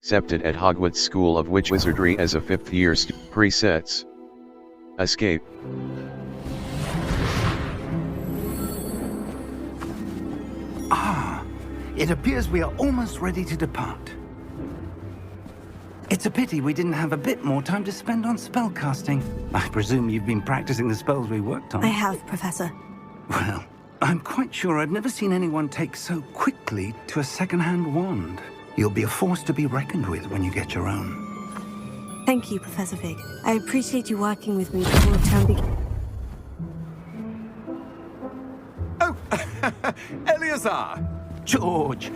accepted at Hogwarts School of Witch Wizardry as a 5th year student. Presets. Escape. Ah, it appears we are almost ready to depart. It's a pity we didn't have a bit more time to spend on spellcasting. I presume you've been practicing the spells we worked on. I have, Professor. Well, I'm quite sure I've never seen anyone take so quickly to a second-hand wand. You'll be a force to be reckoned with when you get your own. Thank you, Professor Fig. I appreciate you working with me before the term begins. Oh, Eleazar! George,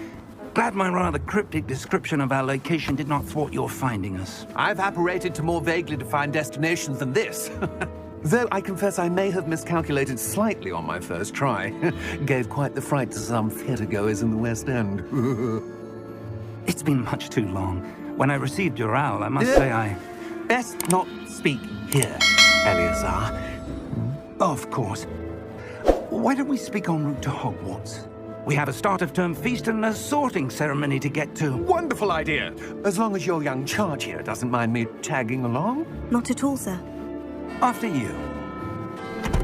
glad my rather cryptic description of our location did not thwart your finding us. I've apparated to more vaguely defined destinations than this. Though I confess I may have miscalculated slightly on my first try. Gave quite the fright to some theatre-goers in the West End. It's been much too long. When I received your owl, I must say I... Best not speak here, Eleazar. Of course. Why don't we speak en route to Hogwarts? We have a start-of-term feast and a sorting ceremony to get to. Wonderful idea! As long as your young charge here doesn't mind me tagging along. Not at all, sir. After you.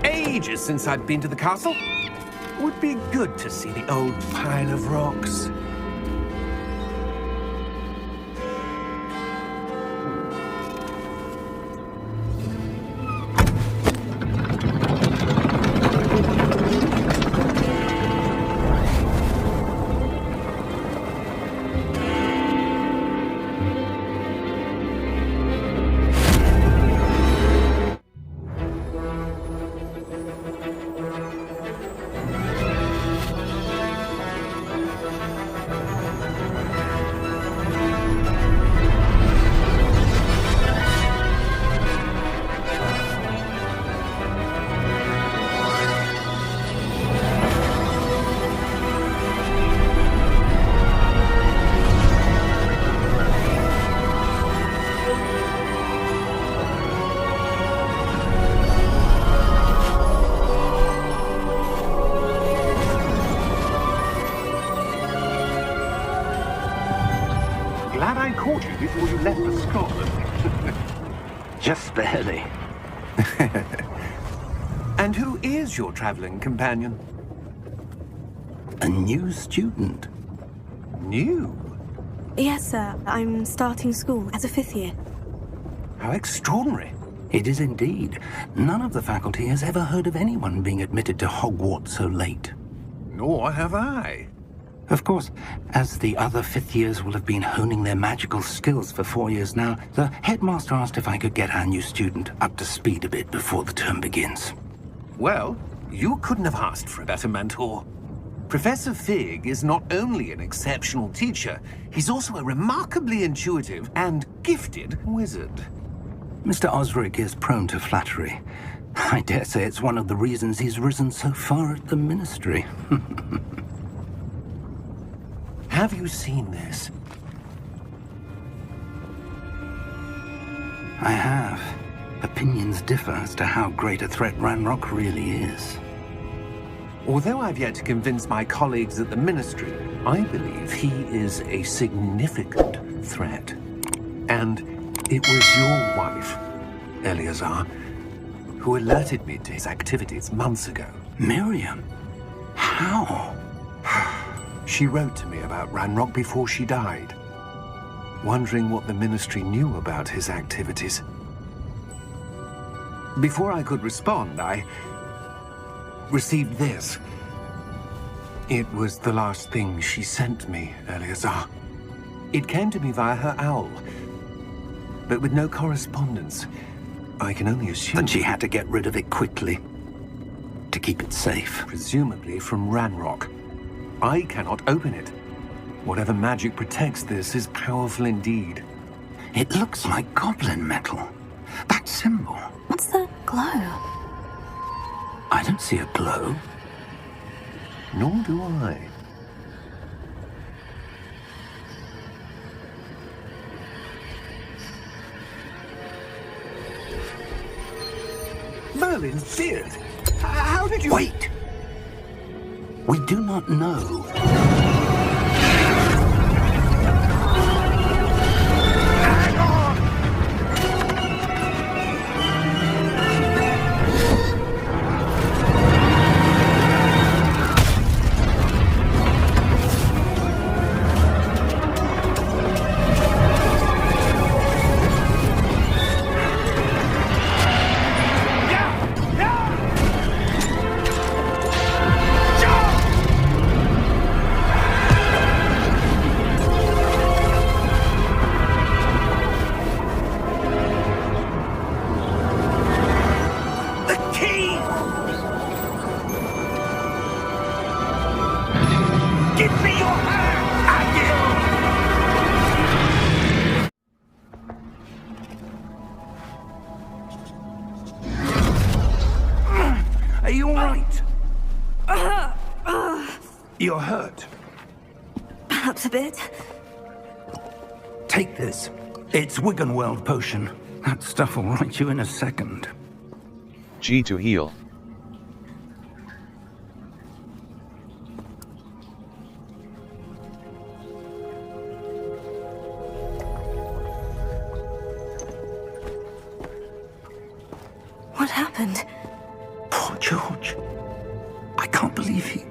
Ages since I'd been to the castle. Would be good to see the old pile of rocks. Glad I caught you before you left for Scotland. Just barely. And who is your traveling companion? A new student. New? Yes, sir. I'm starting school as a 5th year. How extraordinary. It is indeed. None of the faculty has ever heard of anyone being admitted to Hogwarts so late. Nor have I. Of course, as the other 5th years will have been honing their magical skills for 4 years now, the headmaster asked if I could get our new student up to speed a bit before the term begins. Well, you couldn't have asked for a better mentor. Professor Fig is not only an exceptional teacher, he's also a remarkably intuitive and gifted wizard. Mr. Osric is prone to flattery. I dare say it's one of the reasons he's risen so far at the ministry. Have you seen this? I have. Opinions differ as to how great a threat Ranrock really is. Although I've yet to convince my colleagues at the Ministry, I believe he is a significant threat. And it was your wife, Eleazar, who alerted me to his activities months ago. Miriam? How? She wrote to me about Ranrock before she died, wondering what the Ministry knew about his activities. Before I could respond, I received this. It was the last thing she sent me, Eleazar. It came to me via her owl, but with no correspondence. I can only assume... That she had to get rid of it quickly, to keep it safe. Presumably from Ranrock. I cannot open it. Whatever magic protects this is powerful indeed. It looks like goblin metal. That symbol. What's that glow? I don't see a glow. Nor do I. Merlin's beard! How did you... Wait! We do not know. You're hurt. Perhaps a bit. Take this. It's Wiggenweld potion. That stuff will right you in a second. G to heal. What happened? Poor George. I can't believe he...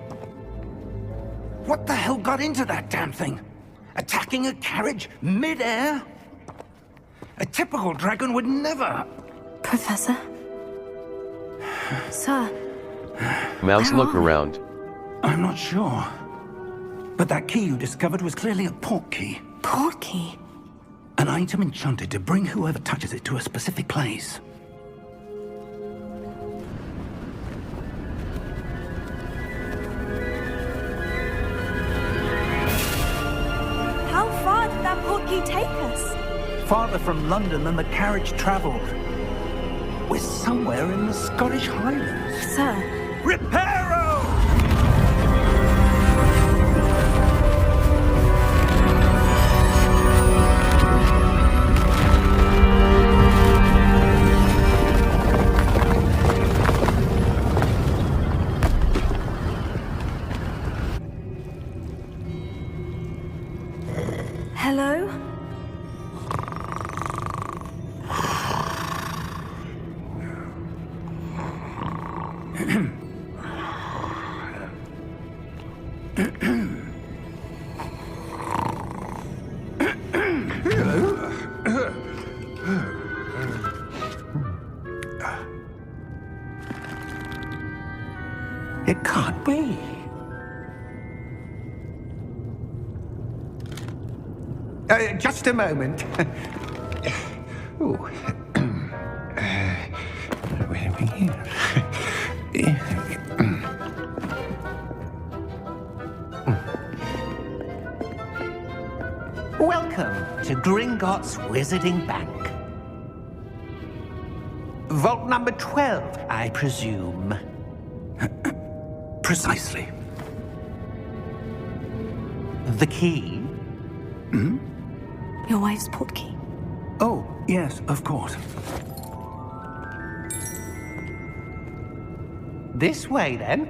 What the hell got into that damn thing? Attacking a carriage mid-air? A typical dragon would never... Professor? Sir? Mouse, Where look are we? around. I'm not sure. But that key you discovered was clearly a port key. Port key? An item enchanted to bring whoever touches it to a specific place. How far did that port key take us? Farther from London than the carriage travelled. We're somewhere in the Scottish Highlands. Sir? Reparo! Hello? It can't be. Just a moment. Ooh. Where are we here? Welcome to Gringotts Wizarding Bank. Vault number 12, I presume. Precisely. The key? Your wife's port key. Oh, yes, of course. This way, then.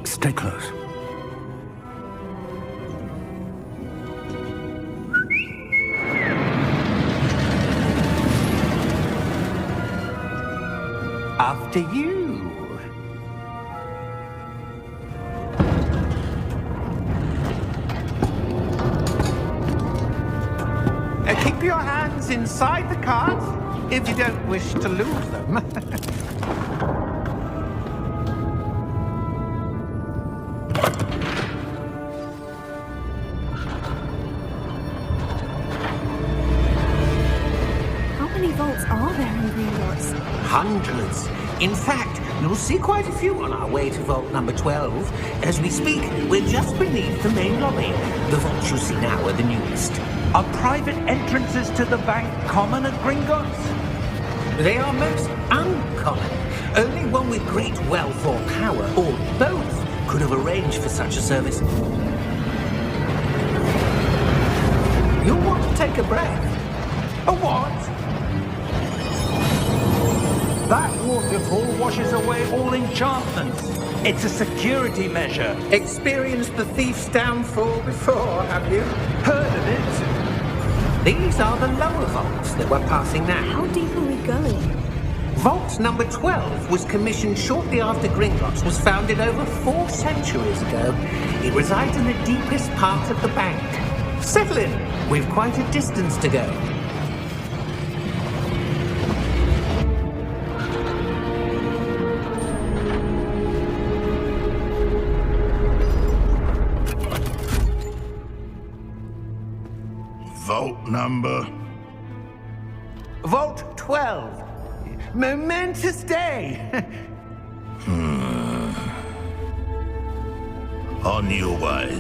Stay close. After you. Keep your hands inside the cart if you don't wish to lose them. How many vaults are there in Gringotts? Hundreds. In fact, you'll see quite a few on our way to vault number 12. As we speak, we're just beneath the main lobby. The vaults you see now are the newest. Are private entrances to the bank common at Gringotts? They are most uncommon. Only one with great wealth or power, or both, could have arranged for such a service. You'll want to take a breath. A what? That waterfall washes away all enchantments. It's a security measure. Experienced the thief's downfall before, have you? Heard of it? These are the lower vaults that we're passing now. How deep are we going? Vault number 12 was commissioned shortly after Gringotts was founded over 4 centuries ago. It resides in the deepest part of the bank. Settle in. We've quite a distance to go. Vault number? Vault 12. Momentous day. On your way.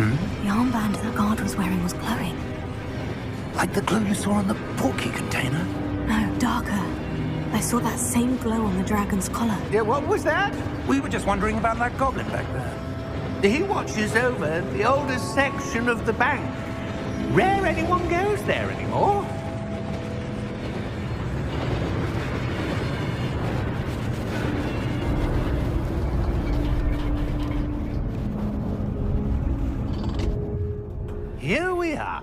The armband that guard was wearing was glowing. Like the glow you saw on the porky container? No, darker. I saw that same glow on the dragon's collar. Yeah, what was that? We were just wondering about that goblin back there. He watches over the oldest section of the bank. Rare anyone goes there anymore. Here we are.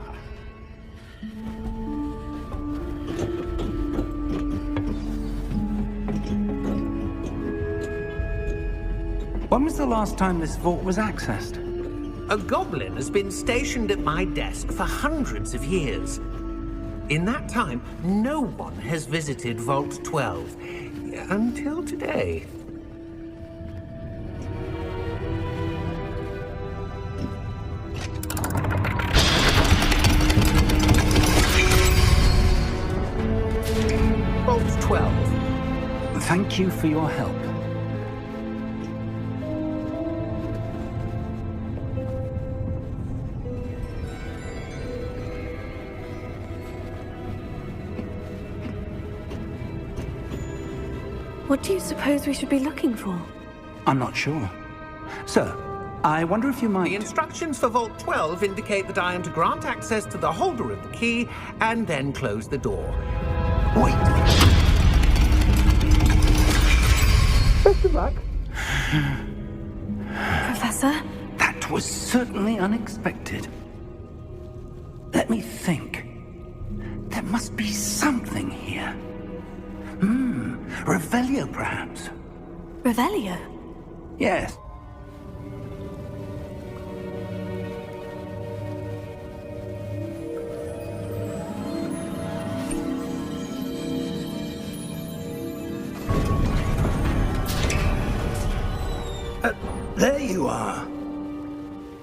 When was the last time this vault was accessed? A goblin has been stationed at my desk for hundreds of years. In that time, no one has visited Vault 12 until today. Vault 12. Thank you for your help. What do you suppose we should be looking for? I'm not sure. Sir, I wonder if you might... The instructions for Vault 12 indicate that I am to grant access to the holder of the key and then close the door. Wait! Best of luck. Professor? That was certainly unexpected. Let me think. There must be something here. Revelio, perhaps? Revelio? Yes. There you are.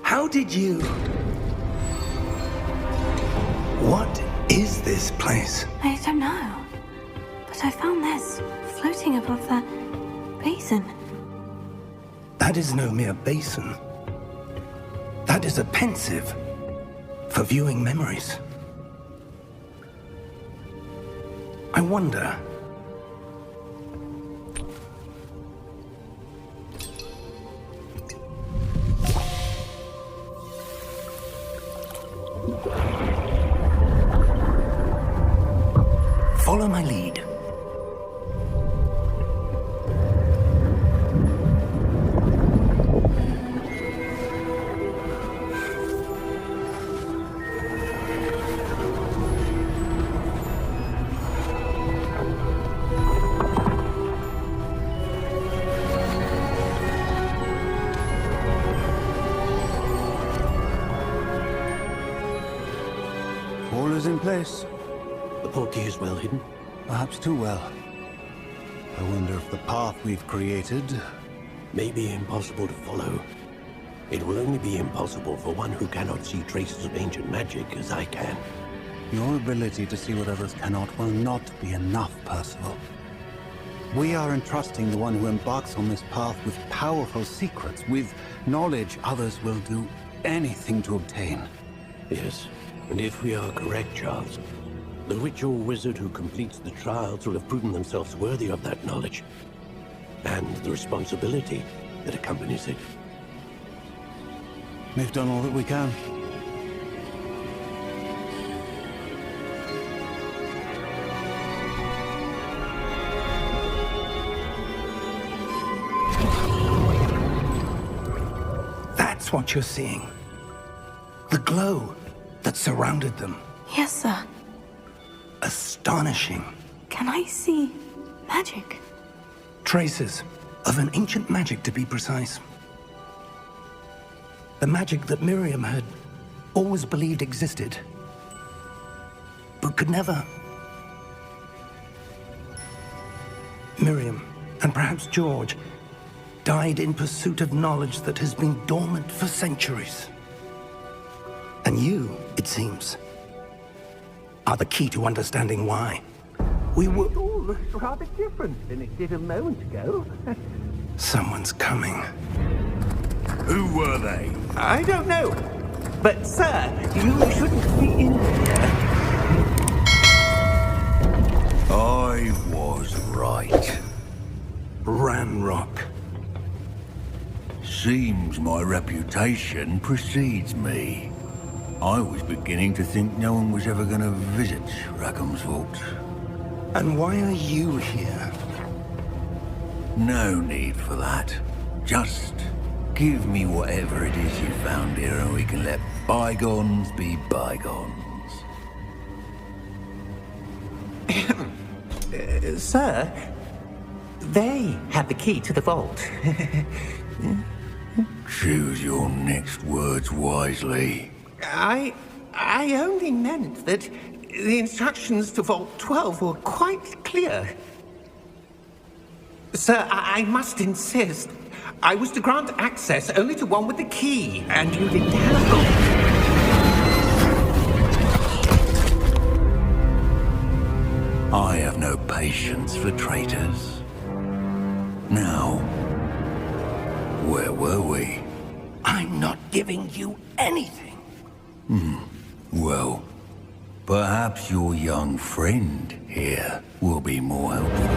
How did you... What is this place? I don't know. But I found this floating above that basin. That is no mere basin. That is a pensive for viewing memories. I wonder... Follow my lead. All is in place. The portkey is well hidden. Perhaps too well. I wonder if the path we've created... May be impossible to follow. It will only be impossible for one who cannot see traces of ancient magic as I can. Your ability to see what others cannot will not be enough, Percival. We are entrusting the one who embarks on this path with powerful secrets, with knowledge others will do anything to obtain. Yes, and if we are correct, Charles, the witch or wizard who completes the trials will have proven themselves worthy of that knowledge, and the responsibility that accompanies it. We've done all that we can. That's what you're seeing. The glow that surrounded them. Yes, sir. Astonishing. Can I see magic? Traces of an ancient magic, to be precise. The magic that Miriam had always believed existed, but could never. Miriam, and perhaps George, died in pursuit of knowledge that has been dormant for centuries. And you, it seems, are the key to understanding why. We were... It all looks rather different than it did a moment ago. Someone's coming. Who were they? I don't know, But, sir, you shouldn't be in here. I was right. Ranrock. Seems my reputation precedes me. I was beginning to think no one was ever going to visit Rackham's vault. And why are you here? No need for that. Just give me whatever it is you found here and we can let bygones be bygones. Sir, they had the key to the vault. Choose your next words wisely. I only meant that the instructions to Vault 12 were quite clear. Sir, I must insist. I was to grant access only to one with the key, and you didn't have I have no patience for traitors. Now, where were we? I'm not giving you anything. Well, perhaps your young friend here will be more helpful.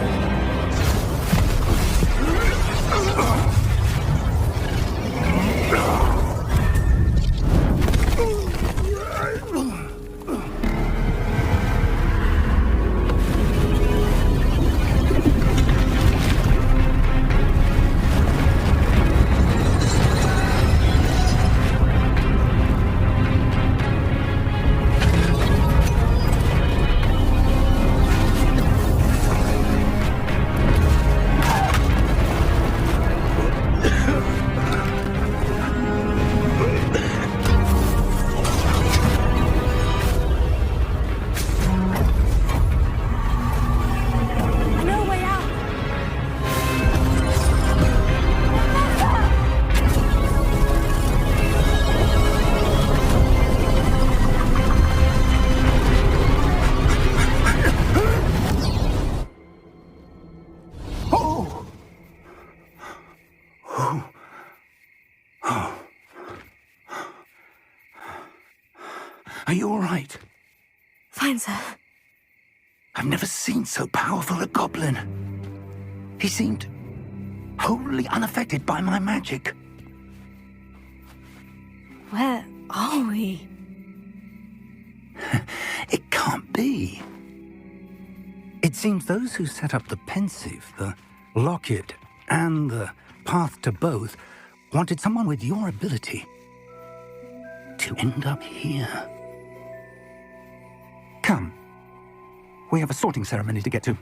No way out. Are you all right? Fine, sir. I've never seen so powerful a goblin. He seemed wholly unaffected by my magic. Where are we? It can't be. It seems those who set up the pensive, the locket, and the path to both wanted someone with your ability to end up here. Come. We have a sorting ceremony to get to.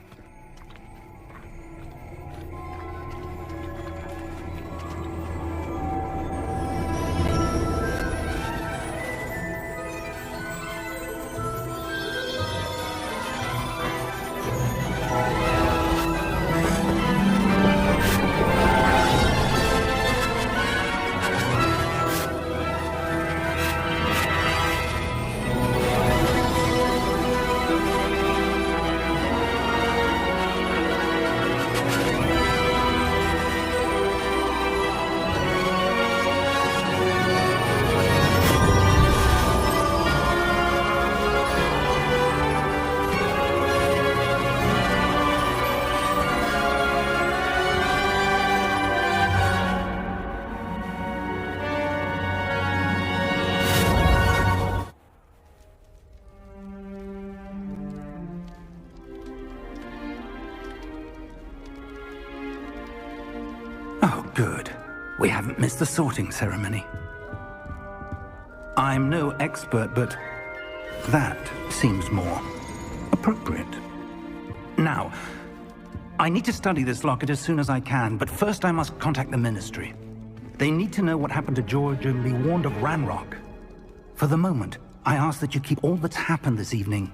Oh, good. We haven't missed the sorting ceremony. I'm no expert, but that seems more appropriate. Now, I need to study this locket as soon as I can, but first I must contact the Ministry. They need to know what happened to George and be warned of Ranrock. For the moment, I ask that you keep all that's happened this evening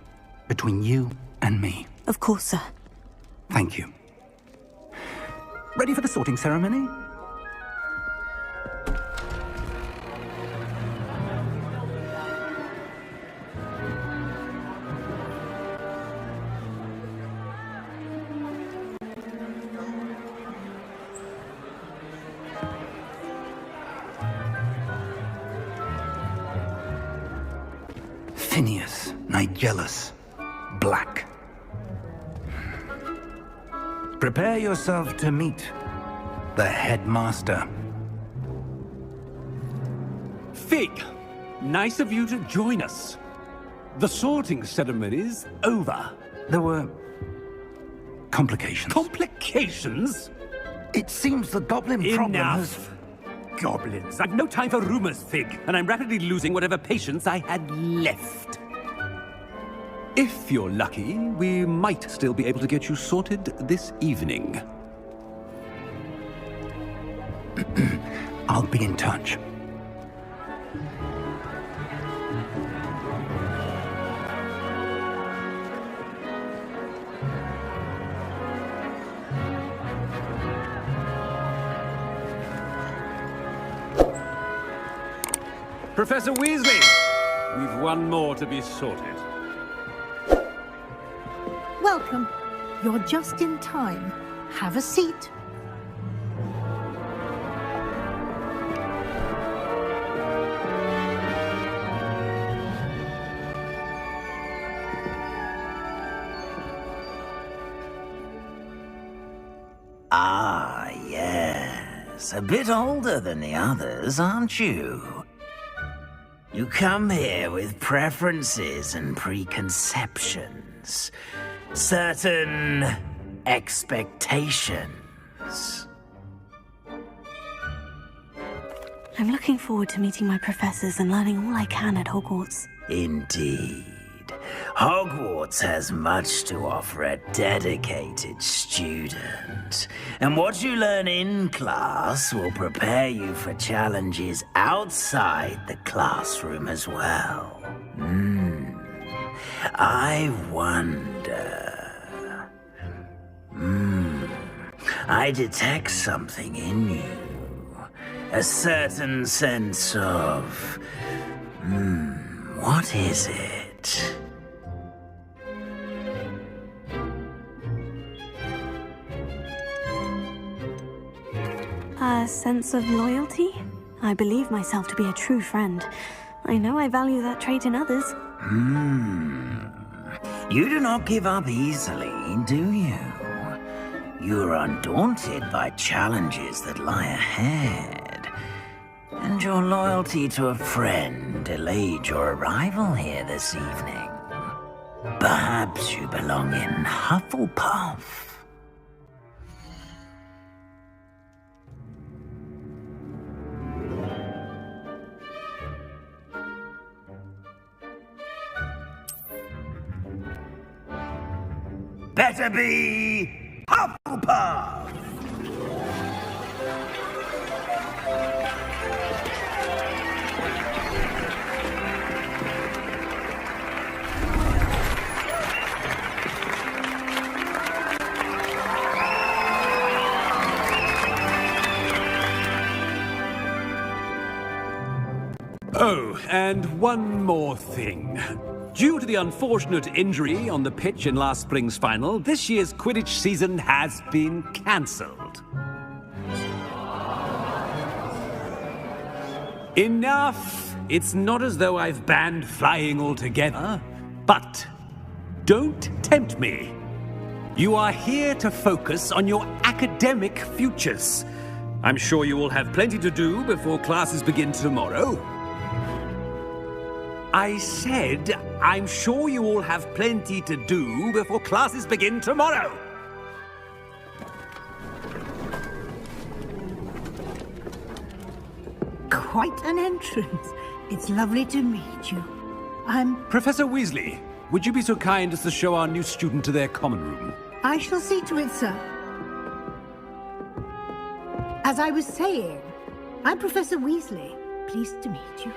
between you and me. Of course, sir. Thank you. Ready for the sorting ceremony? Phineas, Nigellus, Black. Prepare yourself to meet the headmaster. Fig, nice of you to join us. The sorting ceremony's over. There were complications. Complications? It seems the goblin problem has... Enough. Goblins. I've no time for rumors, Fig, and I'm rapidly losing whatever patience I had left. If you're lucky, we might still be able to get you sorted this evening. I'll be in touch. Professor Weasley! We've one more to be sorted. Welcome. You're just in time. Have a seat. Ah, yes. A bit older than the others, aren't you? You come here with preferences and preconceptions. Certain expectations. I'm looking forward to meeting my professors and learning all I can at Hogwarts. Indeed. Hogwarts has much to offer a dedicated student. And what you learn in class will prepare you for challenges outside the classroom as well. I wonder... I detect something in you. A certain sense of... what is it? A sense of loyalty? I believe myself to be a true friend. I know I value that trait in others. You do not give up easily, do you? You are undaunted by challenges that lie ahead. And your loyalty to a friend delayed your arrival here this evening. Perhaps you belong in Hufflepuff. Better be Hufflepuff! Oh, and one more thing. Due to the unfortunate injury on the pitch in last spring's final, this year's Quidditch season has been cancelled. Enough! It's not as though I've banned flying altogether, but don't tempt me. You are here to focus on your academic futures. I'm sure you will have plenty to do before classes begin tomorrow. I said, I'm sure you all have plenty to do before classes begin tomorrow. Quite an entrance. It's lovely to meet you. I'm... Professor Weasley, would you be so kind as to show our new student to their common room? I shall see to it, sir. As I was saying, I'm Professor Weasley. Pleased to meet you.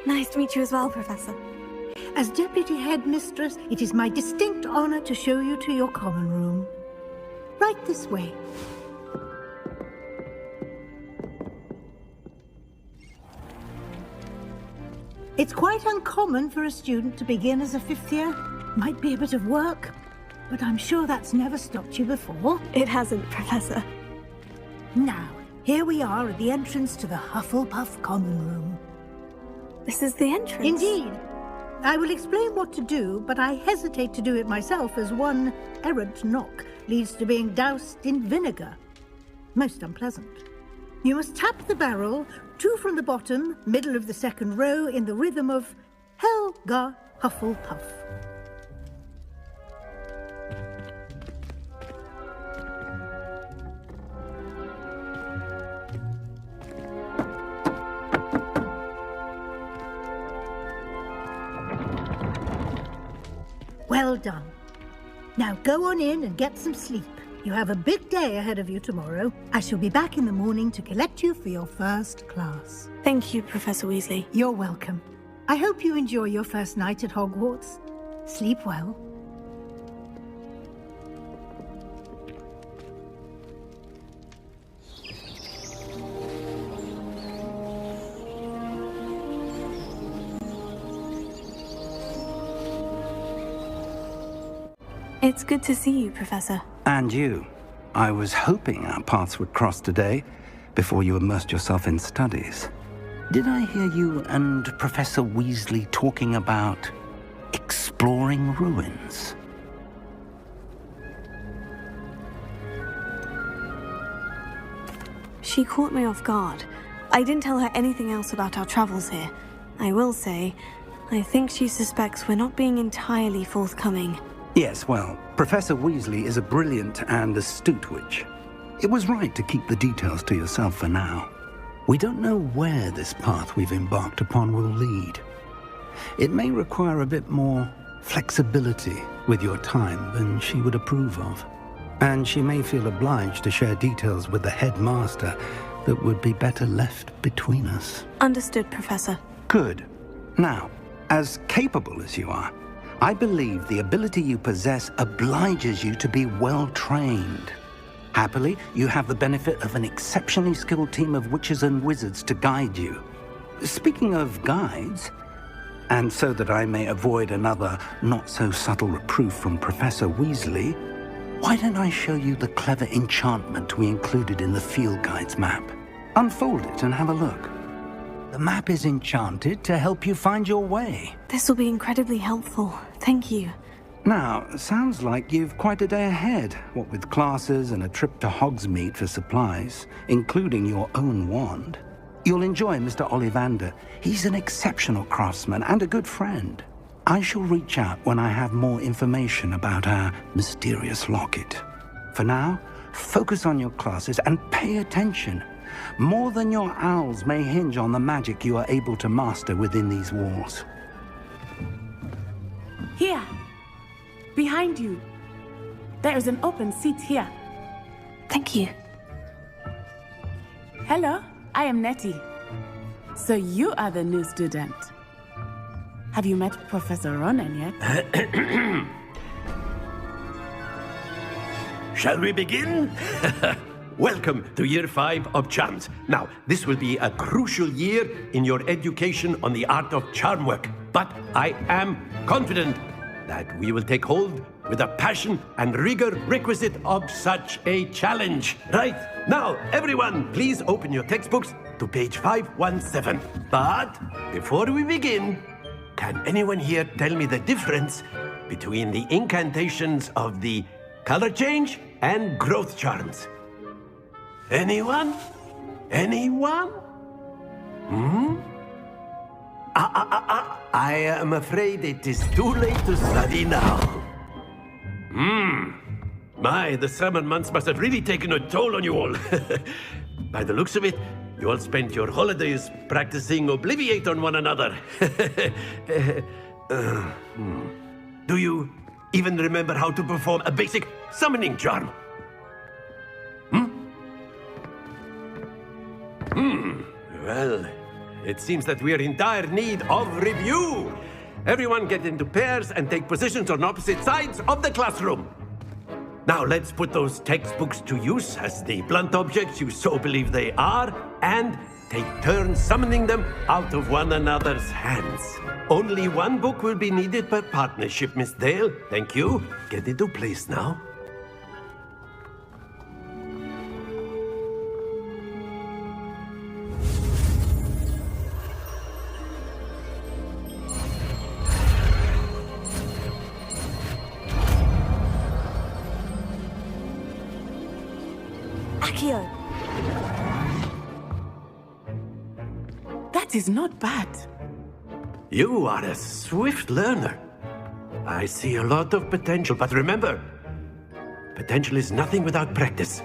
Nice to meet you as well, Professor. As Deputy Headmistress, it is my distinct honor to show you to your common room. Right this way. It's quite uncommon for a student to begin as a fifth year. Might be a bit of work, but I'm sure that's never stopped you before. It hasn't, Professor. Now, here we are at the entrance to the Hufflepuff common room. This is the entrance? Indeed. I will explain what to do, but I hesitate to do it myself as one errant knock leads to being doused in vinegar. Most unpleasant. You must tap the barrel, 2 from the bottom, middle of the second row, in the rhythm of Helga Hufflepuff. Well done. Now go on in and get some sleep. You have a big day ahead of you tomorrow. I shall be back in the morning to collect you for your first class. Thank you, Professor Weasley. You're welcome. I hope you enjoy your first night at Hogwarts. Sleep well. It's good to see you, Professor. And you. I was hoping our paths would cross today, before you immersed yourself in studies. Did I hear you and Professor Weasley talking about exploring ruins? She caught me off guard. I didn't tell her anything else about our travels here. I will say, I think she suspects we're not being entirely forthcoming. Yes, well, Professor Weasley is a brilliant and astute witch. It was right to keep the details to yourself for now. We don't know where this path we've embarked upon will lead. It may require a bit more flexibility with your time than she would approve of. And she may feel obliged to share details with the headmaster that would be better left between us. Understood, Professor. Good. Now, as capable as you are, I believe the ability you possess obliges you to be well-trained. Happily, you have the benefit of an exceptionally skilled team of witches and wizards to guide you. Speaking of guides, and so that I may avoid another not-so-subtle reproof from Professor Weasley, why don't I show you the clever enchantment we included in the field guide's map? Unfold it and have a look. The map is enchanted to help you find your way. This will be incredibly helpful. Thank you. Now, sounds like you've quite a day ahead, what with classes and a trip to Hogsmeade for supplies, including your own wand. You'll enjoy Mr. Ollivander. He's an exceptional craftsman and a good friend. I shall reach out when I have more information about our mysterious locket. For now, focus on your classes and pay attention. More than your owls may hinge on the magic you are able to master within these walls. Here, behind you. There is an open seat here. Thank you. Hello, I am Nettie. So you are the new student. Have you met Professor Ronan yet? Shall we begin? Welcome to Year 5 of Charms. Now, this will be a crucial year in your education on the art of charm work. But I am confident that we will take hold with the passion and rigor requisite of such a challenge. Right, now, everyone, please open your textbooks to page 517. But before we begin, can anyone here tell me the difference between the incantations of the color change and growth charms? Anyone? Anyone? I am afraid it is too late to study now. My, the summer months must have really taken a toll on you all. By the looks of it, you all spent your holidays practicing Obliviate on one another. Do you even remember how to perform a basic summoning charm? Well, it seems that we are in dire need of review. Everyone get into pairs and take positions on opposite sides of the classroom. Now let's put those textbooks to use as the blunt objects you so believe they are, and take turns summoning them out of one another's hands. Only one book will be needed per partnership, Miss Dale. Thank you. Get into place now. Accio! That is not bad. You are a swift learner. I see a lot of potential, but remember, potential is nothing without practice.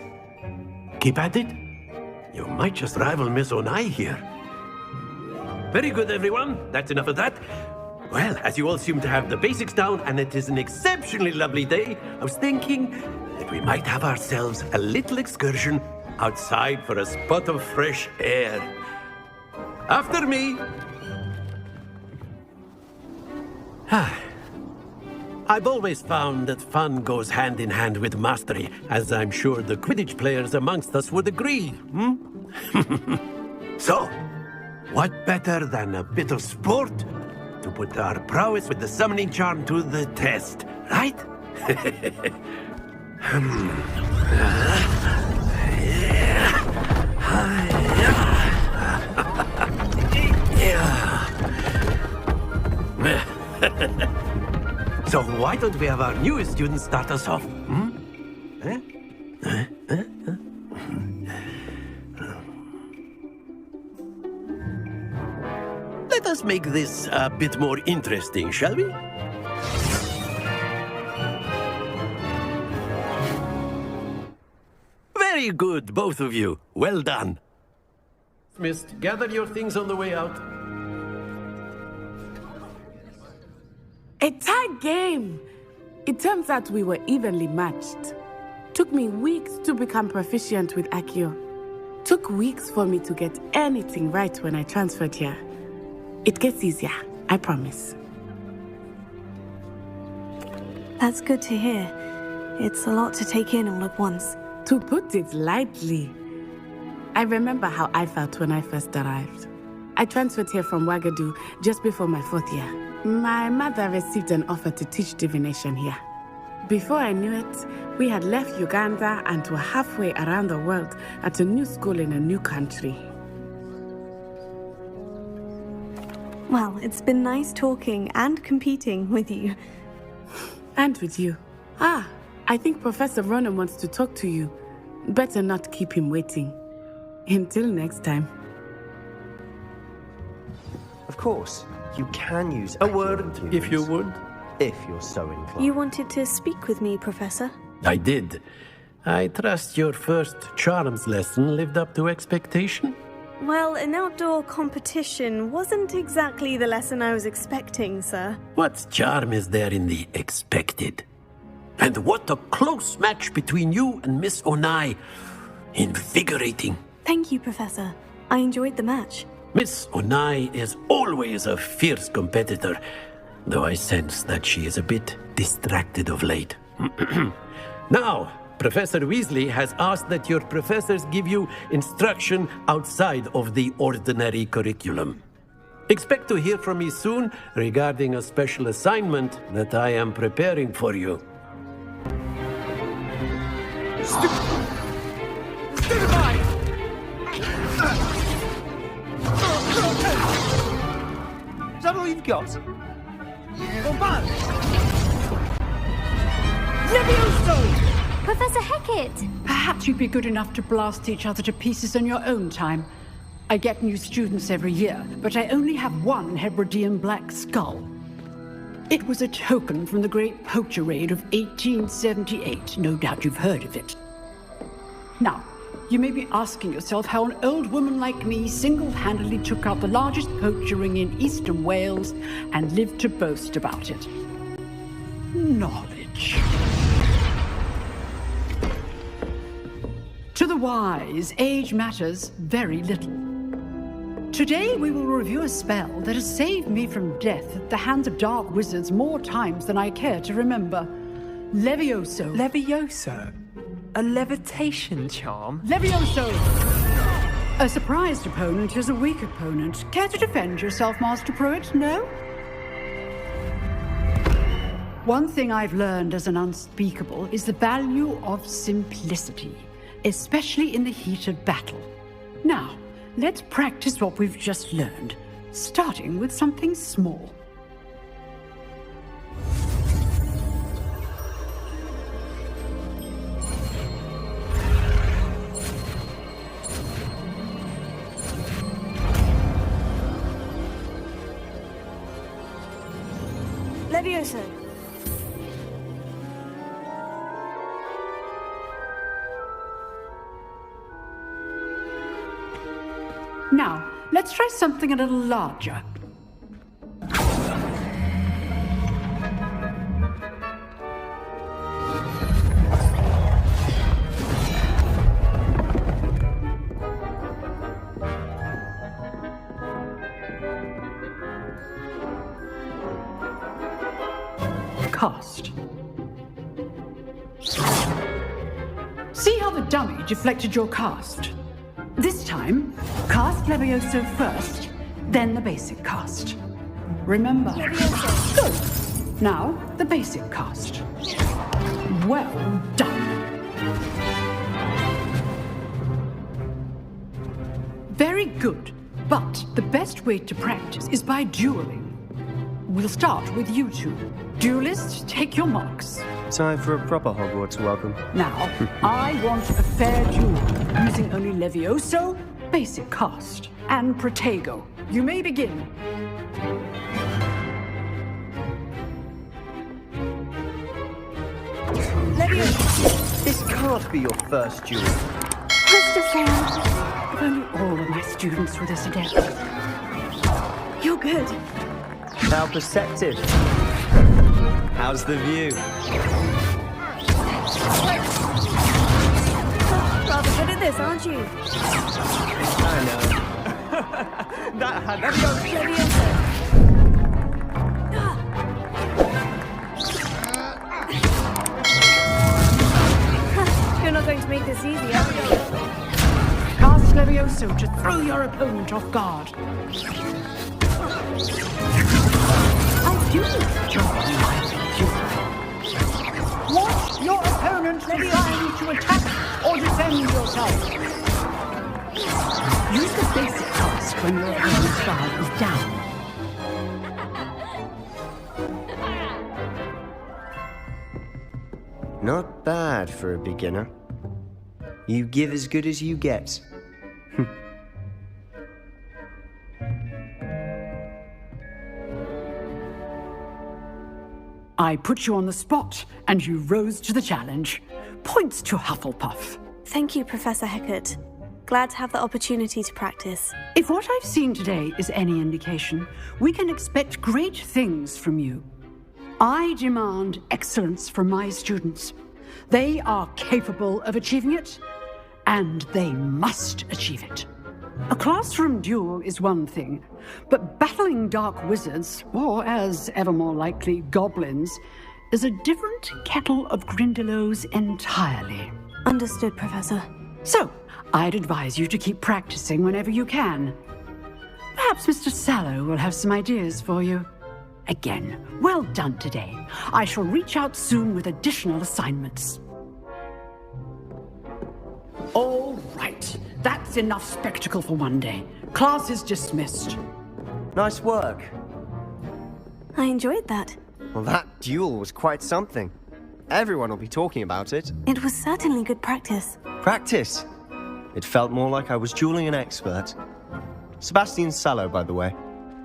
Keep at it. You might just rival Miss Onai here. Very good, everyone. That's enough of that. Well, as you all seem to have the basics down, and it is an exceptionally lovely day, I was thinking that we might have ourselves a little excursion outside for a spot of fresh air. After me. I've always found that fun goes hand in hand with mastery, as I'm sure the Quidditch players amongst us would agree. So, what better than a bit of sport to put our prowess with the summoning charm to the test, right? So why don't we have our newest student start us off? Let us make this a bit more interesting, shall we? Very good, both of you. Well done. Mist, gather your things on the way out. A tight game! It turns out we were evenly matched. Took me weeks to become proficient with Accio. Took weeks for me to get anything right when I transferred here. It gets easier, I promise. That's good to hear. It's a lot to take in all at once. To put it lightly, I remember how I felt when I first arrived. I transferred here from Wagadu just before my 4th year. My mother received an offer to teach divination here. Before I knew it, we had left Uganda and were halfway around the world at a new school in a new country. Well, it's been nice talking and competing with you. And with you. I think Professor Ronan wants to talk to you. Better not keep him waiting. Until next time. Of course, you can use A word, if you would. if you're so inclined. You wanted to speak with me, Professor? I did. I trust your first charms lesson lived up to expectation. Well, an outdoor competition wasn't exactly the lesson I was expecting, sir. What charm is there in the expected? And what a close match between you and Miss Onai. Invigorating. Thank you, Professor. I enjoyed the match. Miss Onai is always a fierce competitor, though I sense that she is a bit distracted of late. Now, Professor Weasley has asked that your professors give you instruction outside of the ordinary curriculum. Expect to hear from me soon regarding a special assignment that I am preparing for you. Is that all you've got? Professor Hecat! Perhaps you'd be good enough to blast each other to pieces on your own time. I get new students every year, but I only have one Hebridean black skull. It was a token from the Great Poacher Raid of 1878. No doubt you've heard of it. Now, you may be asking yourself how an old woman like me single-handedly took out the largest poacher ring in eastern Wales and lived to boast about it. Knowledge. To the wise, age matters very little. Today we will review a spell that has saved me from death at the hands of dark wizards more times than I care to remember. Levioso. Levioso? A levitation charm? Levioso! A surprised opponent is a weak opponent. Care to defend yourself, Master Pruitt? No? One thing I've learned as an unspeakable is the value of simplicity, especially in the heat of battle. Now, let's practice what we've just learned, starting with something small. Levioso! Now, let's try something a little larger. Cast. See how the dummy deflected your cast? This time, cast Levioso first, then the basic cast. Remember. Levioso. Good. Now, the basic cast. Well done. Very good. But the best way to practice is by dueling. We'll start with you two. Duelists, take your marks. Time for a proper Hogwarts welcome. Now, I want a fair duel, using only Levioso, basic cast, and Protego. You may begin. Levioso! This can't be your first duel. Christopher! If only all of my students were this adept. You're good. How perceptive. How's the view? Rather good at this, aren't you? I know. That had to go. Levioso! You're not going to make this easy, are you? Cast Levioso to throw your opponent off guard. I do want your opponent trying to attack or defend yourself. Use the basic cast when your opponent's guard is down. Not bad for a beginner. You give as good as you get. I put you on the spot, and you rose to the challenge. Points to Hufflepuff. Thank you, Professor Hecat. Glad to have the opportunity to practice. If what I've seen today is any indication, we can expect great things from you. I demand excellence from my students. They are capable of achieving it, and they must achieve it. A classroom duel is one thing, but battling dark wizards, or as ever more likely, goblins, is a different kettle of Grindylows entirely. Understood, Professor. So, I'd advise you to keep practicing whenever you can. Perhaps Mr. Sallow will have some ideas for you. Again, well done today. I shall reach out soon with additional assignments. All right, that's enough spectacle for one day. Class is dismissed. Nice work. I enjoyed that. Well, that duel was quite something. Everyone will be talking about it. It was certainly good practice. Practice? It felt more like I was dueling an expert. Sebastian Sallow, by the way.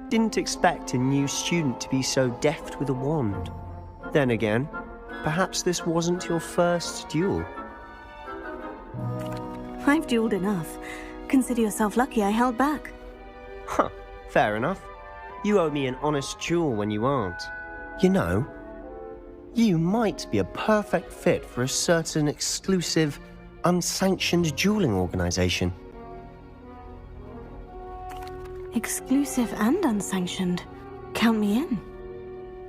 Didn't expect a new student to be so deft with a wand. Then again, perhaps this wasn't your first duel. I've dueled enough. Consider yourself lucky I held back. Huh, fair enough. You owe me an honest duel when you aren't. You know, you might be a perfect fit for a certain exclusive, unsanctioned dueling organization. Exclusive and unsanctioned. Count me in.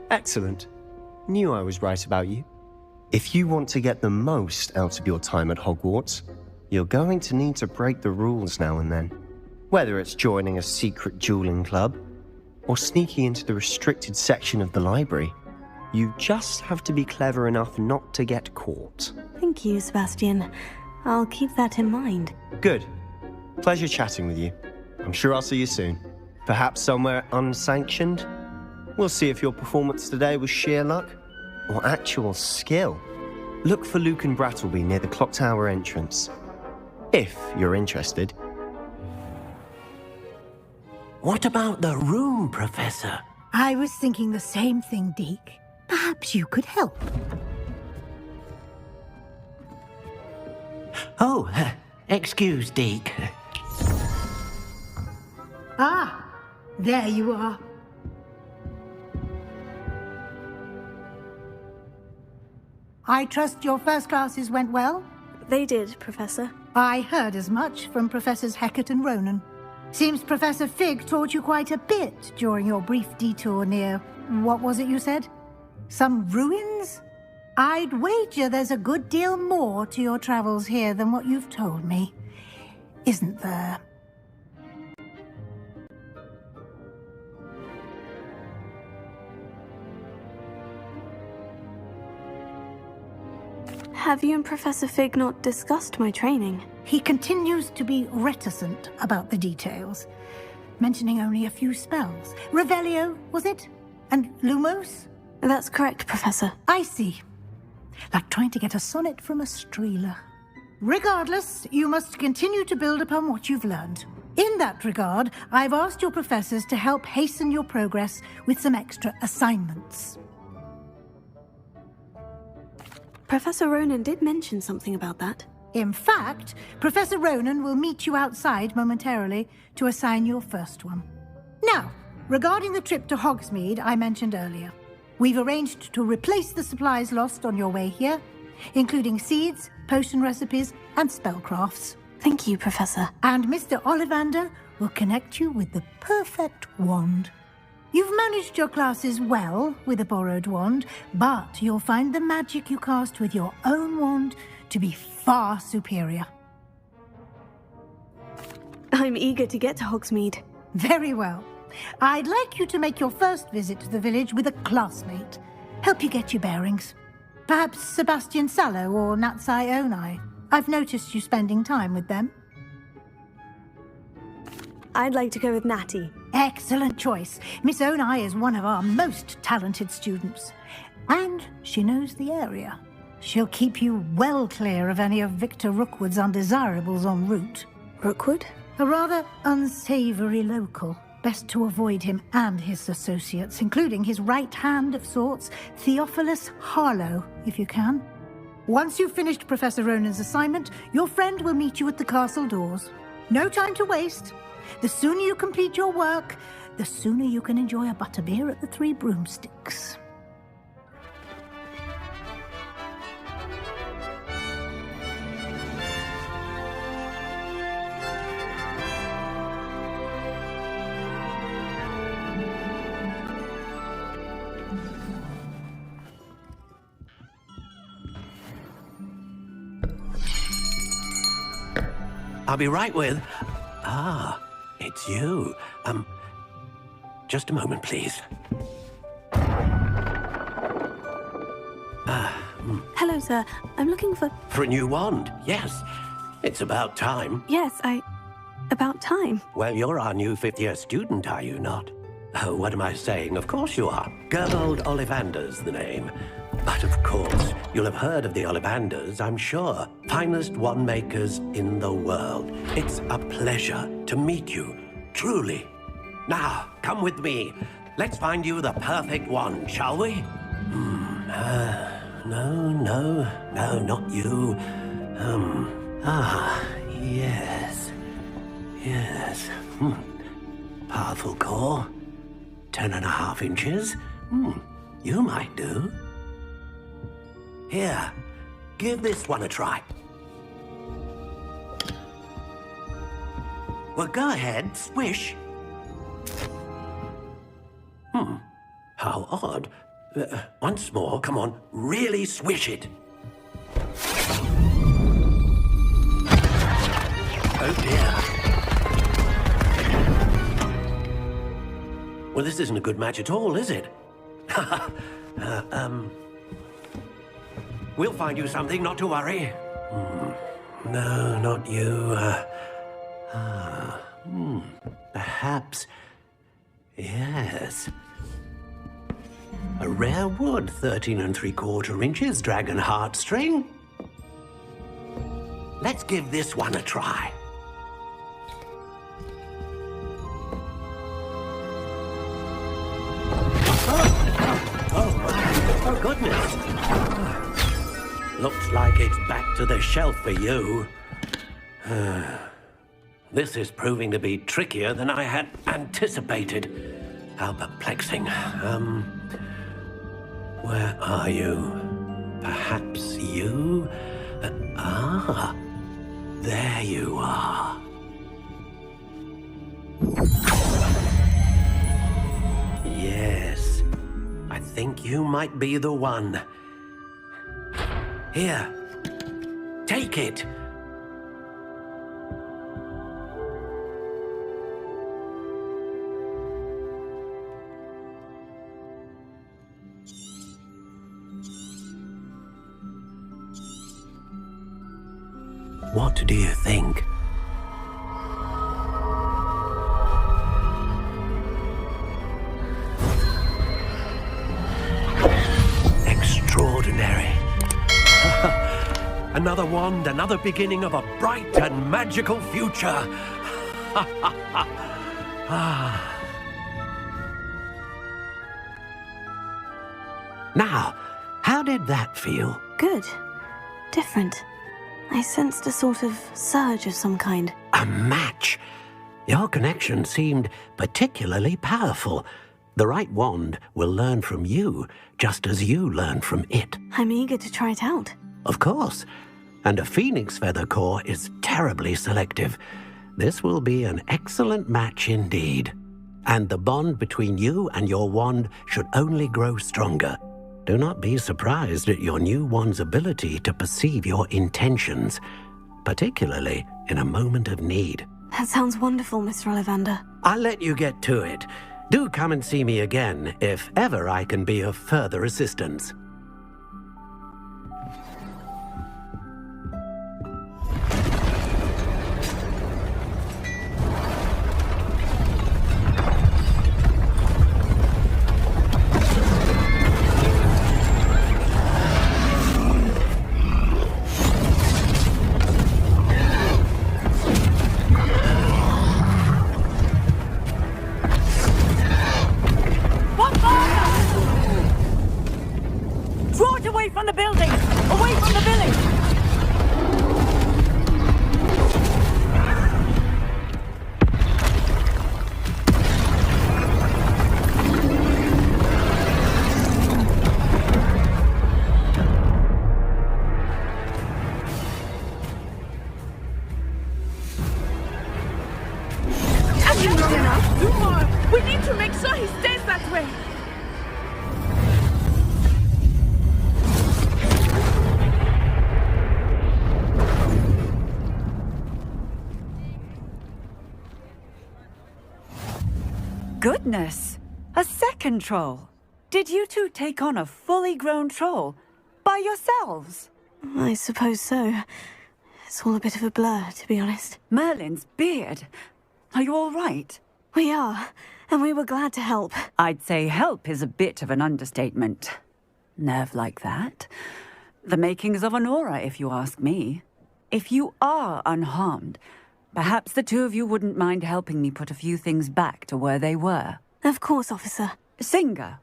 Excellent. Knew I was right about you. If you want to get the most out of your time at Hogwarts, you're going to need to break the rules now and then. Whether it's joining a secret dueling club, or sneaking into the restricted section of the library, you just have to be clever enough not to get caught. Thank you, Sebastian. I'll keep that in mind. Good. Pleasure chatting with you. I'm sure I'll see you soon. Perhaps somewhere unsanctioned? We'll see if your performance today was sheer luck or actual skill. Look for Luke and Brattleby near the clock tower entrance. If you're interested. What about the room, Professor? I was thinking the same thing, Deke. Perhaps you could help. Oh, excuse, Deke. Ah, there you are. I trust your first classes went well? They did, Professor. I heard as much from Professors Hecat and Ronan. Seems Professor Fig taught you quite a bit during your brief detour near... what was it you said? Some ruins? I'd wager there's a good deal more to your travels here than what you've told me. Isn't there? Have you and Professor Fig not discussed my training? He continues to be reticent about the details, mentioning only a few spells. Revelio, was it? And Lumos? That's correct, Professor. I see. Like trying to get a sonnet from a streeler. Regardless, you must continue to build upon what you've learned. In that regard, I've asked your professors to help hasten your progress with some extra assignments. Professor Ronan did mention something about that. In fact, Professor Ronan will meet you outside momentarily to assign your first one. Now, regarding the trip to Hogsmeade I mentioned earlier, we've arranged to replace the supplies lost on your way here, including seeds, potion recipes, and spellcrafts. Thank you, Professor. And Mr. Ollivander will connect you with the perfect wand. You've managed your classes well with a borrowed wand, but you'll find the magic you cast with your own wand to be far superior. I'm eager to get to Hogsmeade. Very well. I'd like you to make your first visit to the village with a classmate. Help you get your bearings. Perhaps Sebastian Sallow or Natsai Onai. I've noticed you spending time with them. I'd like to go with Natty. Excellent choice. Miss Onai is one of our most talented students. And she knows the area. She'll keep you well clear of any of Victor Rookwood's undesirables en route. Rookwood? A rather unsavory local. Best to avoid him and his associates, including his right hand of sorts, Theophilus Harlow, if you can. Once you've finished Professor Ronan's assignment, your friend will meet you at the castle doors. No time to waste. The sooner you complete your work, the sooner you can enjoy a butterbeer at the Three Broomsticks. I'll be right with... Ah, it's you. Just a moment, please. Hello, sir. I'm looking for... For a new wand, yes. It's about time. Yes, about time. Well, you're our new fifth-year student, are you not? Oh, what am I saying? Of course you are. Gerbold Ollivander's the name. But of course, you'll have heard of the Ollivanders, I'm sure. Finest wand makers in the world. It's a pleasure to meet you, truly. Now, come with me. Let's find you the perfect wand, shall we? No, not you. Yes. Powerful core. 10.5 inches. You might do. Here, give this one a try. Well, go ahead, swish. How odd. Once more, come on, really swish it. Oh dear. Well, this isn't a good match at all, is it? We'll find you something, not to worry. No, not you. Perhaps. Yes. A rare wood, 13 3/4 inches, dragon heartstring. Let's give this one a try. Oh, goodness. Looks like it's back to the shelf for you. This is proving to be trickier than I had anticipated. How perplexing. Where are you? Perhaps you? There you are. Yes, I think you might be the one. Here, take it. What do you think? Extraordinary. Another wand, another beginning of a bright and magical future. Now, how did that feel? Good. Different. I sensed a sort of surge of some kind. A match? Your connection seemed particularly powerful. The right wand will learn from you, just as you learn from it. I'm eager to try it out. Of course. And a phoenix feather core is terribly selective. This will be an excellent match indeed. And the bond between you and your wand should only grow stronger. Do not be surprised at your new wand's ability to perceive your intentions, particularly in a moment of need. That sounds wonderful, Mr. Ollivander. I'll let you get to it. Do come and see me again if ever I can be of further assistance. Goodness! A second troll! Did you two take on a fully grown troll? By yourselves? I suppose so. It's all a bit of a blur, to be honest. Merlin's beard. Are you all right? We are, and we were glad to help. I'd say help is a bit of an understatement. Nerve like that. The makings of an aura, if you ask me. If you are unharmed, perhaps the two of you wouldn't mind helping me put a few things back to where they were. Of course, officer. Singer.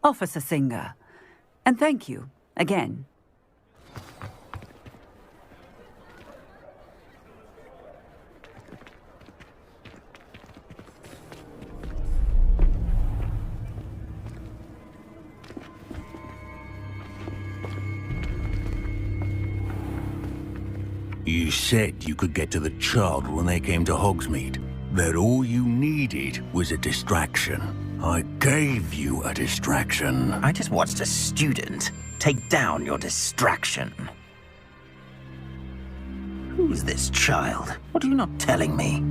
Officer Singer. And thank you, again. You said you could get to the child when they came to Hogsmeade. That all you needed was a distraction. I gave you a distraction. I just watched a student take down your distraction. Who's this child? What are you not telling me?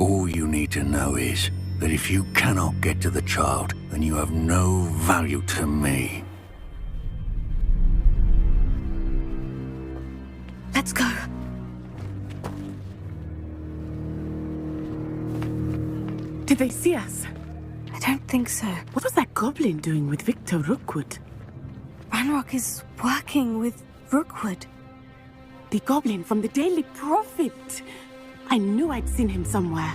All you need to know is that if you cannot get to the child, then you have no value to me. Let's go. Did they see us? I don't think so. What was that goblin doing with Victor Rookwood? Ranrock is working with Rookwood. The goblin from the Daily Prophet. I knew I'd seen him somewhere.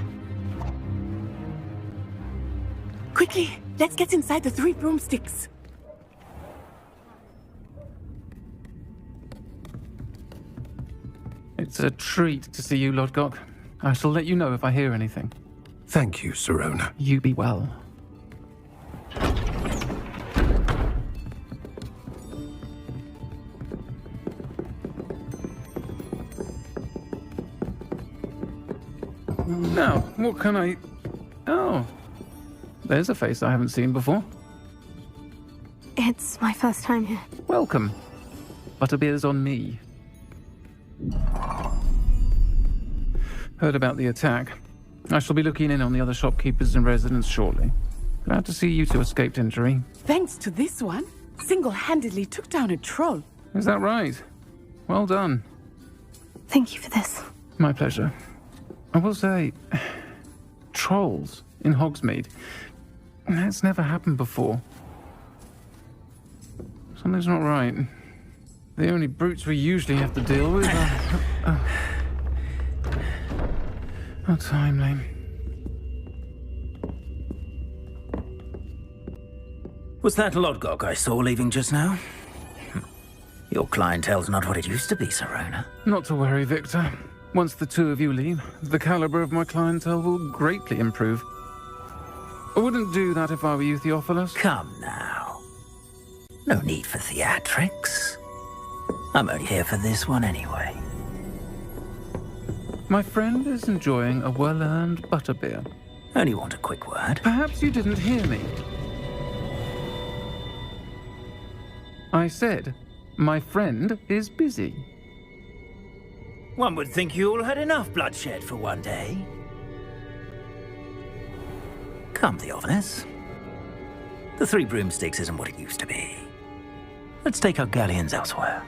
Quickly, let's get inside the 3 broomsticks. It's a treat to see you, Lodgok. I shall let you know if I hear anything. Thank you, Sirona. You be well. Now, what can I... Oh, there's a face I haven't seen before. It's my first time here. Welcome. Butterbeer's on me. Heard about the attack. I shall be looking in on the other shopkeepers and residents shortly. Glad to see you two escaped injury. Thanks to this one, single-handedly took down a troll. Is that right? Well done. Thank you for this. My pleasure. I will say, trolls in Hogsmeade. That's never happened before. Something's not right. The only brutes we usually have to deal with are... How timely. Was that Lodgok I saw leaving just now? Your clientele's not what it used to be, Sirona. Not to worry, Victor. Once the two of you leave, the caliber of my clientele will greatly improve. I wouldn't do that if I were you, Theophilus. Come now. No need for theatrics. I'm only here for this one anyway. My friend is enjoying a well-earned butterbeer. Only want a quick word. Perhaps you didn't hear me. I said, my friend is busy. One would think you all had enough bloodshed for one day. Come, Theophilus. The Three Broomsticks isn't what it used to be. Let's take our galleons elsewhere.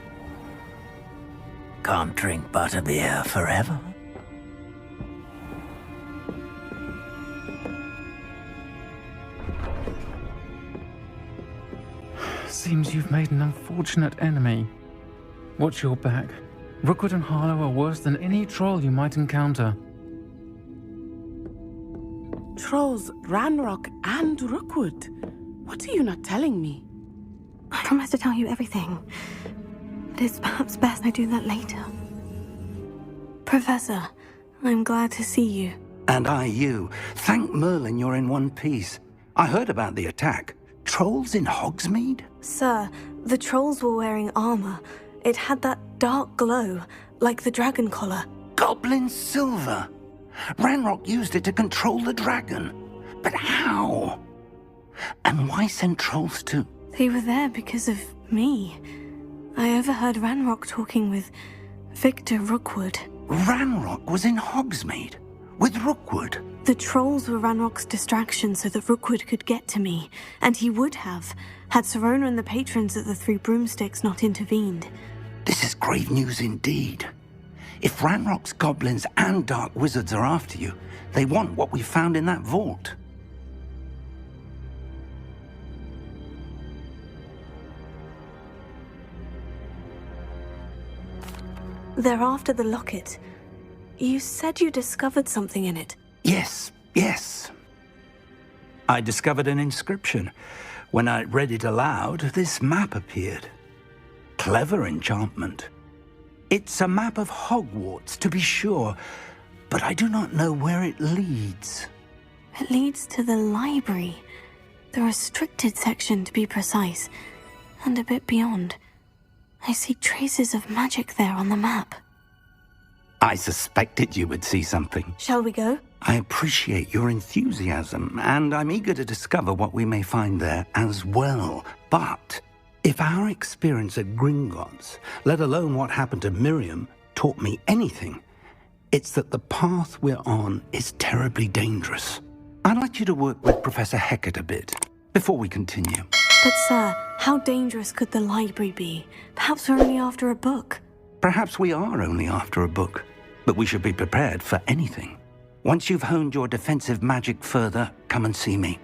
Can't drink butterbeer forever. Seems you've made an unfortunate enemy. Watch your back. Rookwood and Harlow are worse than any troll you might encounter. Trolls, Ranrock, and Rookwood. What are you not telling me? I promise to tell you everything. But it's perhaps best I do that later. Professor, I'm glad to see you. And I you. Thank Merlin you're in one piece. I heard about the attack. Trolls in Hogsmeade? Sir, the trolls were wearing armor. It had that dark glow, like the dragon collar. Goblin silver! Ranrock used it to control the dragon. But how? And why send trolls to... They were there because of me. I overheard Ranrock talking with Victor Rookwood. Ranrock was in Hogsmeade? With Rookwood? The trolls were Ranrock's distraction so that Rookwood could get to me. And he would have, had Sirona and the patrons at the Three Broomsticks not intervened. This is grave news indeed. If Ranrock's goblins and dark wizards are after you, they want what we found in that vault. They're after the locket. You said you discovered something in it. Yes. I discovered an inscription. When I read it aloud, this map appeared. Clever enchantment. It's a map of Hogwarts, to be sure, but I do not know where it leads. It leads to the library. The restricted section, to be precise, and a bit beyond. I see traces of magic there on the map. I suspected you would see something. Shall we go? I appreciate your enthusiasm, and I'm eager to discover what we may find there as well. But if our experience at Gringotts, let alone what happened to Miriam, taught me anything, it's that the path we're on is terribly dangerous. I'd like you to work with Professor Hecat a bit before we continue. But sir, how dangerous could the library be? Perhaps we're only after a book. Perhaps we are only after a book, but we should be prepared for anything. Once you've honed your defensive magic further, come and see me.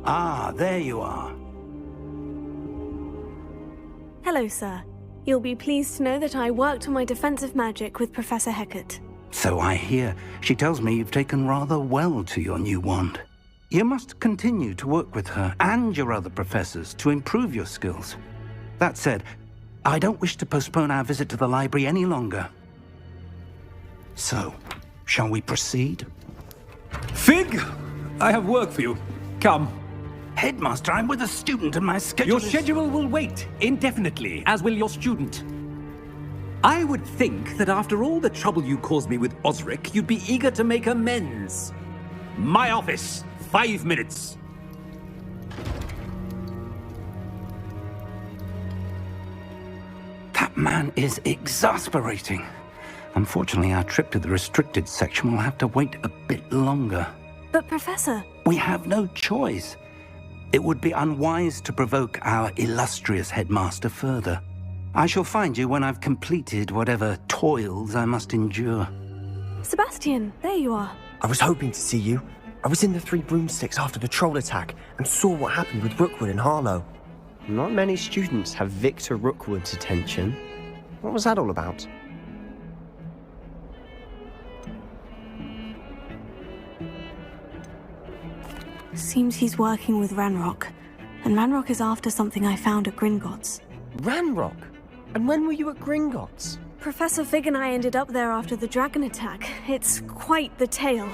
Ah, there you are. Hello, sir. You'll be pleased to know that I worked on my defensive magic with Professor Hecat. So I hear. She tells me you've taken rather well to your new wand. You must continue to work with her and your other professors to improve your skills. That said, I don't wish to postpone our visit to the library any longer. So, shall we proceed? Fig! I have work for you. Come. Headmaster, I'm with a student and my schedule Your schedule will wait indefinitely, as will your student. I would think that after all the trouble you caused me with Osric, you'd be eager to make amends. My office, 5 minutes. That man is exasperating. Unfortunately, our trip to the restricted section will have to wait a bit longer. But Professor... We have no choice. It would be unwise to provoke our illustrious headmaster further. I shall find you when I've completed whatever toils I must endure. Sebastian, there you are. I was hoping to see you. I was in the Three Broomsticks after the troll attack and saw what happened with Rookwood and Harlow. Not many students have Victor Rookwood's attention. What was that all about? Seems he's working with Ranrock. And Ranrock is after something I found at Gringotts. Ranrock? And when were you at Gringotts? Professor Fig and I ended up there after the dragon attack. It's quite the tale.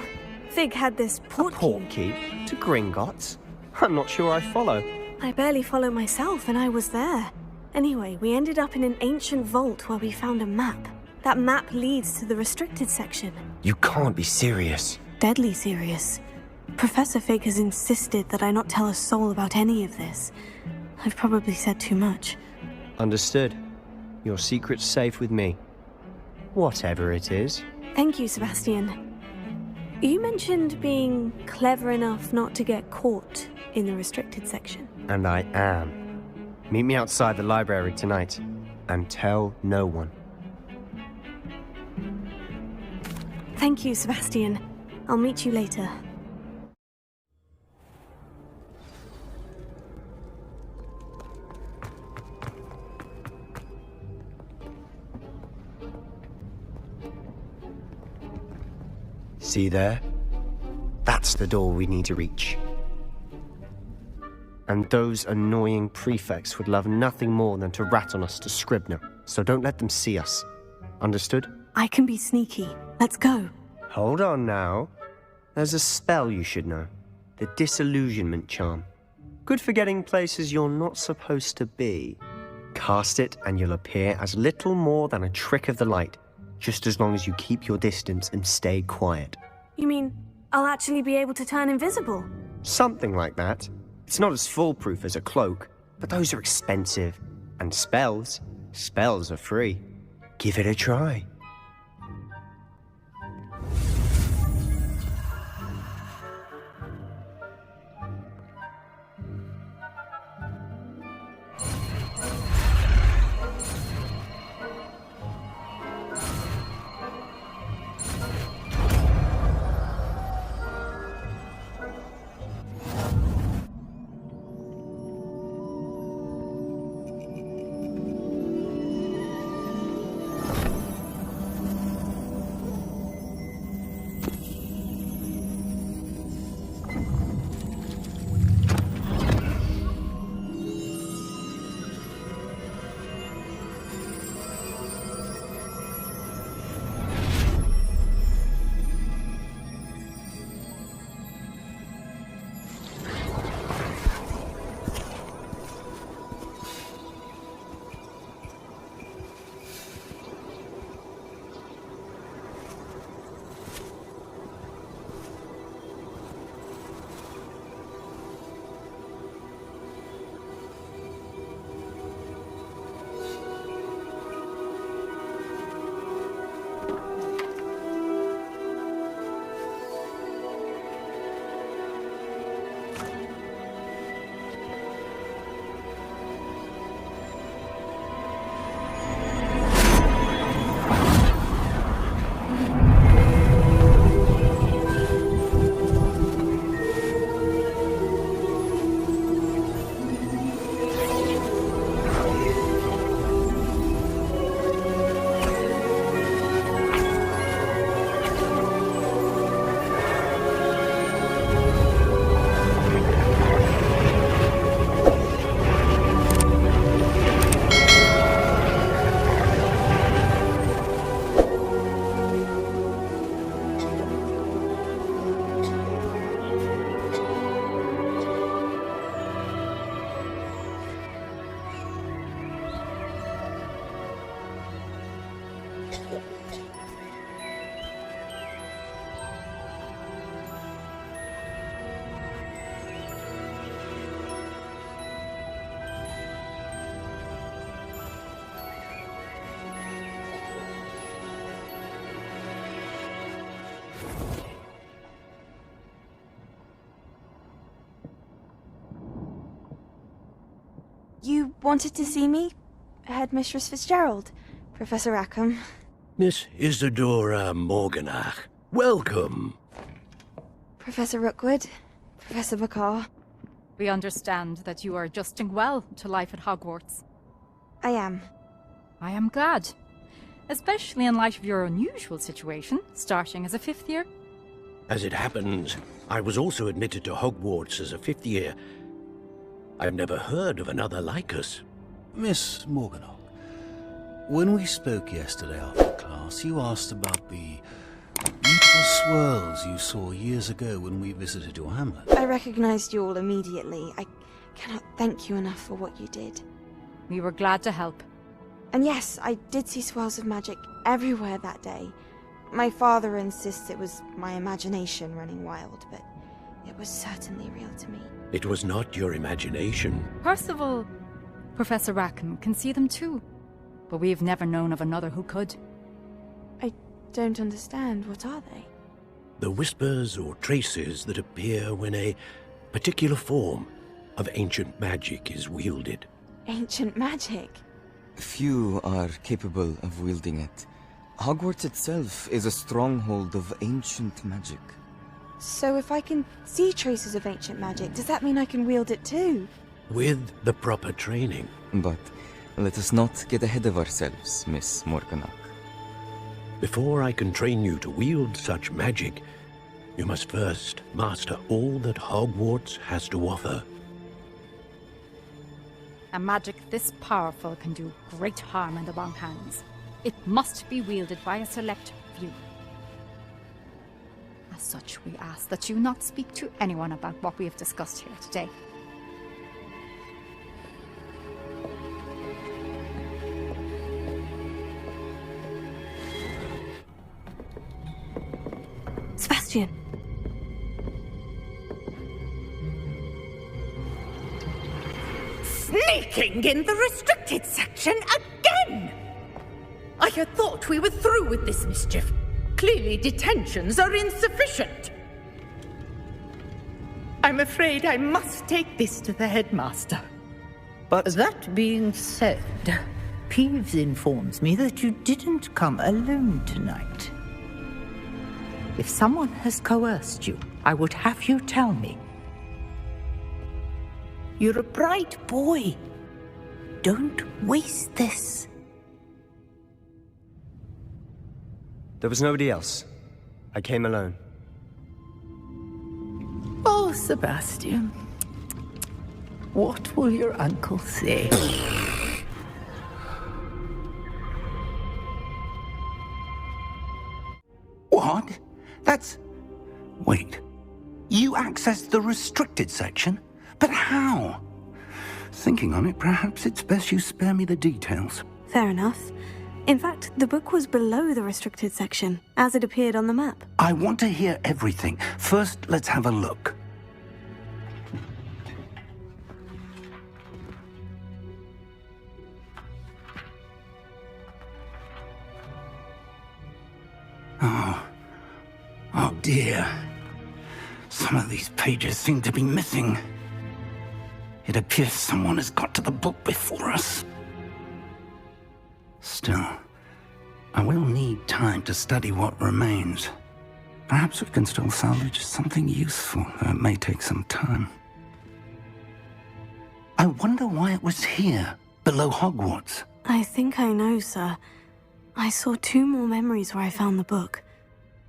Fig had this portkey to Gringotts? I'm not sure I follow. I barely follow myself, and I was there. Anyway, we ended up in an ancient vault where we found a map. That map leads to the restricted section. You can't be serious. Deadly serious. Professor Fig has insisted that I not tell a soul about any of this. I've probably said too much. Understood. Your secret's safe with me. Whatever it is. Thank you, Sebastian. You mentioned being clever enough not to get caught in the restricted section. And I am. Meet me outside the library tonight. And tell no one. Thank you, Sebastian. I'll meet you later. See there? That's the door we need to reach. And those annoying prefects would love nothing more than to rat on us to Scribner, so don't let them see us. Understood? I can be sneaky. Let's go. Hold on now. There's a spell you should know. The Disillusionment Charm. Good for getting places you're not supposed to be. Cast it and you'll appear as little more than a trick of the light, just as long as you keep your distance and stay quiet. You mean I'll actually be able to turn invisible? Something like that. It's not as foolproof as a cloak, but those are expensive. And spells are free. Give it a try. wanted to see me? Headmistress Fitzgerald, Professor Rackham. Miss Isadora Morganach, welcome. Professor Rookwood, Professor Bakar. We understand that you are adjusting well to life at Hogwarts. I am. I am glad. Especially in light of your unusual situation, starting as a 5th year. As it happens, I was also admitted to Hogwarts as a 5th year. I've never heard of another like us. Miss Morganach, when we spoke yesterday after class, you asked about the beautiful swirls you saw years ago when we visited your hamlet. I recognized you all immediately. I cannot thank you enough for what you did. We were glad to help. And yes, I did see swirls of magic everywhere that day. My father insists it was my imagination running wild, but it was certainly real to me. It was not your imagination. Percival, Professor Rackham can see them too. But we've never known of another who could. I don't understand. What are they? The whispers or traces that appear when a particular form of ancient magic is wielded. Ancient magic? Few are capable of wielding it. Hogwarts itself is a stronghold of ancient magic. So if I can see traces of ancient magic, does that mean I can wield it too? With the proper training. But let us not get ahead of ourselves, Miss Morganach. Before I can train you to wield such magic, you must first master all that Hogwarts has to offer. A magic this powerful can do great harm in the wrong hands. It must be wielded by a select few. As such, we ask that you not speak to anyone about what we have discussed here today. Sebastian! Sneaking in the restricted section again! I had thought we were through with this mischief. Clearly detentions are insufficient. I'm afraid I must take this to the headmaster. But that being said, Peeves informs me that you didn't come alone tonight. If someone has coerced you, I would have you tell me. You're a bright boy. Don't waste this. There was nobody else. I came alone. Oh, Sebastian. What will your uncle say? What? That's... Wait. You accessed the restricted section? But how? Thinking on it, perhaps it's best you spare me the details. Fair enough. In fact, the book was below the restricted section, as it appeared on the map. I want to hear everything. First, let's have a look. Oh dear. Some of these pages seem to be missing. It appears someone has got to the book before us. Still, I will need time to study what remains. Perhaps we can still salvage something useful, though it may take some time. I wonder why it was here, below Hogwarts. I think I know, sir. I saw 2 more memories where I found the book.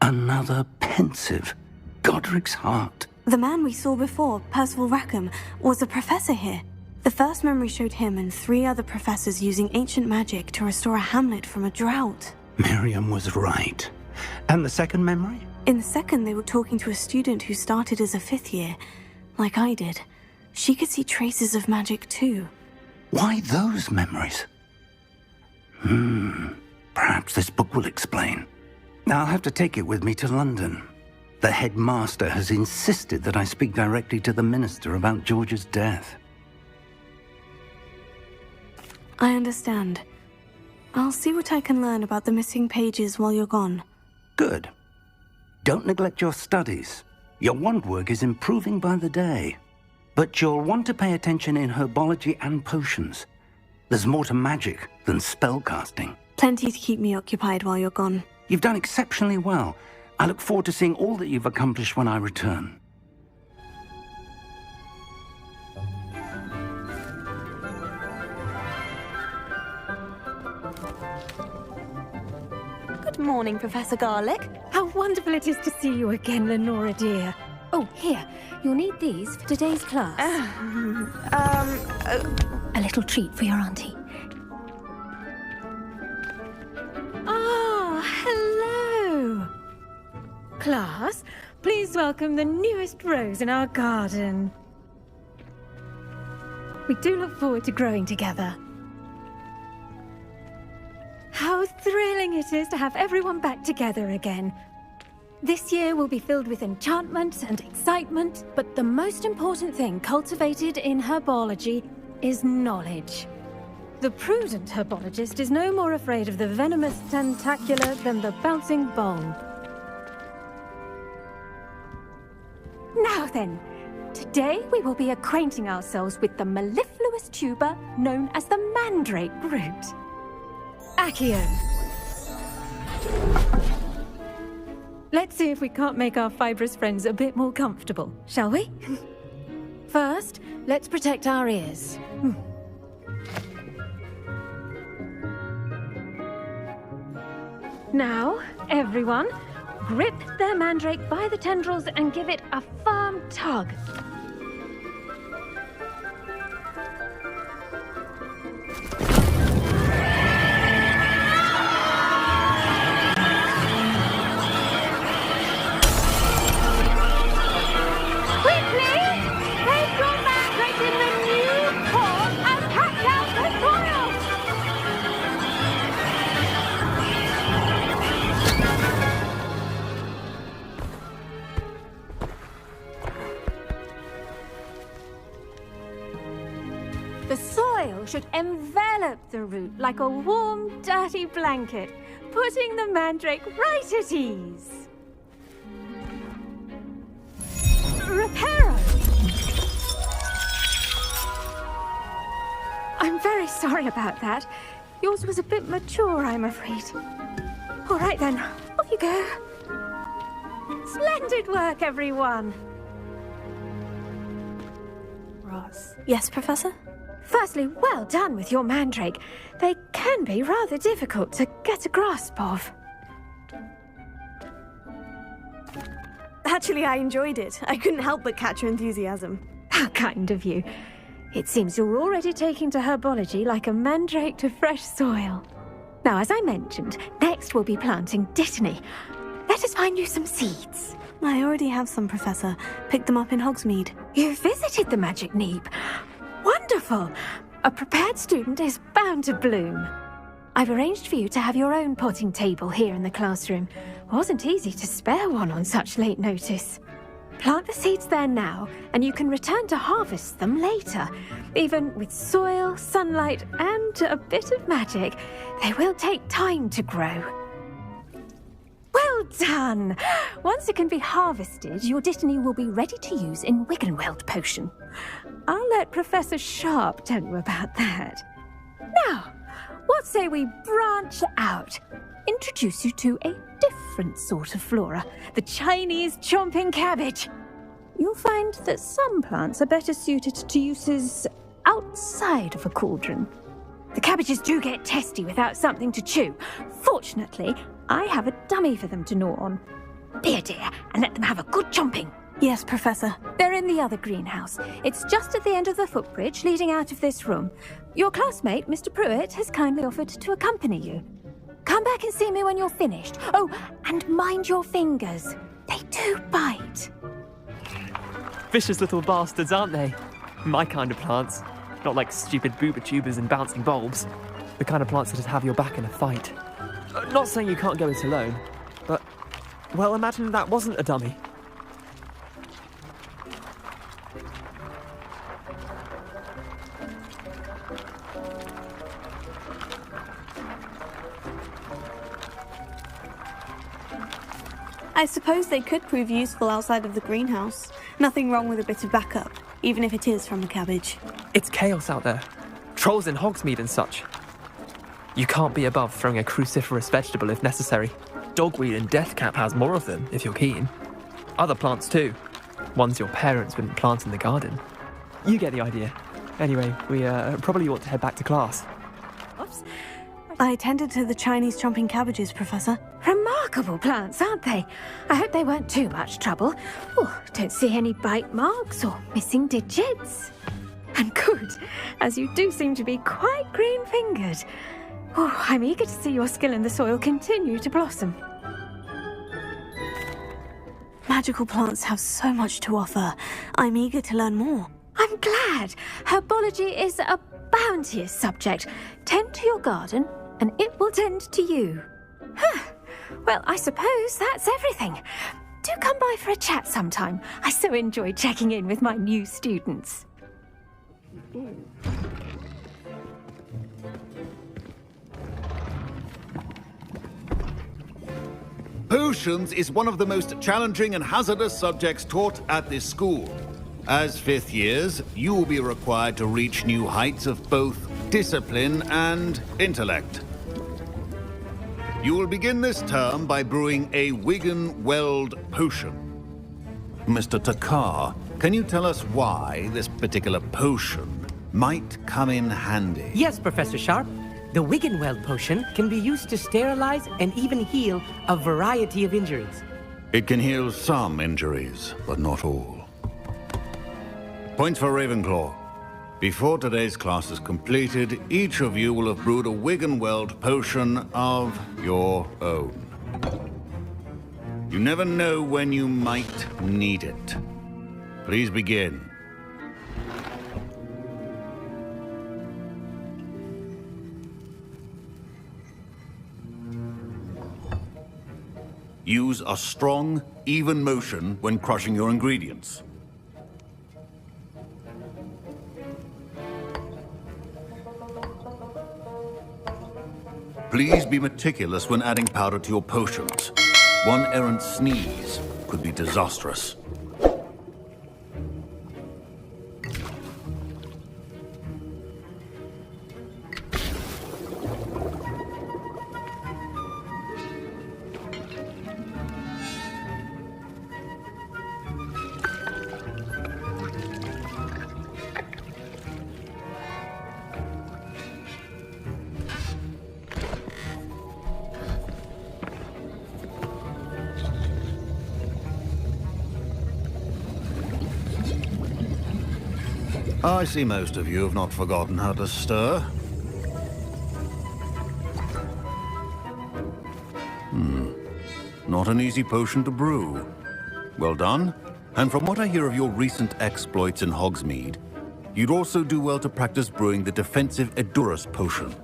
Another pensive. Godric's heart. The man we saw before, Percival Rackham, was a professor here. The first memory showed him and 3 other professors using ancient magic to restore a hamlet from a drought. Miriam was right. And the second memory? In the second, they were talking to a student who started as a 5th year, like I did. She could see traces of magic too. Why those memories? Perhaps this book will explain. I'll have to take it with me to London. The headmaster has insisted that I speak directly to the minister about George's death. I understand. I'll see what I can learn about the missing pages while you're gone. Good. Don't neglect your studies. Your wand work is improving by the day. But you'll want to pay attention in herbology and potions. There's more to magic than spellcasting. Plenty to keep me occupied while you're gone. You've done exceptionally well. I look forward to seeing all that you've accomplished when I return. Good morning, Professor Garlick. How wonderful it is to see you again, Lenora dear. Oh, here, you'll need these for today's class. A little treat for your auntie. Ah, hello. Class, please welcome the newest rose in our garden. We do look forward to growing together. How thrilling it is to have everyone back together again. This year will be filled with enchantment and excitement, but the most important thing cultivated in herbology is knowledge. The prudent herbologist is no more afraid of the venomous tentacular than the bouncing bone. Now then, today we will be acquainting ourselves with the mellifluous tuber known as the mandrake root. Accio. Let's see if we can't make our fibrous friends a bit more comfortable, shall we? First, let's protect our ears. Now, everyone, grip their mandrake by the tendrils and give it a firm tug. Should envelop the root like a warm, dirty blanket, putting the mandrake right at ease. Reparo! I'm very sorry about that. Yours was a bit mature, I'm afraid. All right then, off you go. Splendid work, everyone. Ross. Yes, Professor? Firstly, well done with your mandrake. They can be rather difficult to get a grasp of. Actually, I enjoyed it. I couldn't help but catch your enthusiasm. How kind of you. It seems you're already taking to herbology like a mandrake to fresh soil. Now, as I mentioned, next we'll be planting dittany. Let us find you some seeds. I already have some, Professor. Picked them up in Hogsmeade. You visited the Magic Neep. Wonderful! A prepared student is bound to bloom. I've arranged for you to have your own potting table here in the classroom. Wasn't easy to spare one on such late notice. Plant the seeds there now, and you can return to harvest them later. Even with soil, sunlight, and a bit of magic, they will take time to grow. Well done! Once it can be harvested, your dittany will be ready to use in Wiggenweld potion. I'll let Professor Sharp tell you about that. Now, what say we branch out? Introduce you to a different sort of flora, the Chinese chomping cabbage. You'll find that some plants are better suited to uses outside of a cauldron. The cabbages do get testy without something to chew. Fortunately, I have a dummy for them to gnaw on. Be a dear and let them have a good chomping. Yes, Professor. They're in the other greenhouse. It's just at the end of the footbridge leading out of this room. Your classmate, Mr. Pruitt, has kindly offered to accompany you. Come back and see me when you're finished. Oh, and mind your fingers. They do bite. Vicious little bastards, aren't they? My kind of plants. Not like stupid booba tubers and bouncing bulbs. The kind of plants that have your back in a fight. Not saying you can't go it alone, but, well, imagine that wasn't a dummy. I suppose they could prove useful outside of the greenhouse. Nothing wrong with a bit of backup, even if it is from a cabbage. It's chaos out there. trolls in Hogsmeade and such. You can't be above throwing a cruciferous vegetable if necessary. Dogweed and deathcap has more of them, if you're keen. Other plants too. Ones your parents wouldn't plant in the garden. You get the idea. Anyway, we probably ought to head back to class. Oops. I attended to the Chinese chomping cabbages, Professor. Remarkable plants, aren't they? I hope they weren't too much trouble. Oh, don't see any bite marks or missing digits. And good, as you do seem to be quite green-fingered. Oh, I'm eager to see your skill in the soil continue to blossom. Magical plants have so much to offer. I'm eager to learn more. I'm glad. Herbology is a bounteous subject. Tend to your garden, and it will tend to you. Well, I suppose that's everything. Do come by for a chat sometime. I so enjoy checking in with my new students. Potions is one of the most challenging and hazardous subjects taught at this school. As fifth years, you will be required to reach new heights of both discipline and intellect. You will begin this term by brewing a Wigan-Weld potion. Mr. Takar, can you tell us why this particular potion might come in handy? Yes, Professor Sharp. The Wigan-Weld potion can be used to sterilize and even heal a variety of injuries. It can heal some injuries, but not all. Points for Ravenclaw. Before today's class is completed, each of you will have brewed a Wigan-Weld potion of your own. You never know when you might need it. Please begin. Use a strong, even motion when crushing your ingredients. Please be meticulous when adding powder to your potions. One errant sneeze could be disastrous. I see most of you have not forgotten how to stir. Not an easy potion to brew. Well done. And from what I hear of your recent exploits in Hogsmeade, you'd also do well to practice brewing the defensive Edurus potion.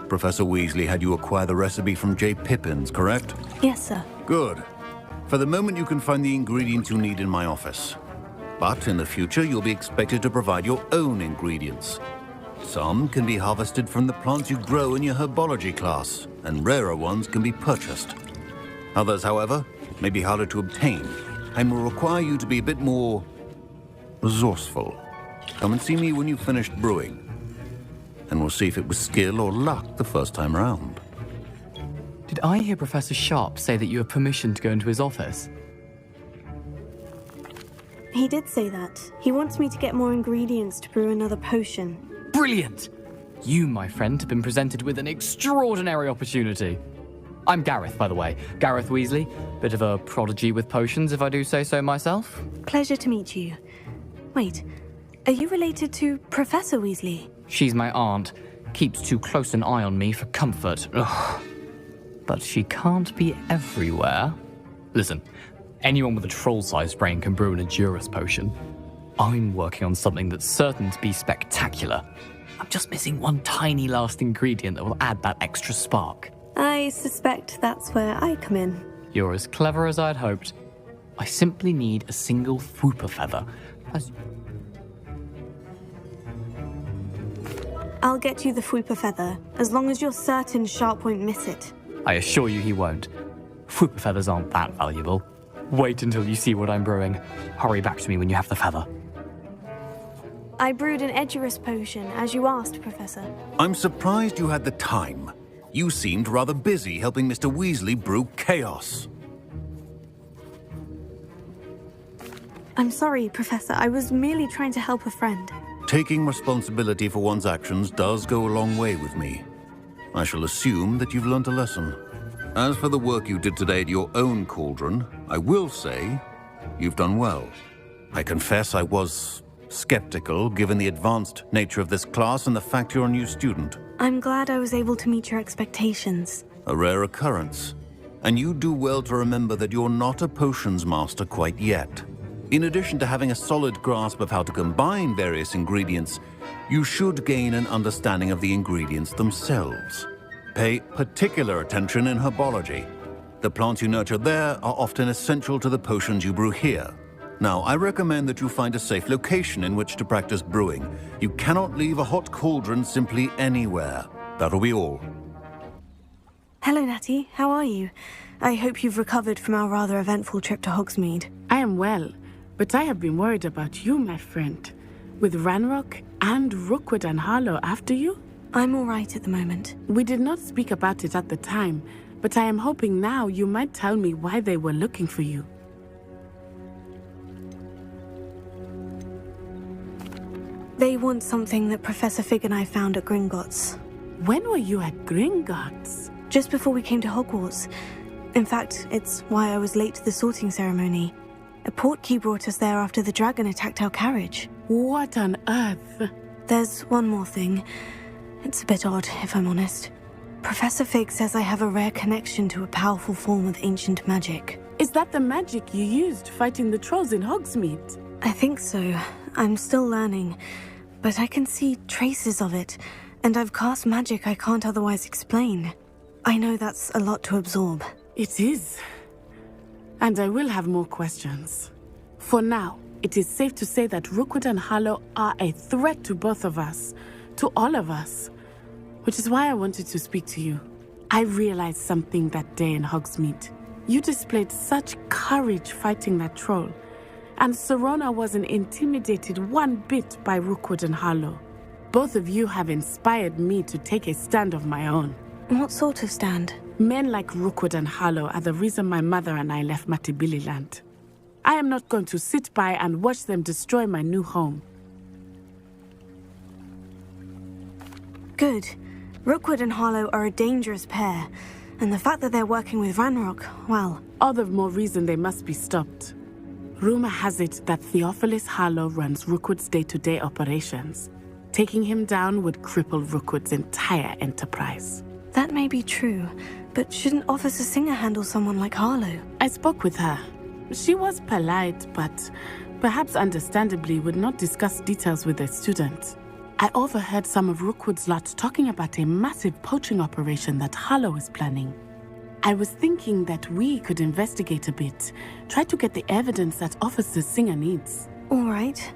Professor Weasley had you acquire the recipe from J. Pippins, correct? Yes, sir. Good. For the moment, you can find the ingredients you need in my office. But in the future, you'll be expected to provide your own ingredients. Some can be harvested from the plants you grow in your herbology class, and rarer ones can be purchased. Others, however, may be harder to obtain, and will require you to be a bit more resourceful. Come and see me when you've finished brewing, and we'll see if it was skill or luck the first time round. Did I hear Professor Sharp say that you have permission to go into his office? He did say that. He wants me to get more ingredients to brew another potion. Brilliant! You, my friend, have been presented with an extraordinary opportunity. I'm Gareth, by the way. Gareth Weasley. Bit of a prodigy with potions, if I do say so myself. Pleasure to meet you. Wait, are you related to Professor Weasley? She's my aunt. Keeps too close an eye on me for comfort. Ugh. But she can't be everywhere. Listen, anyone with a troll-sized brain can brew an Edurus potion. I'm working on something that's certain to be spectacular. I'm just missing one tiny last ingredient that will add that extra spark. I suspect that's where I come in. You're as clever as I'd hoped. I simply need a single Fwooper feather. I'll get you the Fwooper feather, as long as you're certain Sharp won't miss it. I assure you he won't. Fwooper feathers aren't that valuable. Wait until you see what I'm brewing. Hurry back to me when you have the feather. I brewed an Edurus potion, as you asked, Professor. I'm surprised you had the time. You seemed rather busy helping Mr. Weasley brew chaos. I'm sorry, Professor. I was merely trying to help a friend. Taking responsibility for one's actions does go a long way with me. I shall assume that you've learnt a lesson. As for the work you did today at your own cauldron, I will say you've done well. I confess I was skeptical, given the advanced nature of this class and the fact you're a new student. I'm glad I was able to meet your expectations. A rare occurrence. And you do well to remember that you're not a potions master quite yet. In addition to having a solid grasp of how to combine various ingredients, you should gain an understanding of the ingredients themselves. Pay particular attention in herbology. The plants you nurture there are often essential to the potions you brew here. Now, I recommend that you find a safe location in which to practice brewing. You cannot leave a hot cauldron simply anywhere. That'll be all. Hello, Natty. How are you? I hope you've recovered from our rather eventful trip to Hogsmeade. I am well, but I have been worried about you, my friend. With Ranrock and Rookwood and Harlow after you? I'm all right at the moment. We did not speak about it at the time, but I am hoping now you might tell me why they were looking for you. They want something that Professor Fig and I found at Gringotts. When were you at Gringotts? Just before we came to Hogwarts. In fact, it's why I was late to the sorting ceremony. A portkey brought us there after the dragon attacked our carriage. What on earth? There's one more thing. It's a bit odd, if I'm honest. Professor Fig says I have a rare connection to a powerful form of ancient magic. Is that the magic you used fighting the trolls in Hogsmeade? I think so. I'm still learning, but I can see traces of it, and I've cast magic I can't otherwise explain. I know that's a lot to absorb. It is. And I will have more questions. For now, it is safe to say that Rookwood and Harlow are a threat to both of us, to all of us, which is why I wanted to speak to you. I realized something that day in Hogsmeade. You displayed such courage fighting that troll, and Serona wasn't intimidated one bit by Rookwood and Harlow. Both of you have inspired me to take a stand of my own. What sort of stand? Men like Rookwood and Harlow are the reason my mother and I left Matabeleland. I am not going to sit by and watch them destroy my new home. Good. Rookwood and Harlow are a dangerous pair, and the fact that they're working with Ranrock, well... All the more reason they must be stopped. Rumor has it that Theophilus Harlow runs Rookwood's day-to-day operations. Taking him down would cripple Rookwood's entire enterprise. That may be true, but shouldn't Officer Singer handle someone like Harlow? I spoke with her. She was polite, but perhaps understandably would not discuss details with a student. I overheard some of Rookwood's lot talking about a massive poaching operation that Harlow is planning. I was thinking that we could investigate a bit, try to get the evidence that Officer Singer needs. All right.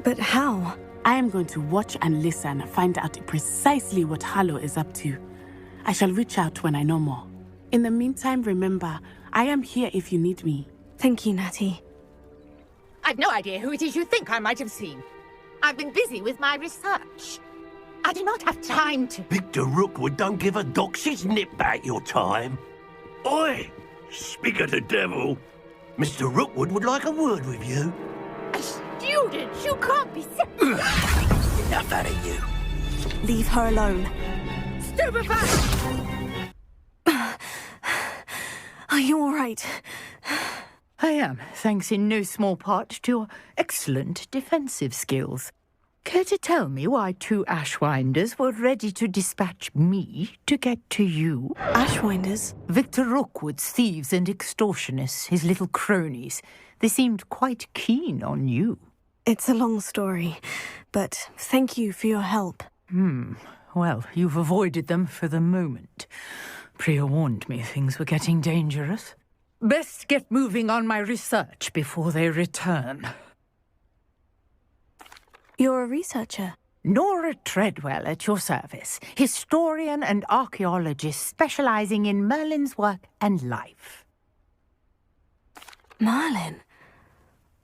But how? I am going to watch and listen and find out precisely what Harlow is up to. I shall reach out when I know more. In the meantime, remember, I am here if you need me. Thank you, Natty. I've no idea who it is you think I might have seen. I've been busy with my research. I do not have time to... Victor Rookwood don't give a doxy's nip back your time. Oi! Speak of the devil. Mr. Rookwood would like a word with you. A student? You can't be... Enough out of you. Leave her alone. Stupefy! Are you all right? I am, thanks in no small part to your excellent defensive skills. Care to tell me why 2 Ashwinders were ready to dispatch me to get to you? Ashwinders? Victor Rookwood's thieves and extortionists, his little cronies. They seemed quite keen on you. It's a long story, but thank you for your help. Well, you've avoided them for the moment. Priya warned me things were getting dangerous. Best get moving on my research before they return. You're a researcher? Nora Treadwell at your service. Historian and archaeologist specializing in Merlin's work and life. Merlin?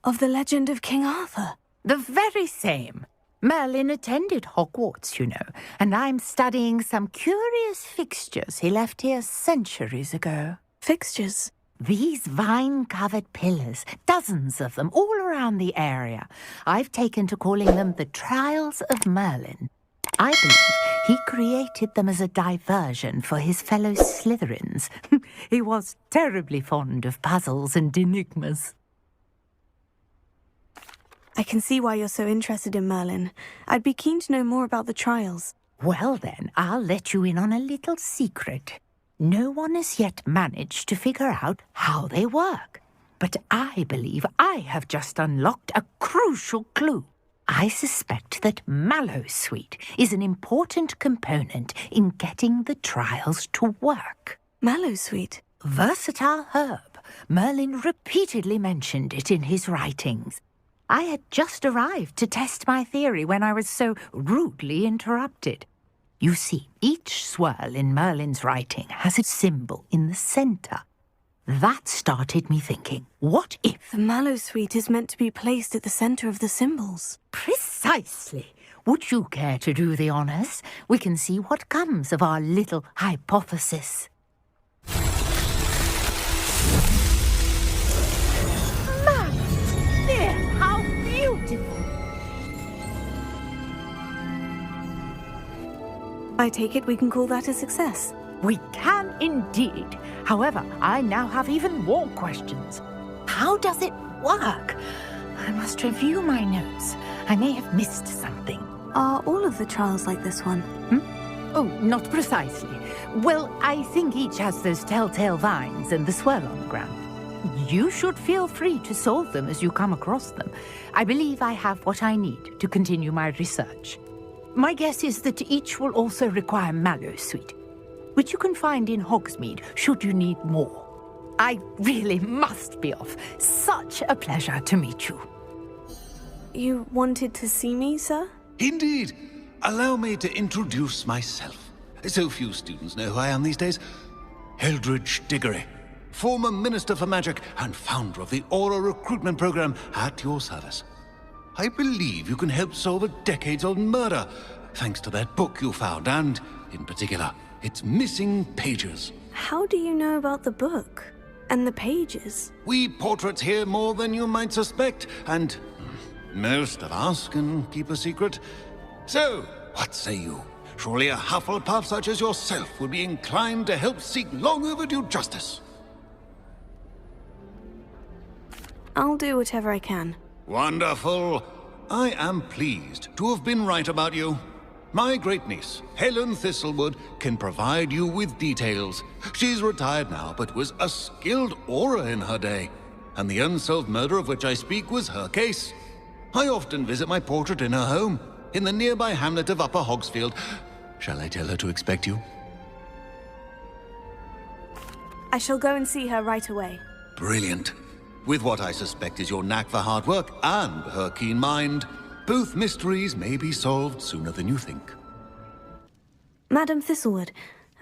Of the legend of King Arthur? The very same. Merlin attended Hogwarts, you know, and I'm studying some curious fixtures he left here centuries ago. Fixtures? These vine-covered pillars, dozens of them, all around the area. I've taken to calling them the Trials of Merlin. I believe he created them as a diversion for his fellow Slytherins. He was terribly fond of puzzles and enigmas. I can see why you're so interested in Merlin. I'd be keen to know more about the trials. Well then, I'll let you in on a little secret. No one has yet managed to figure out how they work. But I believe I have just unlocked a crucial clue. I suspect that Mallowsweet is an important component in getting the trials to work. Mallowsweet? Versatile herb. Merlin repeatedly mentioned it in his writings. I had just arrived to test my theory when I was so rudely interrupted. You see, each swirl in Merlin's writing has a symbol in the centre. That started me thinking, what if... The Mallowsweet is meant to be placed at the centre of the symbols. Precisely. Would you care to do the honours? We can see what comes of our little hypothesis. How beautiful! I take it we can call that a success. We can indeed. However, I now have even more questions. How does it work? I must review my notes. I may have missed something. Are all of the trials like this one? Oh, not precisely. Well, I think each has those telltale vines and the swirl on the ground. You should feel free to solve them as you come across them. I believe I have what I need to continue my research. My guess is that each will also require Mallowsweet, which you can find in Hogsmeade should you need more. I really must be off. Such a pleasure to meet you. You wanted to see me, sir? Indeed. Allow me to introduce myself. So few students know who I am these days. Eldridge Diggory, former Minister for Magic and founder of the Aura recruitment program, at your service. I believe you can help solve a decades-old murder, thanks to that book you found, and, in particular, its missing pages. How do you know about the book? And the pages? We portraits hear more than you might suspect, and most of us can keep a secret. So, what say you? Surely a Hufflepuff such as yourself would be inclined to help seek long-overdue justice. I'll do whatever I can. Wonderful. I am pleased to have been right about you. My great-niece, Helen Thistlewood, can provide you with details. She's retired now, but was a skilled aura in her day. And the unsolved murder of which I speak was her case. I often visit my portrait in her home, in the nearby hamlet of Upper Hogsfield. Shall I tell her to expect you? I shall go and see her right away. Brilliant. With what I suspect is your knack for hard work and her keen mind, both mysteries may be solved sooner than you think. Madam Thistlewood,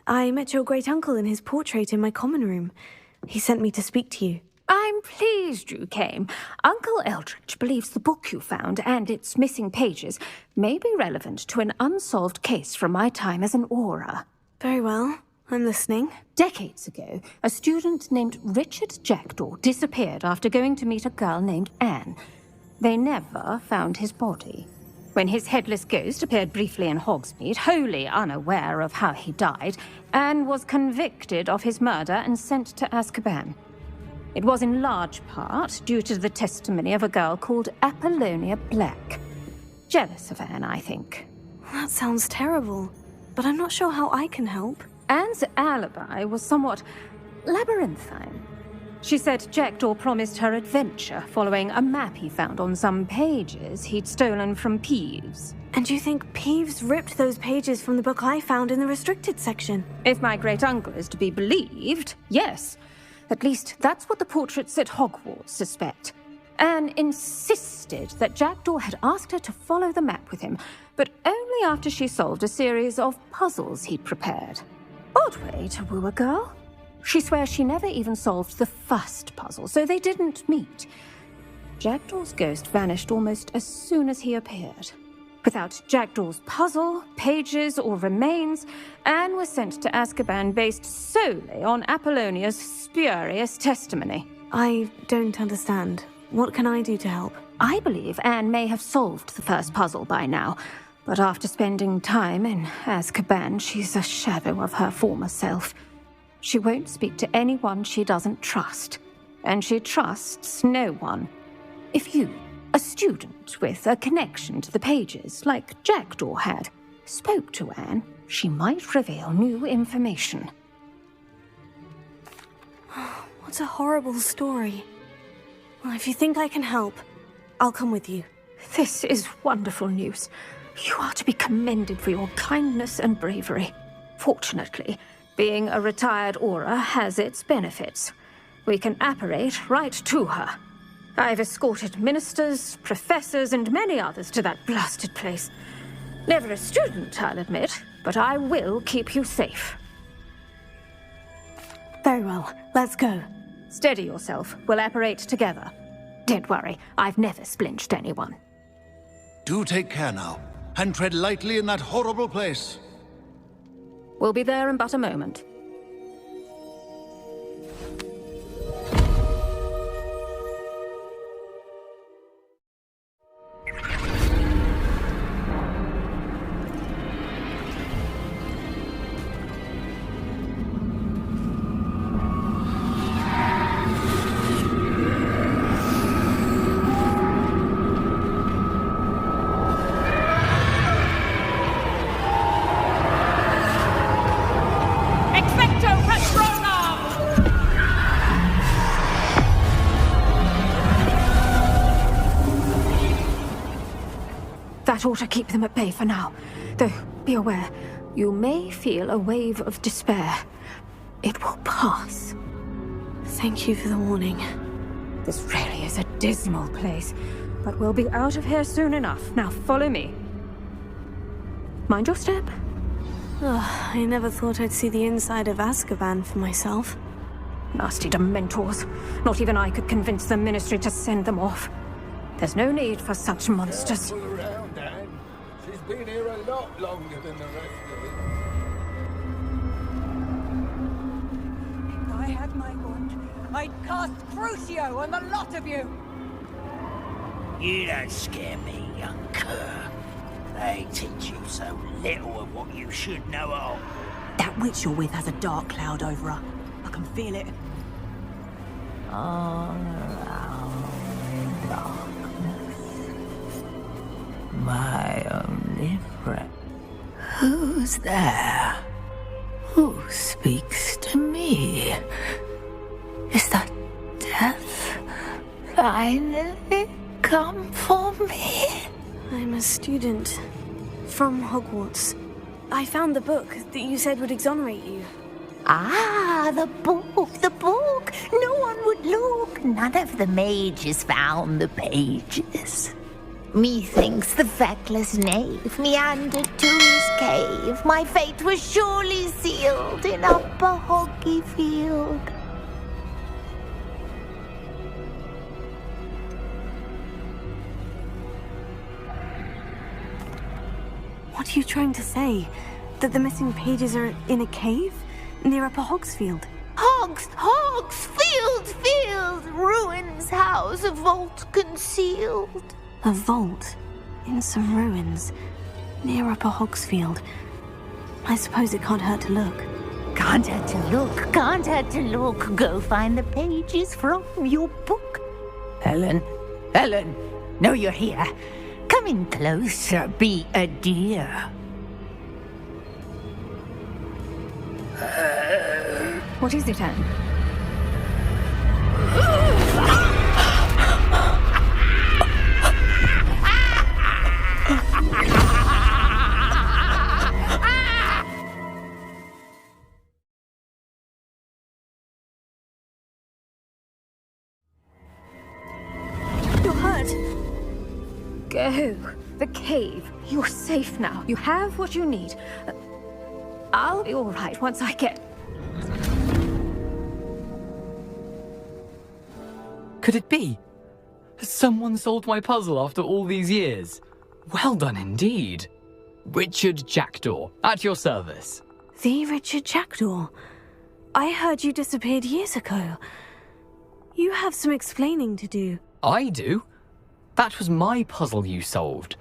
I met your great-uncle in his portrait in my common room. He sent me to speak to you. I'm pleased you came. Uncle Eldridge believes the book you found and its missing pages may be relevant to an unsolved case from my time as an aura. Very well. I'm listening. Decades ago, a student named Richard Jackdaw disappeared after going to meet a girl named Anne. They never found his body. When his headless ghost appeared briefly in Hogsmeade, wholly unaware of how he died, Anne was convicted of his murder and sent to Azkaban. It was in large part due to the testimony of a girl called Apollonia Black. Jealous of Anne, I think. That sounds terrible, but I'm not sure how I can help. Anne's alibi was somewhat labyrinthine. She said Jackdaw promised her adventure following a map he found on some pages he'd stolen from Peeves. And you think Peeves ripped those pages from the book I found in the restricted section? If my great-uncle is to be believed, yes. At least that's what the portraits at Hogwarts suspect. Anne insisted that Jackdaw had asked her to follow the map with him, but only after she solved a series of puzzles he'd prepared. Odd way to woo a girl. She swears she never even solved the first puzzle, so they didn't meet. Jackdaw's ghost vanished almost as soon as he appeared. Without Jackdaw's puzzle, pages, or remains, Anne was sent to Azkaban based solely on Apollonia's spurious testimony. I don't understand. What can I do to help? I believe Anne may have solved the first puzzle by now, but after spending time in Azkaban, she's a shadow of her former self. She won't speak to anyone she doesn't trust, and she trusts no one. If you, a student with a connection to the pages, like Jackdaw had, spoke to Anne, she might reveal new information. What a horrible story. Well, if you think I can help, I'll come with you. This is wonderful news. You are to be commended for your kindness and bravery. Fortunately, being a retired Aura has its benefits. We can apparate right to her. I've escorted ministers, professors, and many others to that blasted place. Never a student, I'll admit, but I will keep you safe. Very well, let's go. Steady yourself. We'll apparate together. Don't worry, I've never splinched anyone. Do take care now, and tread lightly in that horrible place. We'll be there in but a moment. That ought to keep them at bay for now. Though, be aware, you may feel a wave of despair. It will pass. Thank you for the warning. This really is a dismal place, but we'll be out of here soon enough. Now follow me. Mind your step. I never thought I'd see the inside of Azkaban for myself. Nasty Dementors. Not even I could convince the Ministry to send them off. There's no need for such monsters. Careful around, Anne. She's been here a lot longer than the rest of it. If I had my wand, I'd cast Crucio on the lot of you! You don't scare me, young cur. They teach you so little of what you should know of. That witch you're with has a dark cloud over her. I can feel it. All around darkness. My only friend. Who's there? Who speaks to me? Is that death finally come for me? I'm a student from Hogwarts. I found the book that you said would exonerate you. Ah, the book, the book. No one would look. None of the mages found the pages. Methinks the feckless knave meandered to his cave. My fate was surely sealed in Upper Hoggyfield. What are you trying to say? That the missing pages are in a cave? Near Upper Hogsfield? Field, ruins house, a vault concealed. A vault? In some ruins? Near Upper Hogsfield? I suppose it can't hurt to look. Can't hurt to look. Go find the pages from your book. Helen, know you're here. Come in closer, be a dear. What is it, Anne? You're hurt. Go. The cave. You're safe now. You have what you need. I'll be all right once I get... Could it be? Someone solved my puzzle after all these years. Well done indeed. Richard Jackdaw, at your service. The Richard Jackdaw? I heard you disappeared years ago. You have some explaining to do. I do? That was my puzzle you solved.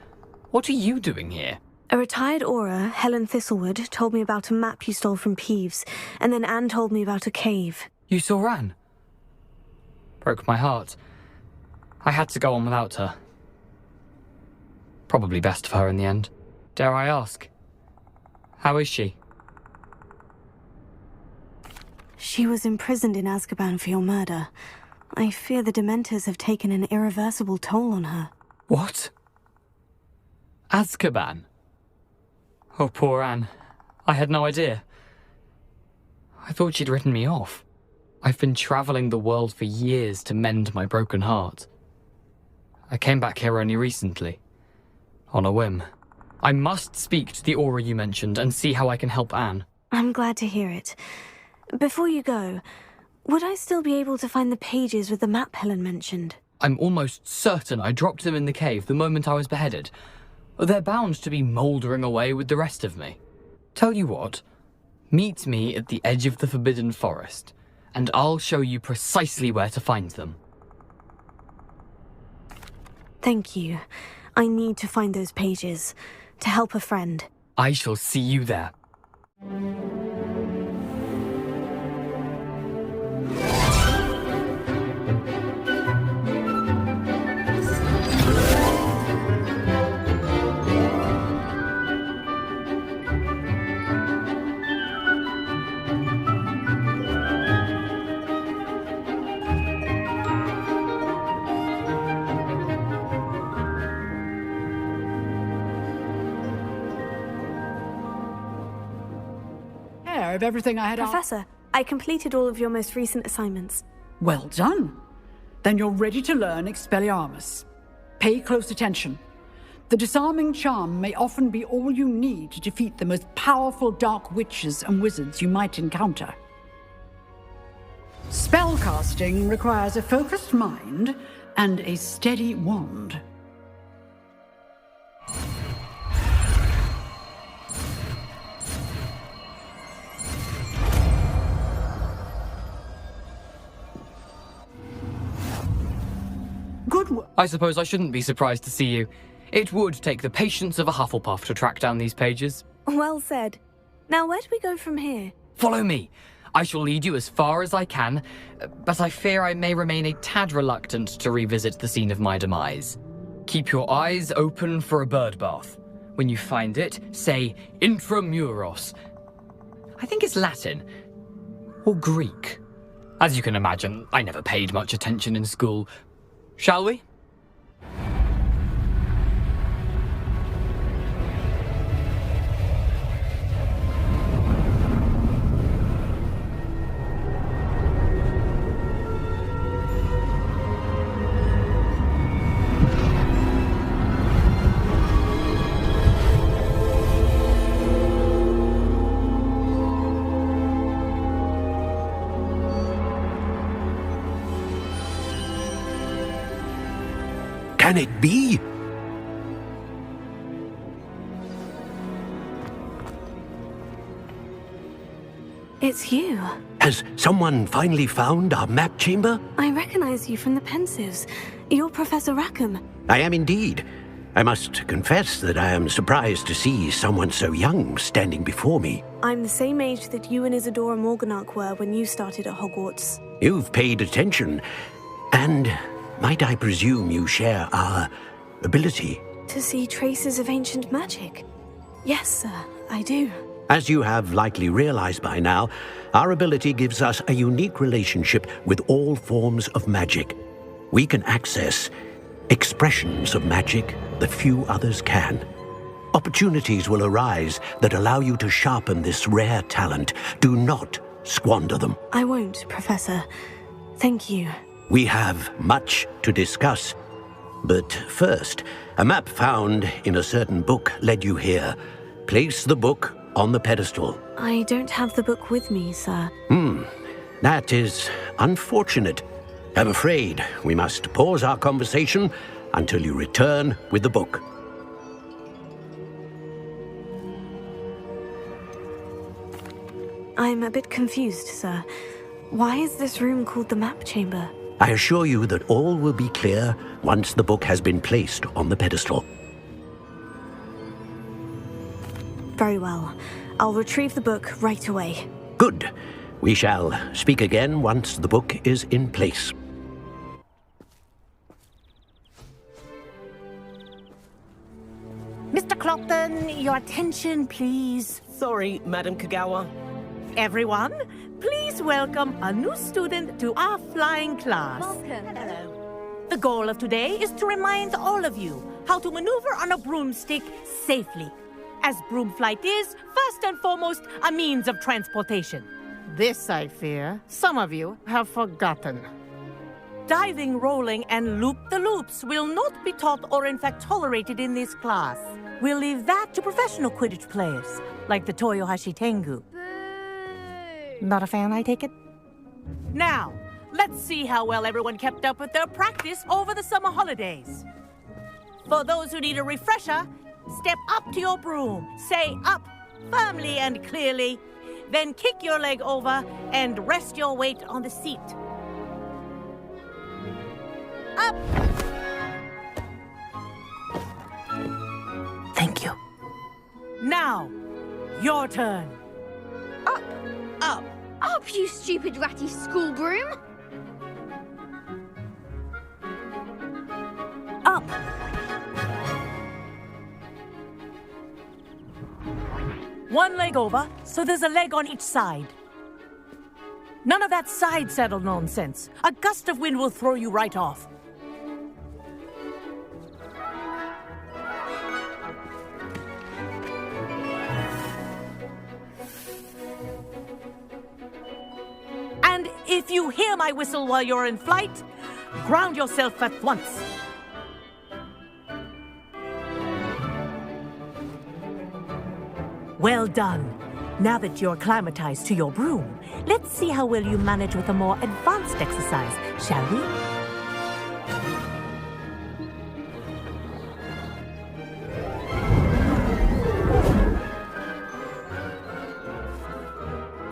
What are you doing here? A retired Aura, Helen Thistlewood, told me about a map you stole from Peeves, and then Anne told me about a cave. You saw Anne? Broke my heart. I had to go on without her. Probably best for her in the end. Dare I ask? How is she? She was imprisoned in Azkaban for your murder. I fear the Dementors have taken an irreversible toll on her. What? Azkaban? Oh, poor Anne. I had no idea. I thought she'd written me off. I've been traveling the world for years to mend my broken heart. I came back here only recently. On a whim. I must speak to the Aura you mentioned and see how I can help Anne. I'm glad to hear it. Before you go, would I still be able to find the pages with the map Helen mentioned? I'm almost certain I dropped them in the cave the moment I was beheaded. They're bound to be mouldering away with the rest of me. Tell you what, meet me at the edge of the Forbidden Forest, and I'll show you precisely where to find them. Thank you. I need to find those pages, to help a friend. I shall see you there. Of everything I had Professor, I completed all of your most recent assignments. Well done. Then you're ready to learn Expelliarmus. Pay close attention. The disarming charm may often be all you need to defeat the most powerful dark witches and wizards you might encounter. Spellcasting requires a focused mind and a steady wand. Good work. I suppose I shouldn't be surprised to see you. It would take the patience of a Hufflepuff to track down these pages. Well said. Now where do we go from here? Follow me. I shall lead you as far as I can, but I fear I may remain a tad reluctant to revisit the scene of my demise. Keep your eyes open for a bird bath. When you find it, say Intramuros. I think it's Latin. Or Greek. As you can imagine, I never paid much attention in school. Shall we? Can it be? It's you. Has someone finally found our map chamber? I recognize you from the Pensives. You're Professor Rackham. I am indeed. I must confess that I am surprised to see someone so young standing before me. I'm the same age that you and Isadora Morganach were when you started at Hogwarts. You've paid attention, and might I presume you share our ability? To see traces of ancient magic? Yes, sir, I do. As you have likely realized by now, our ability gives us a unique relationship with all forms of magic. We can access expressions of magic that few others can. Opportunities will arise that allow you to sharpen this rare talent. Do not squander them. I won't, Professor. Thank you. We have much to discuss. But first, a map found in a certain book led you here. Place the book on the pedestal. I don't have the book with me, sir. That is unfortunate. I'm afraid we must pause our conversation until you return with the book. I'm a bit confused, sir. Why is this room called the map chamber? I assure you that all will be clear once the book has been placed on the pedestal. Very well. I'll retrieve the book right away. Good. We shall speak again once the book is in place. Mr. Clopton, your attention, please. Sorry, Madam Kagawa. Everyone, please welcome a new student to our flying class. Welcome. Hello. The goal of today is to remind all of you how to maneuver on a broomstick safely, as broom flight is, first and foremost, a means of transportation. This, I fear, some of you have forgotten. Diving, rolling, and loop-the-loops will not be taught or in fact tolerated in this class. We'll leave that to professional Quidditch players, like the Toyohashi Tengu. Not a fan, I take it? Now, let's see how well everyone kept up with their practice over the summer holidays. For those who need a refresher, step up to your broom, say up firmly and clearly, then kick your leg over and rest your weight on the seat. Up! Thank you. Now, your turn. Up! Up! Up, you stupid ratty school broom! Up! One leg over, so there's a leg on each side. None of that side saddle nonsense. A gust of wind will throw you right off. And if you hear my whistle while you're in flight, ground yourself at once. Well done. Now that you're acclimatized to your broom, let's see how well you manage with a more advanced exercise, shall we?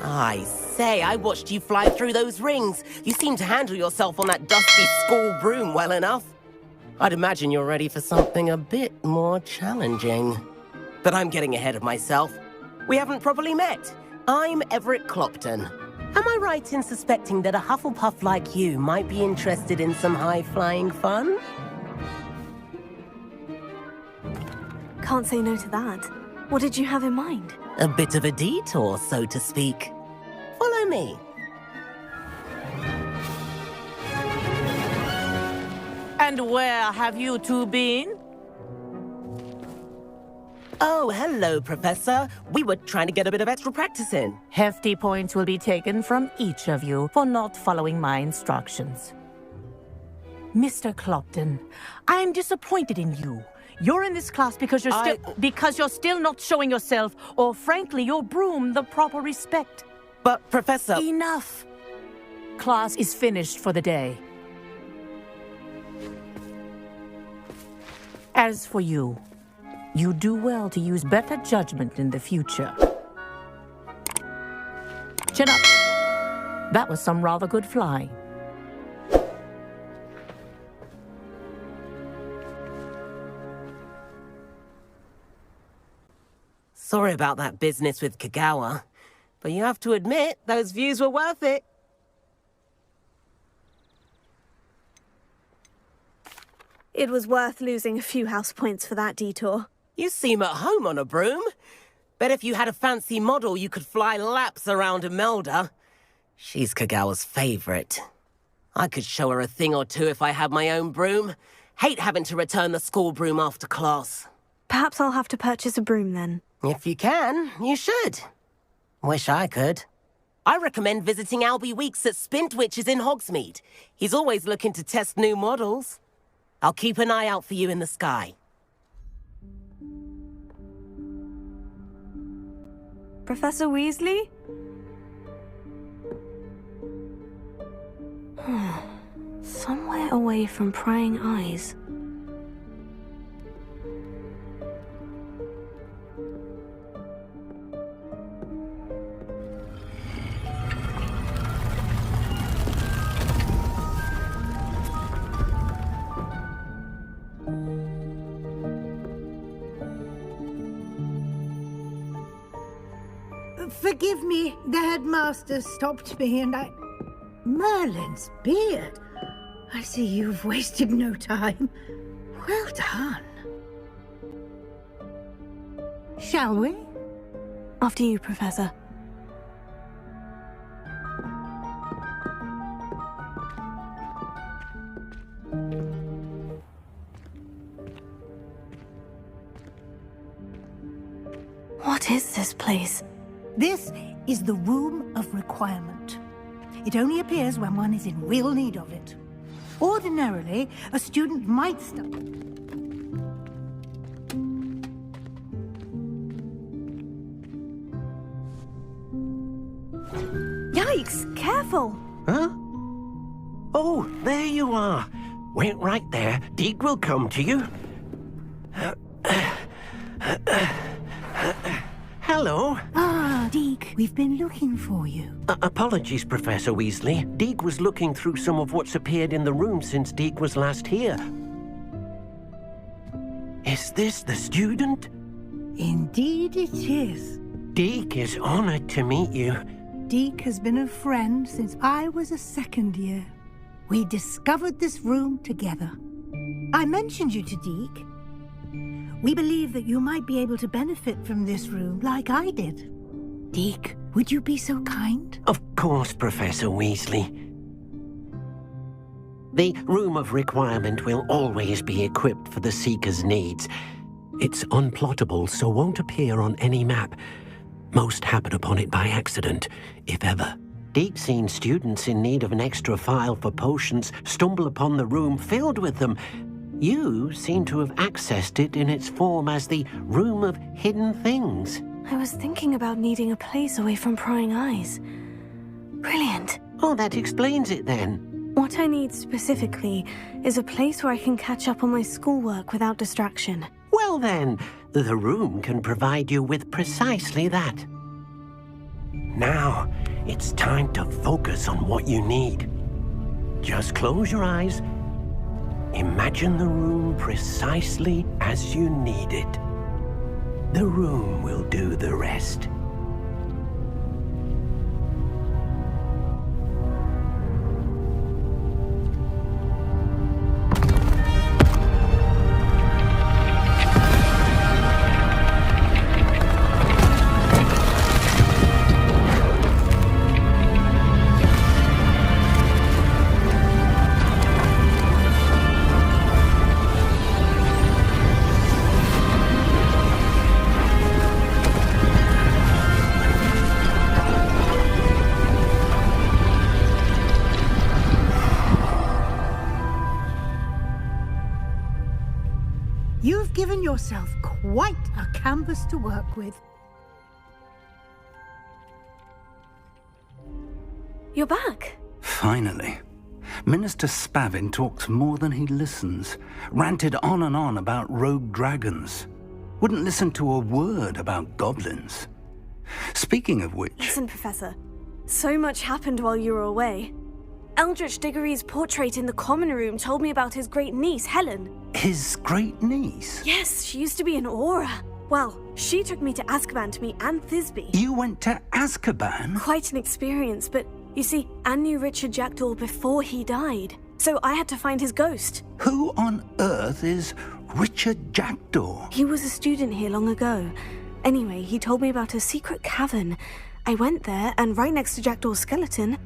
I say, I watched you fly through those rings. You seem to handle yourself on that dusty school broom well enough. I'd imagine you're ready for something a bit more challenging. But I'm getting ahead of myself. We haven't properly met. I'm Everett Clopton. Am I right in suspecting that a Hufflepuff like you might be interested in some high-flying fun? Can't say no to that. What did you have in mind? A bit of a detour, so to speak. Follow me. And where have you two been? Oh, hello, Professor. We were trying to get a bit of extra practice in. Hefty points will be taken from each of you for not following my instructions. Mr. Clopton, I am disappointed in you. You're in this class because you're still not showing yourself, or frankly, your broom, the proper respect. But, Professor... Enough! Class is finished for the day. As for you, you do well to use better judgment in the future. Chin up. That was some rather good flying. Sorry about that business with Kagawa, but you have to admit, those views were worth it. It was worth losing a few house points for that detour. You seem at home on a broom. Bet if you had a fancy model, you could fly laps around Imelda. She's Kagawa's favorite. I could show her a thing or two if I had my own broom. Hate having to return the school broom after class. Perhaps I'll have to purchase a broom then. If you can, you should. Wish I could. I recommend visiting Albie Weeks at Spintwitches in Hogsmeade. He's always looking to test new models. I'll keep an eye out for you in the sky. Professor Weasley? Somewhere away from prying eyes. Forgive me, the headmaster stopped me and I... Merlin's beard. I see you've wasted no time. Well done. Shall we? After you, Professor. What is this place? This is the Room of Requirement. It only appears when one is in real need of it. Ordinarily, a student might Yikes! Careful! Huh? Oh, there you are. Wait right there. Deke will come to you. Hello. Ah, Deke, we've been looking for you. Apologies, Professor Weasley. Deke was looking through some of what's appeared in the room since Deke was last here. Is this the student? Indeed it is. Deke is honored to meet you. Deke has been a friend since I was a second year. We discovered this room together. I mentioned you to Deke. We believe that you might be able to benefit from this room like I did. Deke, would you be so kind? Of course, Professor Weasley. The Room of Requirement will always be equipped for the Seeker's needs. It's unplottable, so won't appear on any map. Most happen upon it by accident, if ever. Deke's seen students in need of an extra file for potions stumble upon the room filled with them. You seem to have accessed it in its form as the Room of Hidden Things. I was thinking about needing a place away from prying eyes. Brilliant. Oh, that explains it then. What I need specifically is a place where I can catch up on my schoolwork without distraction. Well then, the room can provide you with precisely that. Now, it's time to focus on what you need. Just close your eyes. Imagine the room precisely as you need it. The room will do the rest. You've given yourself quite a canvas to work with. You're back. Finally. Minister Spavin talks more than he listens. Ranted on and on about rogue dragons. Wouldn't listen to a word about goblins. Speaking of which... Listen, Professor. So much happened while you were away. Eldritch Diggory's portrait in the common room told me about his great niece, Helen. His great niece? Yes, she used to be an Aura. Well, she took me to Azkaban to meet Anne Thisbe. You went to Azkaban? Quite an experience, but you see, Anne knew Richard Jackdaw before he died. So I had to find his ghost. Who on earth is Richard Jackdaw? He was a student here long ago. Anyway, he told me about a secret cavern. I went there, and right next to Jackdaw's skeleton,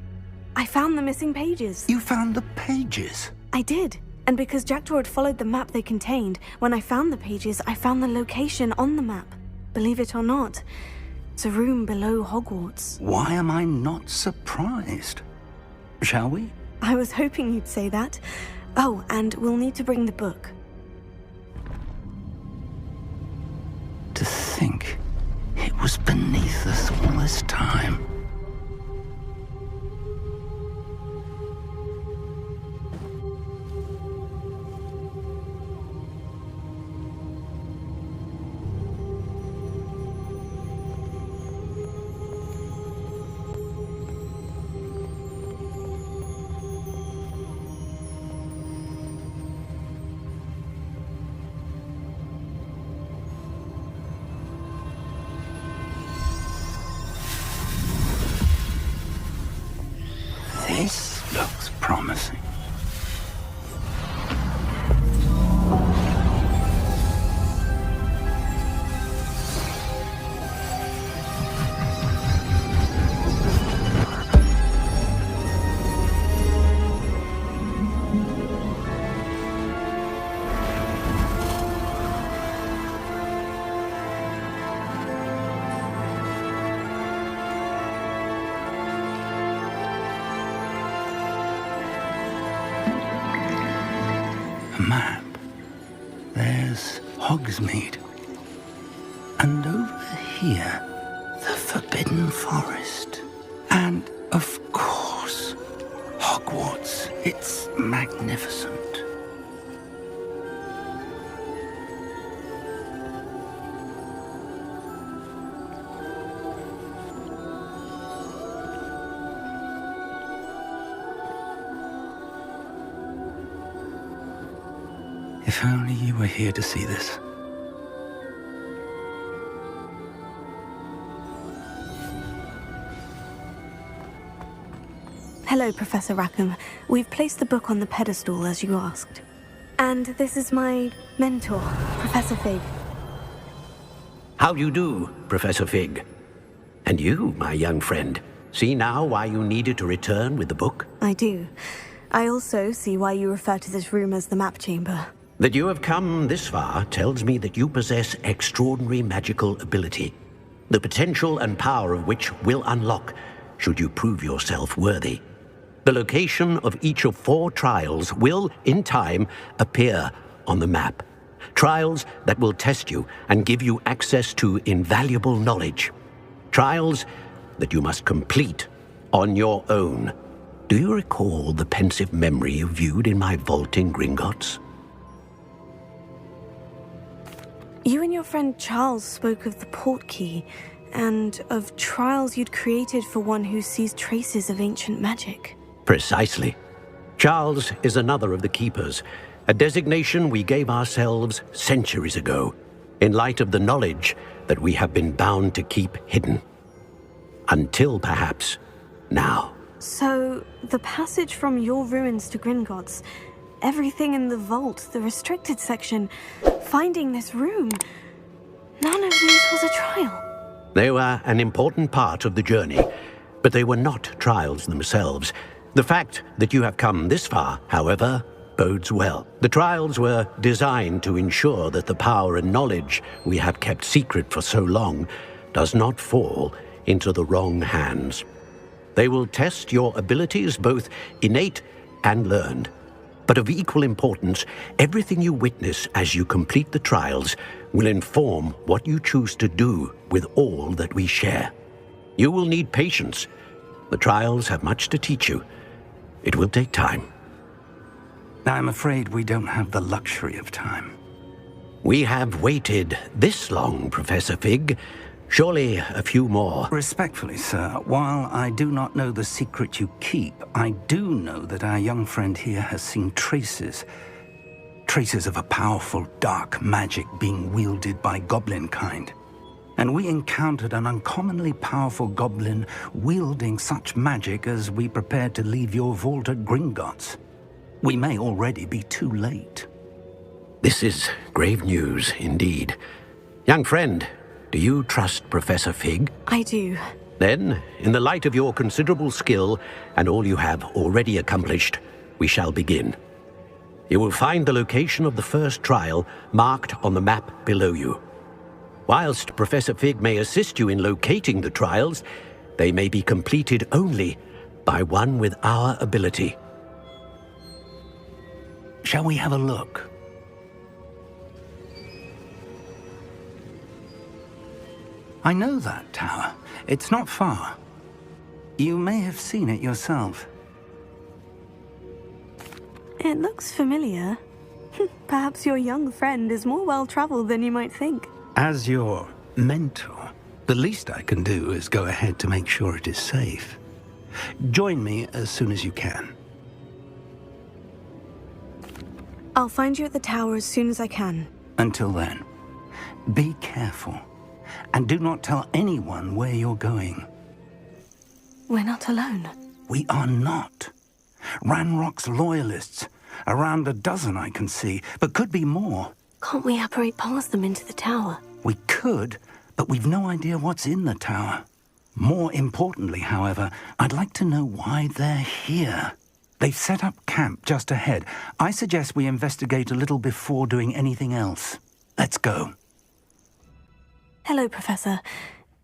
I found the missing pages. You found the pages? I did. And because Jackdaw had followed the map they contained, when I found the pages, I found the location on the map. Believe it or not, it's a room below Hogwarts. Why am I not surprised? Shall we? I was hoping you'd say that. Oh, and we'll need to bring the book. To think it was beneath us all this time. there's Hogsmeade. And over here, the Forbidden Forest. And, of course, Hogwarts. It's magnificent. If only you were here to see this. Hello, Professor Rackham. We've placed the book on the pedestal as you asked. And this is my mentor, Professor Fig. How do you do, Professor Fig? And you, my young friend, see now why you needed to return with the book? I do. I also see why you refer to this room as the map chamber. That you have come this far tells me that you possess extraordinary magical ability, the potential and power of which will unlock should you prove yourself worthy. The location of each of 4 trials will, in time, appear on the map. Trials that will test you and give you access to invaluable knowledge. Trials that you must complete on your own. Do you recall the pensive memory you viewed in my vault in Gringotts? You and your friend Charles spoke of the portkey, and of trials you'd created for one who sees traces of ancient magic. Precisely. Charles is another of the Keepers, a designation we gave ourselves centuries ago, in light of the knowledge that we have been bound to keep hidden. Until, perhaps, now. So, the passage from your ruins to Gringotts, everything in the vault, the restricted section, finding this room, none of these was a trial. They were an important part of the journey, but they were not trials themselves. The fact that you have come this far, however, bodes well. The trials were designed to ensure that the power and knowledge we have kept secret for so long does not fall into the wrong hands. They will test your abilities, both innate and learned. But of equal importance, everything you witness as you complete the trials will inform what you choose to do with all that we share. You will need patience. The trials have much to teach you. It will take time. I'm afraid we don't have the luxury of time. We have waited this long, Professor Fig. Surely a few more. Respectfully, sir, while I do not know the secret you keep, I do know that our young friend here has seen traces. Traces of a powerful dark magic being wielded by goblin kind. And we encountered an uncommonly powerful goblin wielding such magic as we prepared to leave your vault at Gringotts. We may already be too late. This is grave news indeed. Young friend, do you trust Professor Fig? I do. Then, in the light of your considerable skill and all you have already accomplished, we shall begin. You will find the location of the first trial marked on the map below you. Whilst Professor Fig may assist you in locating the trials, they may be completed only by one with our ability. Shall we have a look? I know that tower. It's not far. You may have seen it yourself. It looks familiar. Perhaps your young friend is more well-traveled than you might think. As your mentor, the least I can do is go ahead to make sure it is safe. Join me as soon as you can. I'll find you at the tower as soon as I can. Until then, be careful. And do not tell anyone where you're going. We're not alone. We are not. Ranrock's loyalists. Around a dozen I can see, but could be more. Can't we apparate past them into the tower? We could, but we've no idea what's in the tower. More importantly, however, I'd like to know why they're here. They've set up camp just ahead. I suggest we investigate a little before doing anything else. Let's go. Hello, Professor.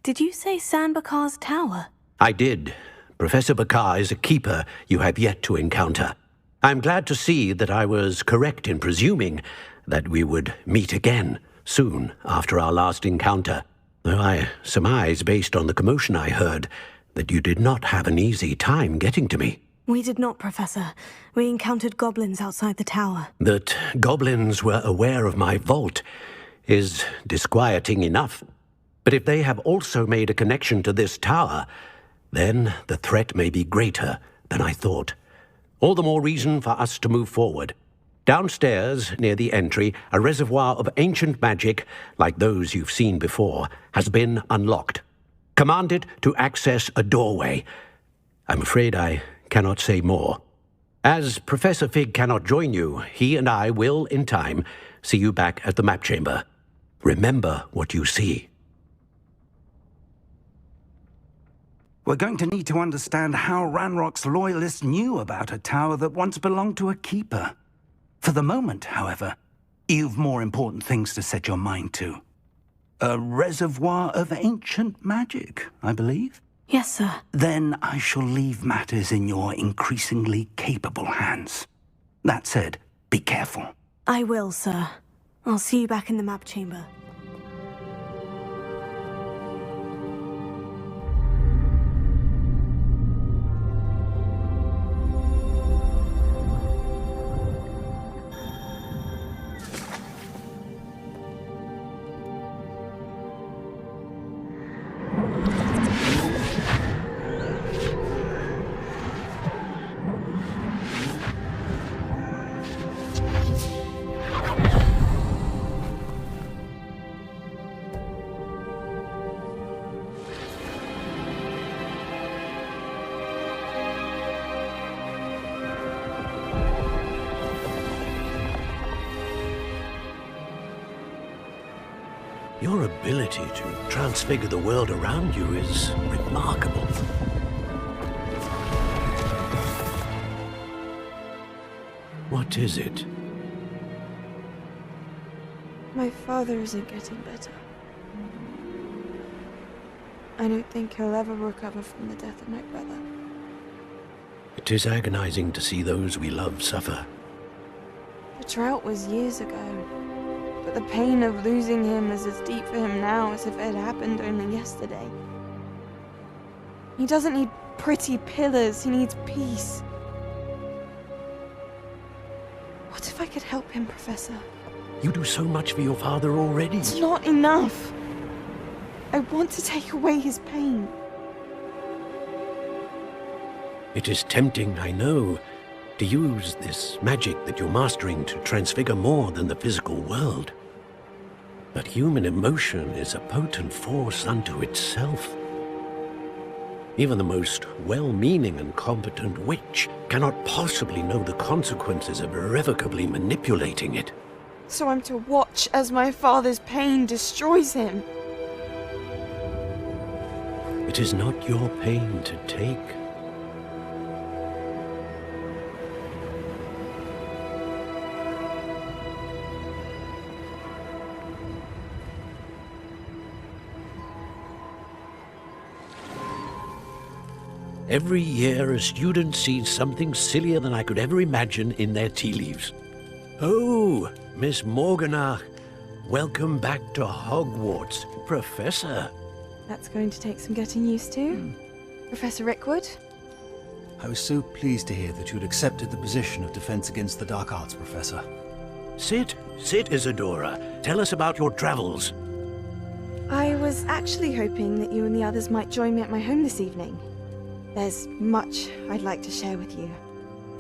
Did you say Sanbakar's tower? I did. Professor Bakar is a keeper you have yet to encounter. I'm glad to see that I was correct in presuming that we would meet again soon after our last encounter, though I surmise, based on the commotion I heard, that you did not have an easy time getting to me. We did not, Professor. We encountered goblins outside the tower. That goblins were aware of my vault is disquieting enough. But if they have also made a connection to this tower, then the threat may be greater than I thought. All the more reason for us to move forward. Downstairs, near the entry, a reservoir of ancient magic, like those you've seen before, has been unlocked. Command it to access a doorway. I'm afraid I cannot say more. As Professor Fig cannot join you, he and I will, in time, see you back at the map chamber. Remember what you see. We're going to need to understand how Ranrock's loyalists knew about a tower that once belonged to a keeper. For the moment, however, you've more important things to set your mind to. A reservoir of ancient magic, I believe? Yes, sir. Then I shall leave matters in your increasingly capable hands. That said, be careful. I will, sir. I'll see you back in the map chamber. Your ability to transfigure the world around you is remarkable. What is it? My father isn't getting better. I don't think he'll ever recover from the death of my brother. It is agonizing to see those we love suffer. The drought was years ago, but the pain of losing him is as deep for him now as if it had happened only yesterday. He doesn't need pretty pillars, he needs peace. What if I could help him, Professor? You do so much for your father already. It's not enough. I want to take away his pain. It is tempting, I know, to use this magic that you're mastering to transfigure more than the physical world. But human emotion is a potent force unto itself. Even the most well-meaning and competent witch cannot possibly know the consequences of irrevocably manipulating it. So I'm to watch as my father's pain destroys him. It is not your pain to take. Every year, a student sees something sillier than I could ever imagine in their tea leaves. Oh, Miss Morganach, welcome back to Hogwarts, Professor. That's going to take some getting used to. Professor Rickwood? I was so pleased to hear that you'd accepted the position of Defense Against the Dark Arts, Professor. Sit, Isadora. Tell us about your travels. I was actually hoping that you and the others might join me at my home this evening. There's much I'd like to share with you.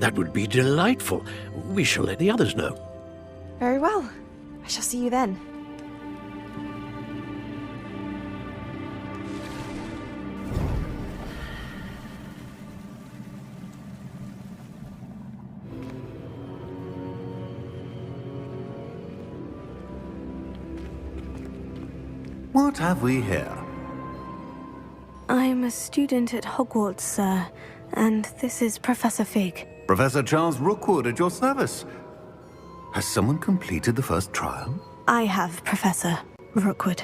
That would be delightful. We shall let the others know. Very well. I shall see you then. What have we here? I'm a student at Hogwarts, sir, and this is Professor Fig. Professor Charles Rookwood at your service. Has someone completed the first trial? I have, Professor Rookwood.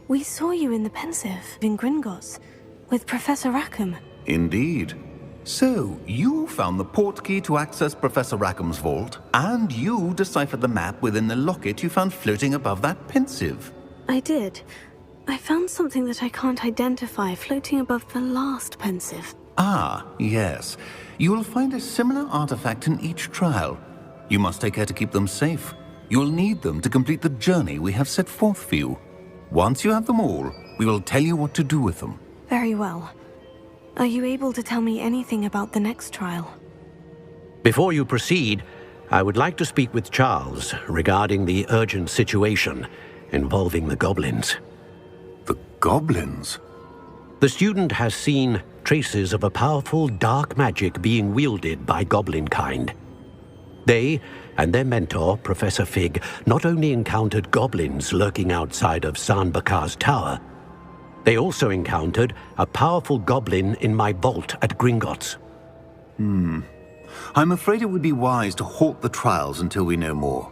We saw you in the Pensive in Gringotts with Professor Rackham. Indeed. So, you found the portkey to access Professor Rackham's vault, and you deciphered the map within the locket you found floating above that Pensive. I did. I found something that I can't identify floating above the last Pensive. Ah, yes. You will find a similar artifact in each trial. You must take care to keep them safe. You will need them to complete the journey we have set forth for you. Once you have them all, we will tell you what to do with them. Very well. Are you able to tell me anything about the next trial? Before you proceed, I would like to speak with Charles regarding the urgent situation involving the goblins. The goblins? The student has seen traces of a powerful dark magic being wielded by goblin kind. They and their mentor, Professor Fig, not only encountered goblins lurking outside of San Bakar's tower, they also encountered a powerful goblin in my vault at Gringotts. I'm afraid it would be wise to halt the trials until we know more.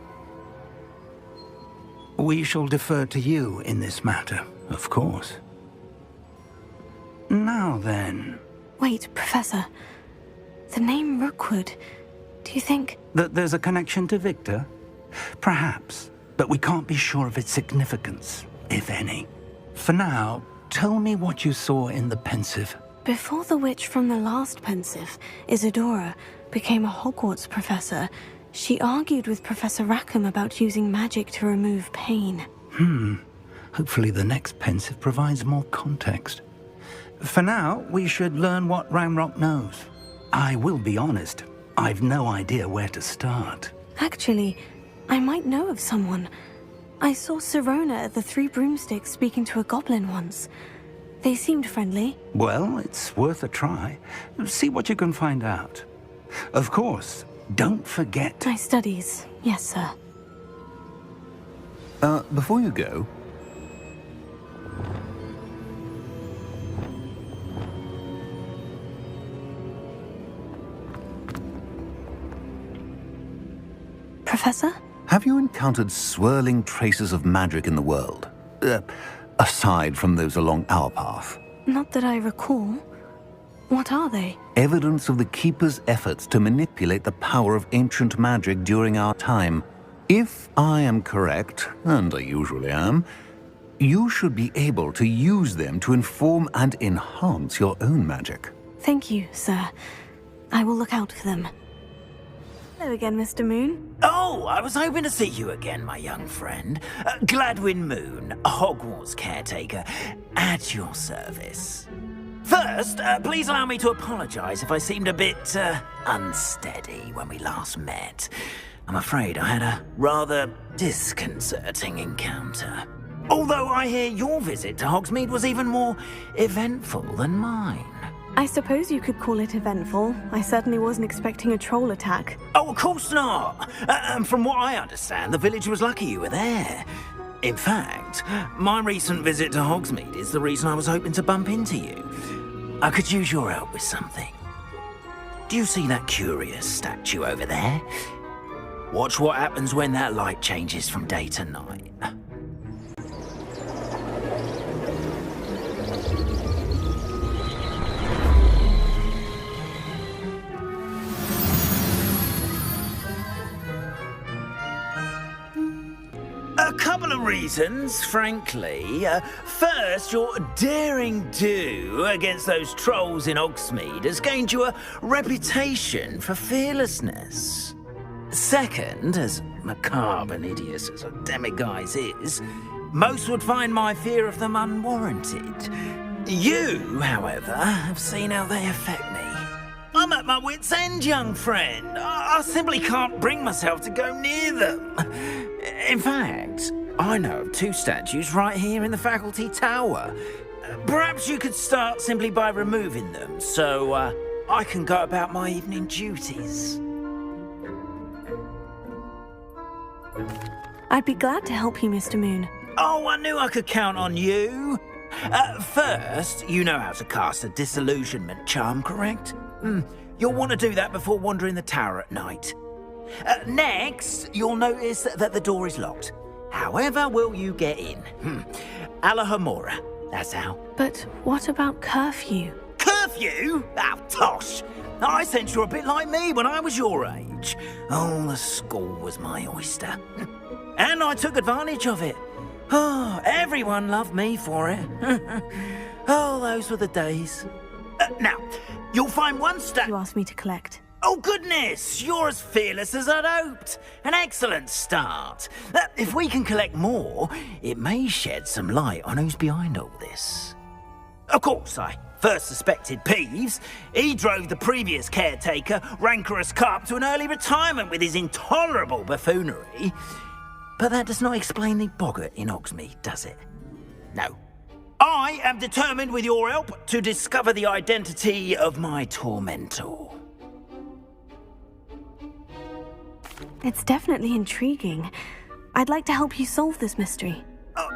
We shall defer to you in this matter, of course. Now then... Wait, Professor. The name Rookwood. Do you think... that there's a connection to Victor? Perhaps, but we can't be sure of its significance, if any. For now, tell me what you saw in the Pensive. Before the witch from the last Pensive, Isadora, became a Hogwarts professor, she argued with Professor Rackham about using magic to remove pain. Hopefully the next Pensive provides more context. For now, we should learn what Ranrock knows. I will be honest, I've no idea where to start. Actually, I might know of someone. I saw Sirona at the Three Broomsticks speaking to a goblin once. They seemed friendly. Well, it's worth a try. See what you can find out. Of course, don't forget... My studies, yes, sir. Before you go... Professor? Have you encountered swirling traces of magic in the world? Aside from those along our path? Not that I recall. What are they? Evidence of the Keeper's efforts to manipulate the power of ancient magic during our time. If I am correct, and I usually am, you should be able to use them to inform and enhance your own magic. Thank you, sir. I will look out for them. Hello again, Mr. Moon. Oh, I was hoping to see you again, my young friend. Gladwin Moon, Hogwarts caretaker, at your service. First, please allow me to apologize if I seemed a bit, unsteady when we last met. I'm afraid I had a rather disconcerting encounter. Although I hear your visit to Hogsmeade was even more eventful than mine. I suppose you could call it eventful. I certainly wasn't expecting a troll attack. Oh, of course not. And from what I understand, the village was lucky you were there. In fact, my recent visit to Hogsmeade is the reason I was hoping to bump into you. I could use your help with something. Do you see that curious statue over there? Watch what happens when that light changes from day to night. A couple of reasons, frankly. First, your daring do against those trolls in Hogsmeade has gained you a reputation for fearlessness. Second, as macabre and hideous as a demiguise is, most would find my fear of them unwarranted. You, however, have seen how they affect me. I'm at my wit's end, young friend. I simply can't bring myself to go near them. In fact, I know of two statues right here in the faculty tower. Perhaps you could start simply by removing them, so I can go about my evening duties. I'd be glad to help you, Mr. Moon. Oh, I knew I could count on you. First, you know how to cast a disillusionment charm, correct? You'll want to do that before wandering the tower at night. Next, you'll notice that the door is locked. However will you get in? Alahomora, that's how. But what about curfew? Curfew? Oh, tosh. I sense you're a bit like me when I was your age. Oh, the school was my oyster. And I took advantage of it. Oh, everyone loved me for it. Oh, those were the days. Now, you'll find one You asked me to collect. Oh, goodness! You're as fearless as I'd hoped. An excellent start. If we can collect more, it may shed some light on who's behind all this. Of course, I first suspected Peeves. He drove the previous caretaker, Rancorous Carp, to an early retirement with his intolerable buffoonery. But that does not explain the boggart in Hogsmeade, does it? No. I am determined, with your help, to discover the identity of my tormentor. It's definitely intriguing. I'd like to help you solve this mystery.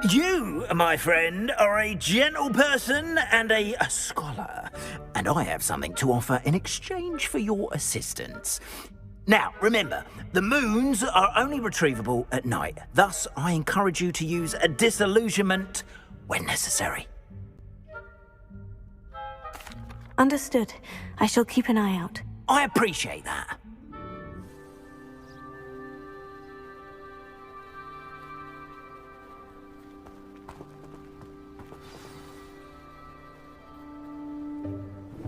You, my friend, are a gentle person and a scholar, and I have something to offer in exchange for your assistance. Now, remember, the moons are only retrievable at night. Thus, I encourage you to use a disillusionment when necessary. Understood. I shall keep an eye out. I appreciate that.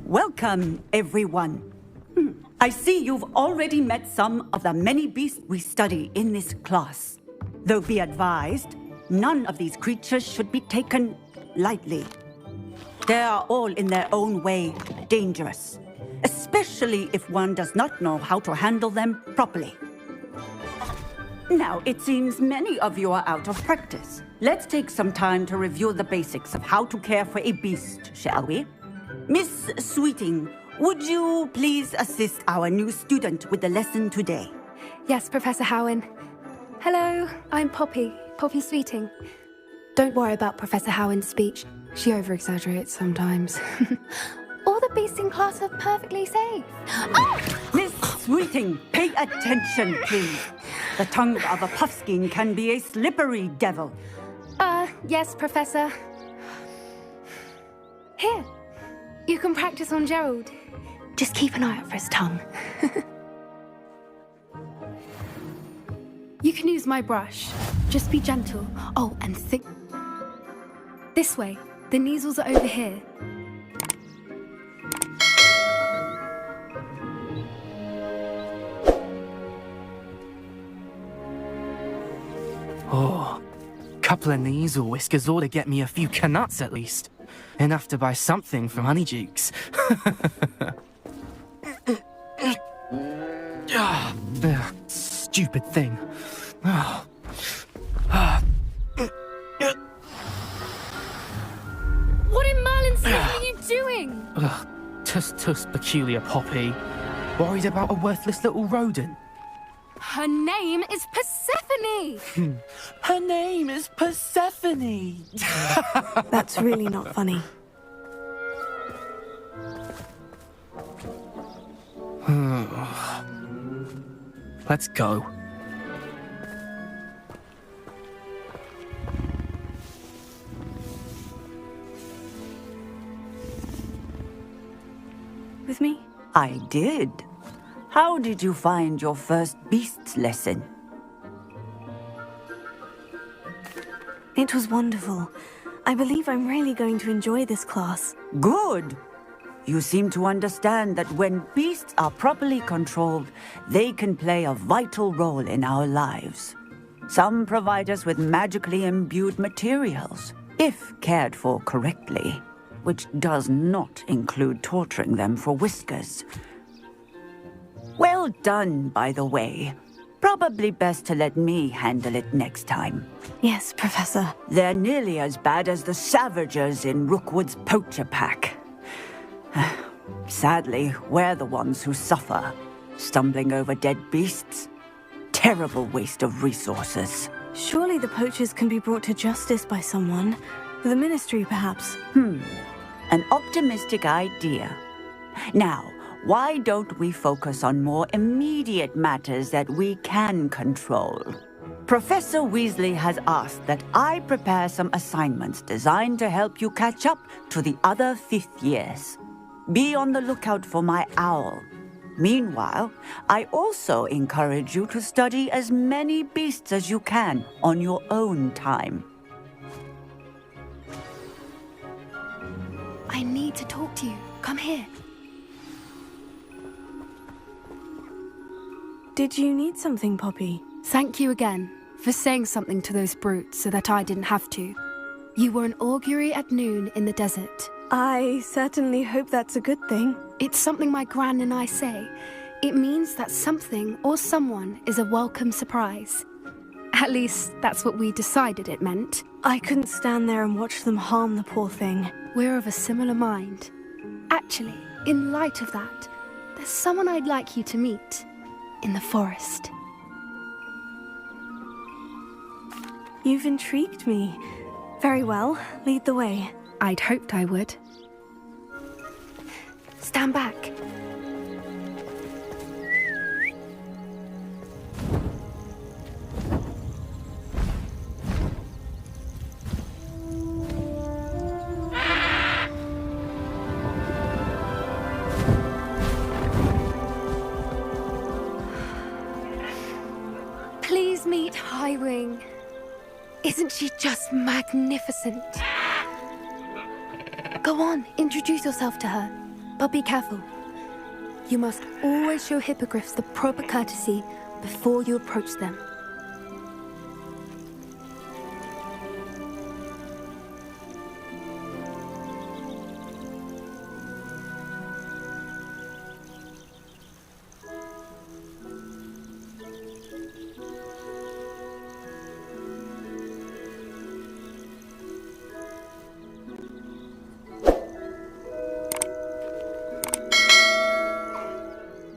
Welcome, everyone. I see you've already met some of the many beasts we study in this class. Though be advised, none of these creatures should be taken lightly. They are all in their own way dangerous, especially if one does not know how to handle them properly. Now, it seems many of you are out of practice. Let's take some time to review the basics of how to care for a beast, shall we? Miss Sweeting, would you please assist our new student with the lesson today? Yes, Professor Howen. Hello, I'm Poppy Sweeting. Don't worry about Professor Howen's speech. She over-exaggerates sometimes. All the beasts in class are perfectly safe. Oh! Miss Sweeting, pay attention, please. The tongue of a puffskein can be a slippery devil. Yes, Professor. Here. You can practice on Gerald. Just keep an eye out for his tongue. You can use my brush. Just be gentle. Oh, and thick. This way. The nasals are over here. Oh, couple of nasal whiskers ought to get me a few canuts at least. Enough to buy something from Honeydukes. Stupid thing. What in Merlin's name are you doing? Tuss, peculiar Poppy. Worried about a worthless little rodent. Her name is Persephone! Her name is Persephone! That's really not funny. Let's go. With me? I did. How did you find your first beasts lesson? It was wonderful. I believe I'm really going to enjoy this class. Good. You seem to understand that when beasts are properly controlled, they can play a vital role in our lives. Some provide us with magically imbued materials, if cared for correctly, which does not include torturing them for whiskers. Well done, by the way. Probably best to let me handle it next time. Yes, Professor. They're nearly as bad as the Savagers in Rookwood's poacher pack. Sadly, we're the ones who suffer, stumbling over dead beasts. Terrible waste of resources. Surely the poachers can be brought to justice by someone. The Ministry, perhaps. An optimistic idea. Now, why don't we focus on more immediate matters that we can control? Professor Weasley has asked that I prepare some assignments designed to help you catch up to the other 5th years. Be on the lookout for my owl. Meanwhile, I also encourage you to study as many beasts as you can on your own time. I need to talk to you. Come here. Did you need something, Poppy? Thank you again for saying something to those brutes so that I didn't have to. You were an augury at noon in the desert. I certainly hope that's a good thing. It's something my gran and I say. It means that something or someone is a welcome surprise. At least, that's what we decided it meant. I couldn't stand there and watch them harm the poor thing. We're of a similar mind. Actually, in light of that, there's someone I'd like you to meet in the forest. You've intrigued me. Very well, lead the way. I'd hoped I would. Stand back. Please meet Highwing. Isn't she just magnificent? Go on, introduce yourself to her. But be careful. You must always show hippogriffs the proper courtesy before you approach them.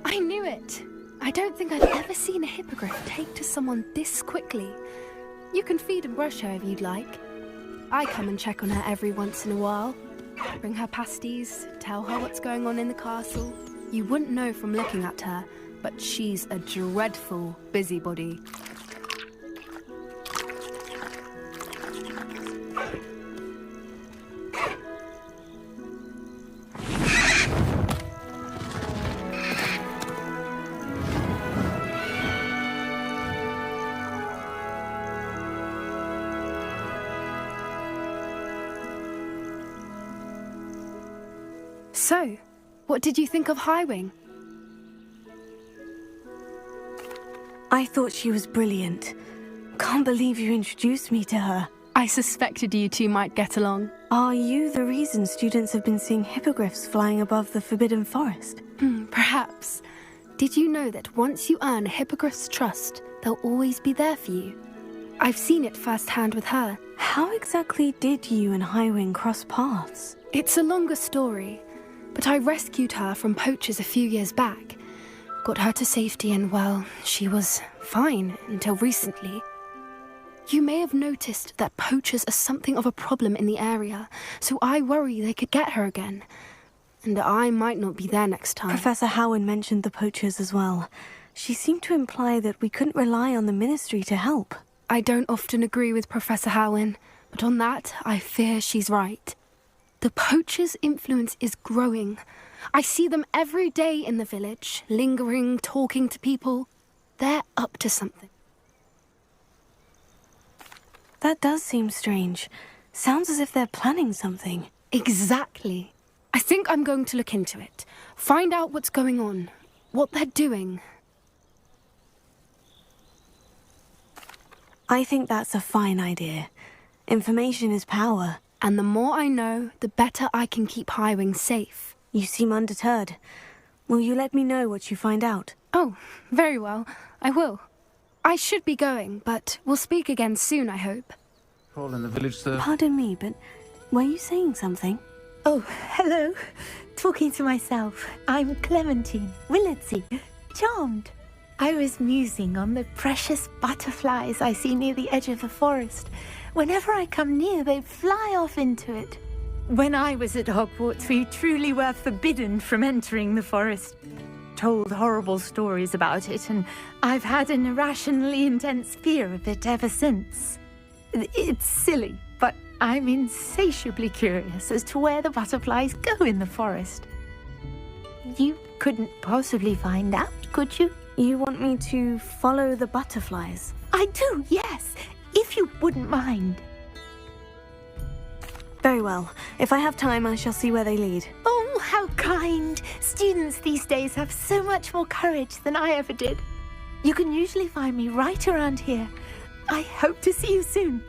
I knew it! I don't think I've ever seen a hippogriff take to someone this quickly. You can feed and brush her if you'd like. I come and check on her every once in a while. Bring her pasties, tell her what's going on in the castle. You wouldn't know from looking at her, but she's a dreadful busybody. So, what did you think of Highwing? I thought she was brilliant. Can't believe you introduced me to her. I suspected you two might get along. Are you the reason students have been seeing hippogriffs flying above the Forbidden Forest? Perhaps. Did you know that once you earn a hippogriff's trust, they'll always be there for you? I've seen it firsthand with her. How exactly did you and Highwing cross paths? It's a longer story, but I rescued her from poachers a few years back. Got her to safety and, well, she was fine until recently. You may have noticed that poachers are something of a problem in the area, so I worry they could get her again. And I might not be there next time. Professor Howin mentioned the poachers as well. She seemed to imply that we couldn't rely on the Ministry to help. I don't often agree with Professor Howin, but on that, I fear she's right. The poachers' influence is growing. I see them every day in the village, lingering, talking to people. They're up to something. That does seem strange. Sounds as if they're planning something. Exactly. I think I'm going to look into it. Find out what's going on, what they're doing. I think that's a fine idea. Information is power. And the more I know, the better I can keep Highwing safe. You seem undeterred. Will you let me know what you find out? Oh, very well. I will. I should be going, but we'll speak again soon, I hope. Paul in the village, sir. Pardon me, but were you saying something? Oh, hello. Talking to myself. I'm Clementine, Willardsey. Charmed. I was musing on the precious butterflies I see near the edge of the forest. Whenever I come near, they fly off into it. When I was at Hogwarts, we truly were forbidden from entering the forest. told horrible stories about it, and I've had an irrationally intense fear of it ever since. It's silly, but I'm insatiably curious as to where the butterflies go in the forest. You couldn't possibly find out, could you? You want me to follow the butterflies? I do, yes, if you wouldn't mind. Very well. If I have time, I shall see where they lead. Oh, how kind! Students these days have so much more courage than I ever did. You can usually find me right around here. I hope to see you soon.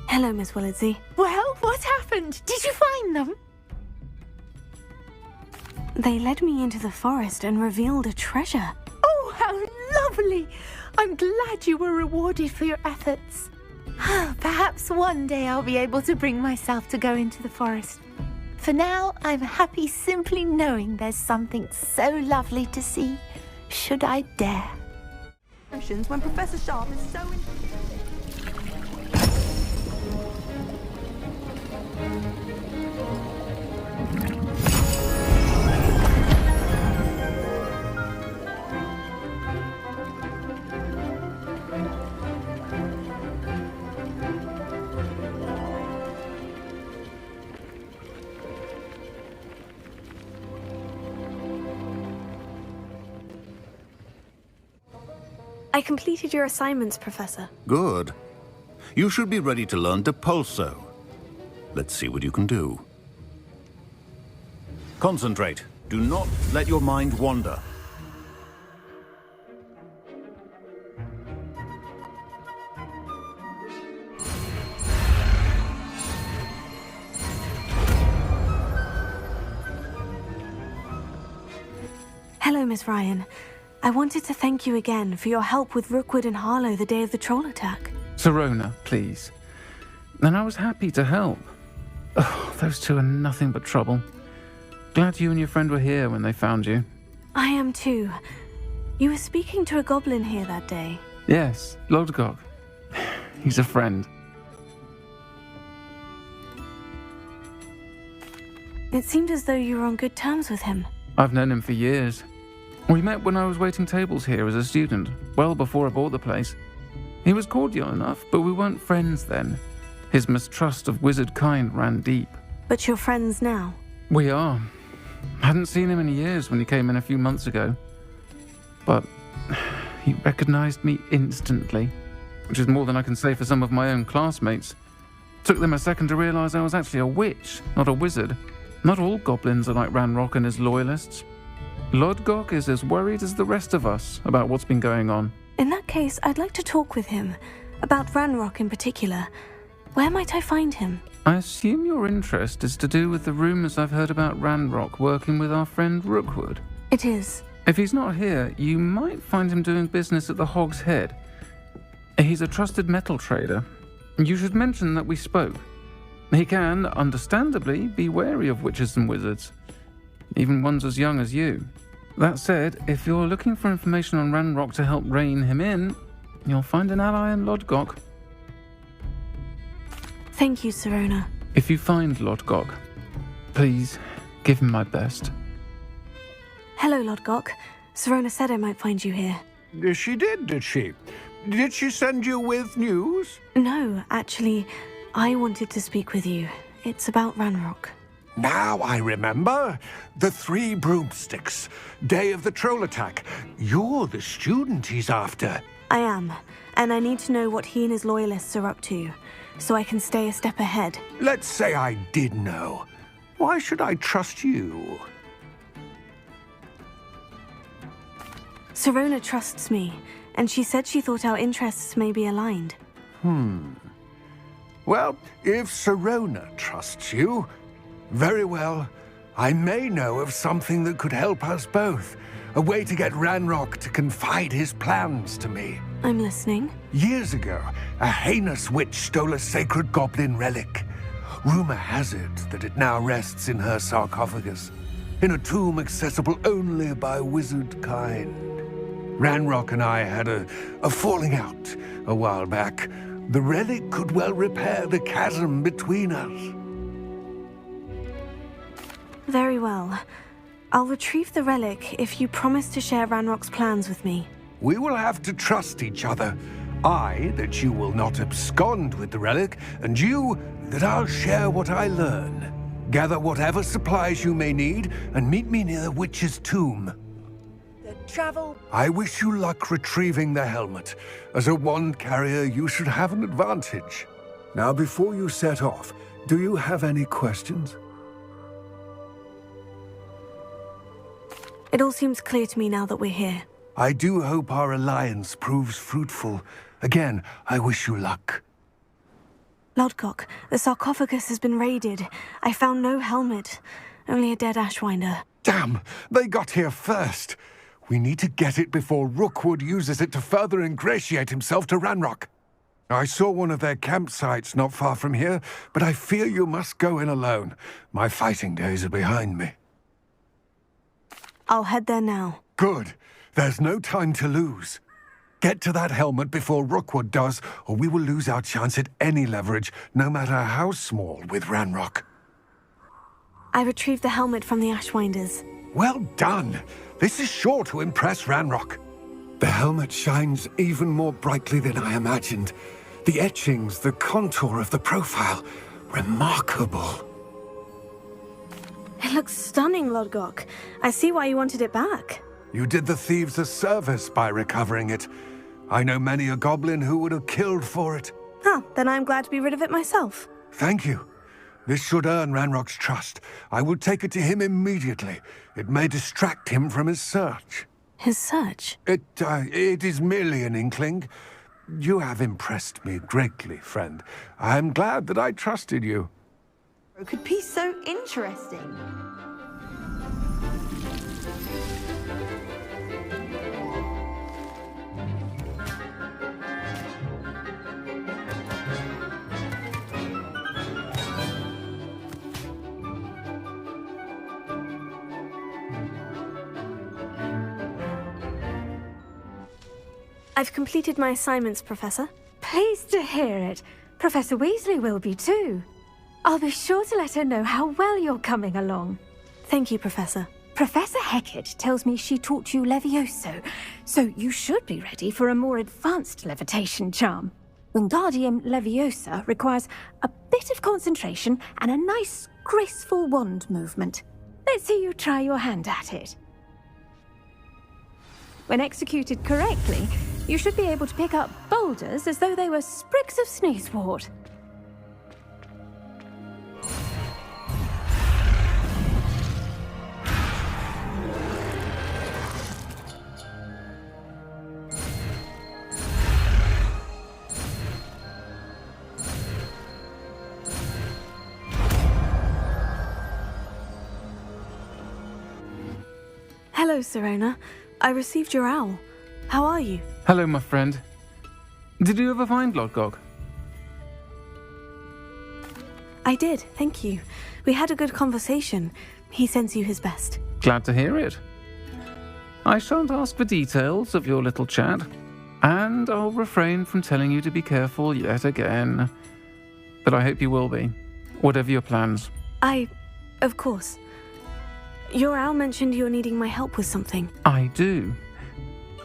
Hello, Miss Willitsey. Well, what happened? Did you find them? They led me into the forest and revealed a treasure. Oh, how lovely! I'm glad you were rewarded for your efforts. Perhaps one day I'll be able to bring myself to go into the forest. For now, I'm happy simply knowing there's something so lovely to see, should I dare. When Professor Sharp is so... I completed your assignments, Professor. Good. You should be ready to learn Depulso. Let's see what you can do. Concentrate. Do not let your mind wander. Hello, Miss Ryan. I wanted to thank you again for your help with Rookwood and Harlow the day of the troll attack. Sirona, please. And I was happy to help. Oh, those two are nothing but trouble. Glad you and your friend were here when they found you. I am too. You were speaking to a goblin here that day. Yes, Lodgok. He's a friend. It seemed as though you were on good terms with him. I've known him for years. We met when I was waiting tables here as a student, well before I bought the place. He was cordial enough, but we weren't friends then. His mistrust of wizard kind ran deep. But you're friends now? We are. Hadn't seen him in years when he came in a few months ago. But he recognized me instantly, which is more than I can say for some of my own classmates. Took them a second to realize I was actually a witch, not a wizard. Not all goblins are like Ranrock and his loyalists. Lodgok is as worried as the rest of us about what's been going on. In that case, I'd like to talk with him. About Ranrock in particular. Where might I find him? I assume your interest is to do with the rumors I've heard about Ranrock working with our friend Rookwood. It is. If he's not here, you might find him doing business at the Hog's Head. He's a trusted metal trader. You should mention that we spoke. He can, understandably, be wary of witches and wizards. Even ones as young as you. That said, if you're looking for information on Ranrock to help rein him in, you'll find an ally in Lodgok. Thank you, Sirona. If you find Lodgok, please give him my best. Hello, Lodgok. Sirona said I might find you here. She did she? Did she send you with news? No, actually, I wanted to speak with you. It's about Ranrock. Now I remember. The 3 broomsticks. Day of the troll attack. You're the student he's after. I am, and I need to know what he and his loyalists are up to, so I can stay a step ahead. Let's say I did know. Why should I trust you? Sirona trusts me, and she said she thought our interests may be aligned. Well, if Sirona trusts you, very well. I may know of something that could help us both. A way to get Ranrock to confide his plans to me. I'm listening. Years ago, a heinous witch stole a sacred goblin relic. Rumor has it that it now rests in her sarcophagus, in a tomb accessible only by wizard kind. Ranrock and I had a falling out a while back. The relic could well repair the chasm between us. Very well. I'll retrieve the relic if you promise to share Ranrock's plans with me. We will have to trust each other. I, that you will not abscond with the relic, and you, that I'll share what I learn. Gather whatever supplies you may need, and meet me near the witch's tomb. I wish you luck retrieving the helmet. As a wand carrier, you should have an advantage. Now, before you set off, do you have any questions? It all seems clear to me now that we're here. I do hope our alliance proves fruitful. Again, I wish you luck. Lodgok, the sarcophagus has been raided. I found no helmet, only a dead Ashwinder. Damn! They got here first! We need to get it before Rookwood uses it to further ingratiate himself to Ranrock. I saw one of their campsites not far from here, but I fear you must go in alone. My fighting days are behind me. I'll head there now. Good. There's no time to lose. Get to that helmet before Rookwood does, or we will lose our chance at any leverage, no matter how small, with Ranrock. I retrieved the helmet from the Ashwinders. Well done! This is sure to impress Ranrock. The helmet shines even more brightly than I imagined. The etchings, the contour of the profile, remarkable. It looks stunning, Lodgok. I see why you wanted it back. You did the thieves a service by recovering it. I know many a goblin who would have killed for it. Ah, then I'm glad to be rid of it myself. Thank you. This should earn Ranrock's trust. I will take it to him immediately. It may distract him from his search. His search? It is merely an inkling. You have impressed me greatly, friend. I am glad that I trusted you. It could be so interesting. I've completed my assignments, Professor. Pleased to hear it. Professor Weasley will be too. I'll be sure to let her know how well you're coming along. Thank you, Professor. Professor Hecat tells me she taught you Levioso, so you should be ready for a more advanced levitation charm. Wingardium Leviosa requires a bit of concentration and a nice, graceful wand movement. Let's see you try your hand at it. When executed correctly, you should be able to pick up boulders as though they were sprigs of sneezewort. Hello, Serona. I received your owl. How are you? Hello, my friend. Did you ever find Lodgok? I did, thank you. We had a good conversation. He sends you his best. Glad to hear it. I shan't ask for details of your little chat, and I'll refrain from telling you to be careful yet again. But I hope you will be, whatever your plans. Of course. Your owl mentioned you're needing my help with something. I do.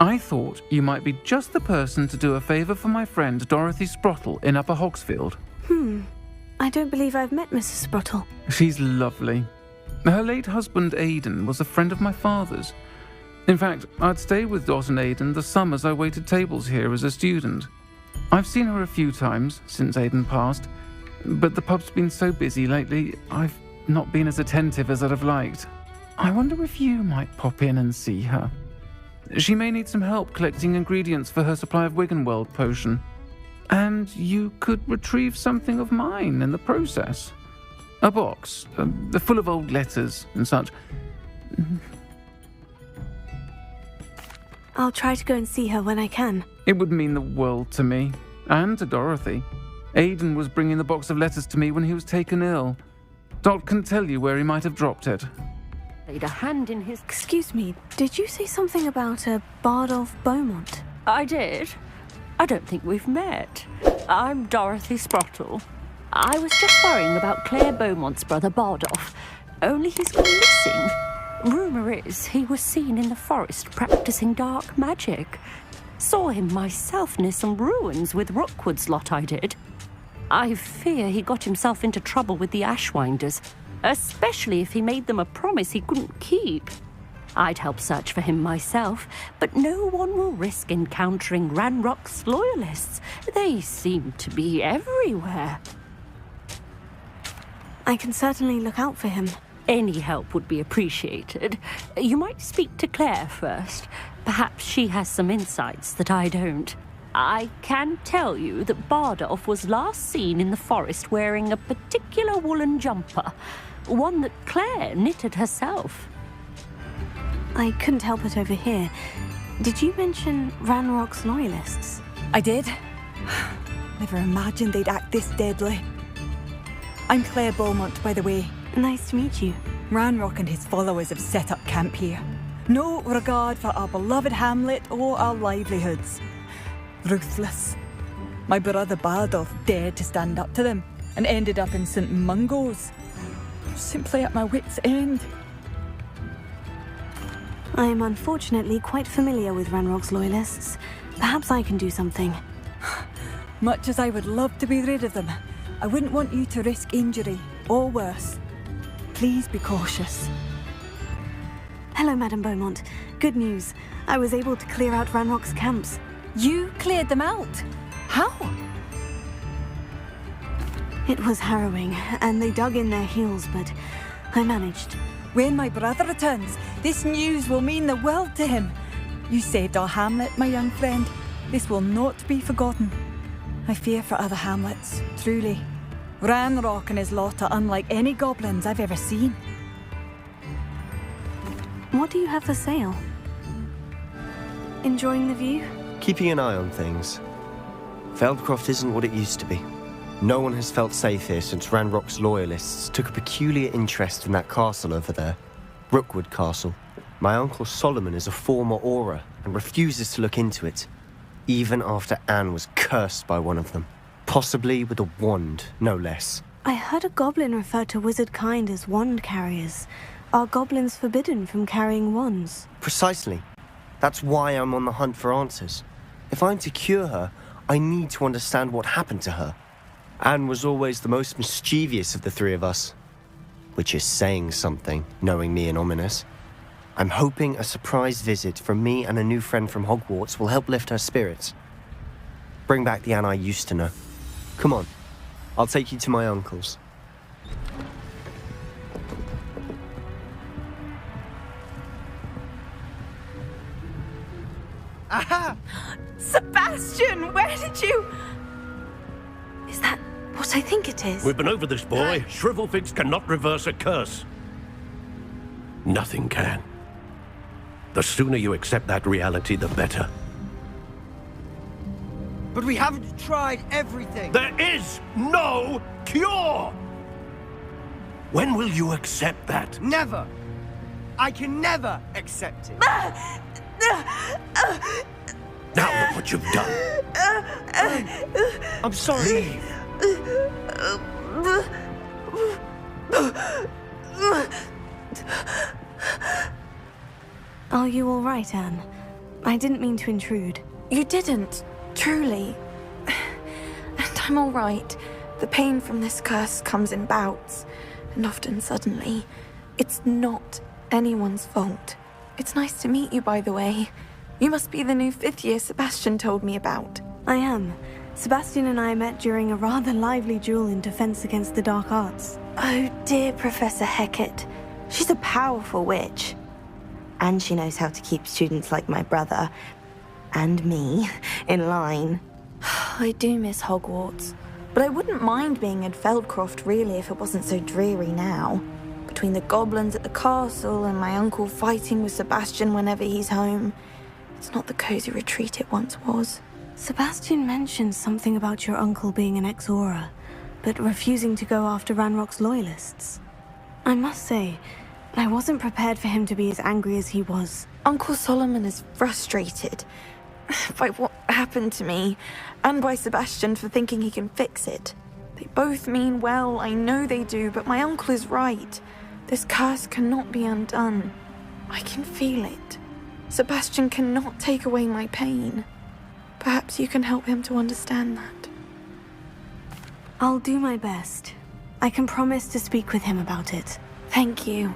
I thought you might be just the person to do a favour for my friend Dorothy Sprottle in Upper Hogsfield. I don't believe I've met Mrs. Sprottle. She's lovely. Her late husband Aidan was a friend of my father's. In fact, I'd stayed with Dot and Aidan the summers I waited tables here as a student. I've seen her a few times since Aidan passed, but the pub's been so busy lately, I've not been as attentive as I'd have liked. I wonder if you might pop in and see her. She may need some help collecting ingredients for her supply of Wiggenweld potion. And you could retrieve something of mine in the process. A box, full of old letters and such. I'll try to go and see her when I can. It would mean the world to me, and to Dorothy. Aidan was bringing the box of letters to me when he was taken ill. Dot can tell you where he might have dropped it. Laid a hand in his... Excuse me, did you say something about a Bardolph Beaumont? I did. I don't think we've met. I'm Dorothy Sprottle. I was just worrying about Claire Beaumont's brother Bardolph. Only he's gone missing. Rumor is he was seen in the forest practicing dark magic. Saw him myself near some ruins with Rookwood's lot I did. I fear he got himself into trouble with the Ashwinders, especially if he made them a promise he couldn't keep. I'd help search for him myself, but no one will risk encountering Ranrock's loyalists. They seem to be everywhere. I can certainly look out for him. Any help would be appreciated. You might speak to Claire first. Perhaps she has some insights that I don't. I can tell you that Bardolph was last seen in the forest wearing a particular woolen jumper, one that Claire knitted herself. I couldn't help but overhear. Did you mention Ranrock's loyalists? I did. Never imagined they'd act this deadly. I'm Claire Beaumont, by the way. Nice to meet you. Ranrock and his followers have set up camp here. No regard for our beloved hamlet or our livelihoods. Ruthless. My brother Bardolph dared to stand up to them and ended up in St. Mungo's. Simply at my wit's end. I am unfortunately quite familiar with Ranrock's loyalists. Perhaps I can do something. Much as I would love to be rid of them, I wouldn't want you to risk injury, or worse. Please be cautious. Hello, Madame Beaumont. Good news. I was able to clear out Ranrock's camps. You cleared them out? How? It was harrowing, and they dug in their heels, but I managed. When my brother returns, this news will mean the world to him. You saved our hamlet, my young friend. This will not be forgotten. I fear for other hamlets, truly. Ranrock and his lot are unlike any goblins I've ever seen. What do you have for sale? Enjoying the view? Keeping an eye on things. Feldcroft isn't what it used to be. No one has felt safe here since Ranrock's loyalists took a peculiar interest in that castle over there. Rookwood Castle. My uncle Solomon is a former Auror and refuses to look into it, even after Anne was cursed by one of them. Possibly with a wand, no less. I heard a goblin refer to wizard kind as wand carriers. Are goblins forbidden from carrying wands? Precisely. That's why I'm on the hunt for answers. If I'm to cure her, I need to understand what happened to her. Anne was always the most mischievous of the three of us. Which is saying something, knowing me and Ominous. I'm hoping a surprise visit from me and a new friend from Hogwarts will help lift her spirits. Bring back the Anne I used to know. Come on, I'll take you to my uncle's. Aha! Sebastian, where did you... Is that what I think it is? We've been over this, boy. Shrivelfigs cannot reverse a curse. Nothing can. The sooner you accept that reality, the better. But we haven't tried everything. There is no cure! When will you accept that? Never. I can never accept it. Now look what you've done. I'm sorry. Are you all right, Anne? I didn't mean to intrude. You didn't, truly. And I'm all right. The pain from this curse comes in bouts, and often suddenly. It's not anyone's fault. It's nice to meet you, by the way. You must be the new 5th year Sebastian told me about. I am. Sebastian and I met during a rather lively duel in Defense Against the Dark Arts. Oh dear, Professor Hecat. She's a powerful witch. And she knows how to keep students like my brother, and me, in line. I do miss Hogwarts, but I wouldn't mind being in Feldcroft really if it wasn't so dreary now. Between the goblins at the castle and my uncle fighting with Sebastian whenever he's home, it's not the cozy retreat it once was. Sebastian mentioned something about your uncle being an ex-Auror, but refusing to go after Ranrock's loyalists. I must say, I wasn't prepared for him to be as angry as he was. Uncle Solomon is frustrated by what happened to me, and by Sebastian for thinking he can fix it. They both mean well, I know they do, but my uncle is right. This curse cannot be undone. I can feel it. Sebastian cannot take away my pain. Perhaps you can help him to understand that. I'll do my best. I can promise to speak with him about it. Thank you.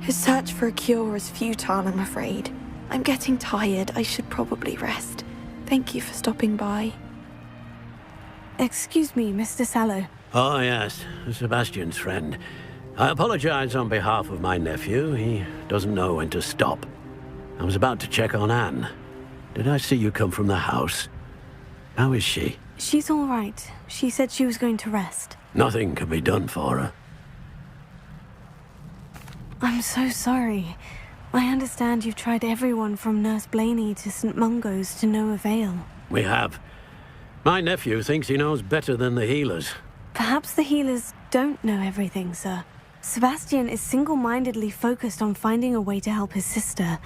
His search for a cure is futile, I'm afraid. I'm getting tired. I should probably rest. Thank you for stopping by. Excuse me, Mr. Sallow. Oh, yes, Sebastian's friend. I apologize on behalf of my nephew. He doesn't know when to stop. I was about to check on Anne. Did I see you come from the house? How is she? She's all right. She said she was going to rest. Nothing can be done for her. I'm so sorry. I understand you've tried everyone from Nurse Blaney to St. Mungo's to no avail. We have. My nephew thinks he knows better than the healers. Perhaps the healers don't know everything, sir. Sebastian is single-mindedly focused on finding a way to help his sister.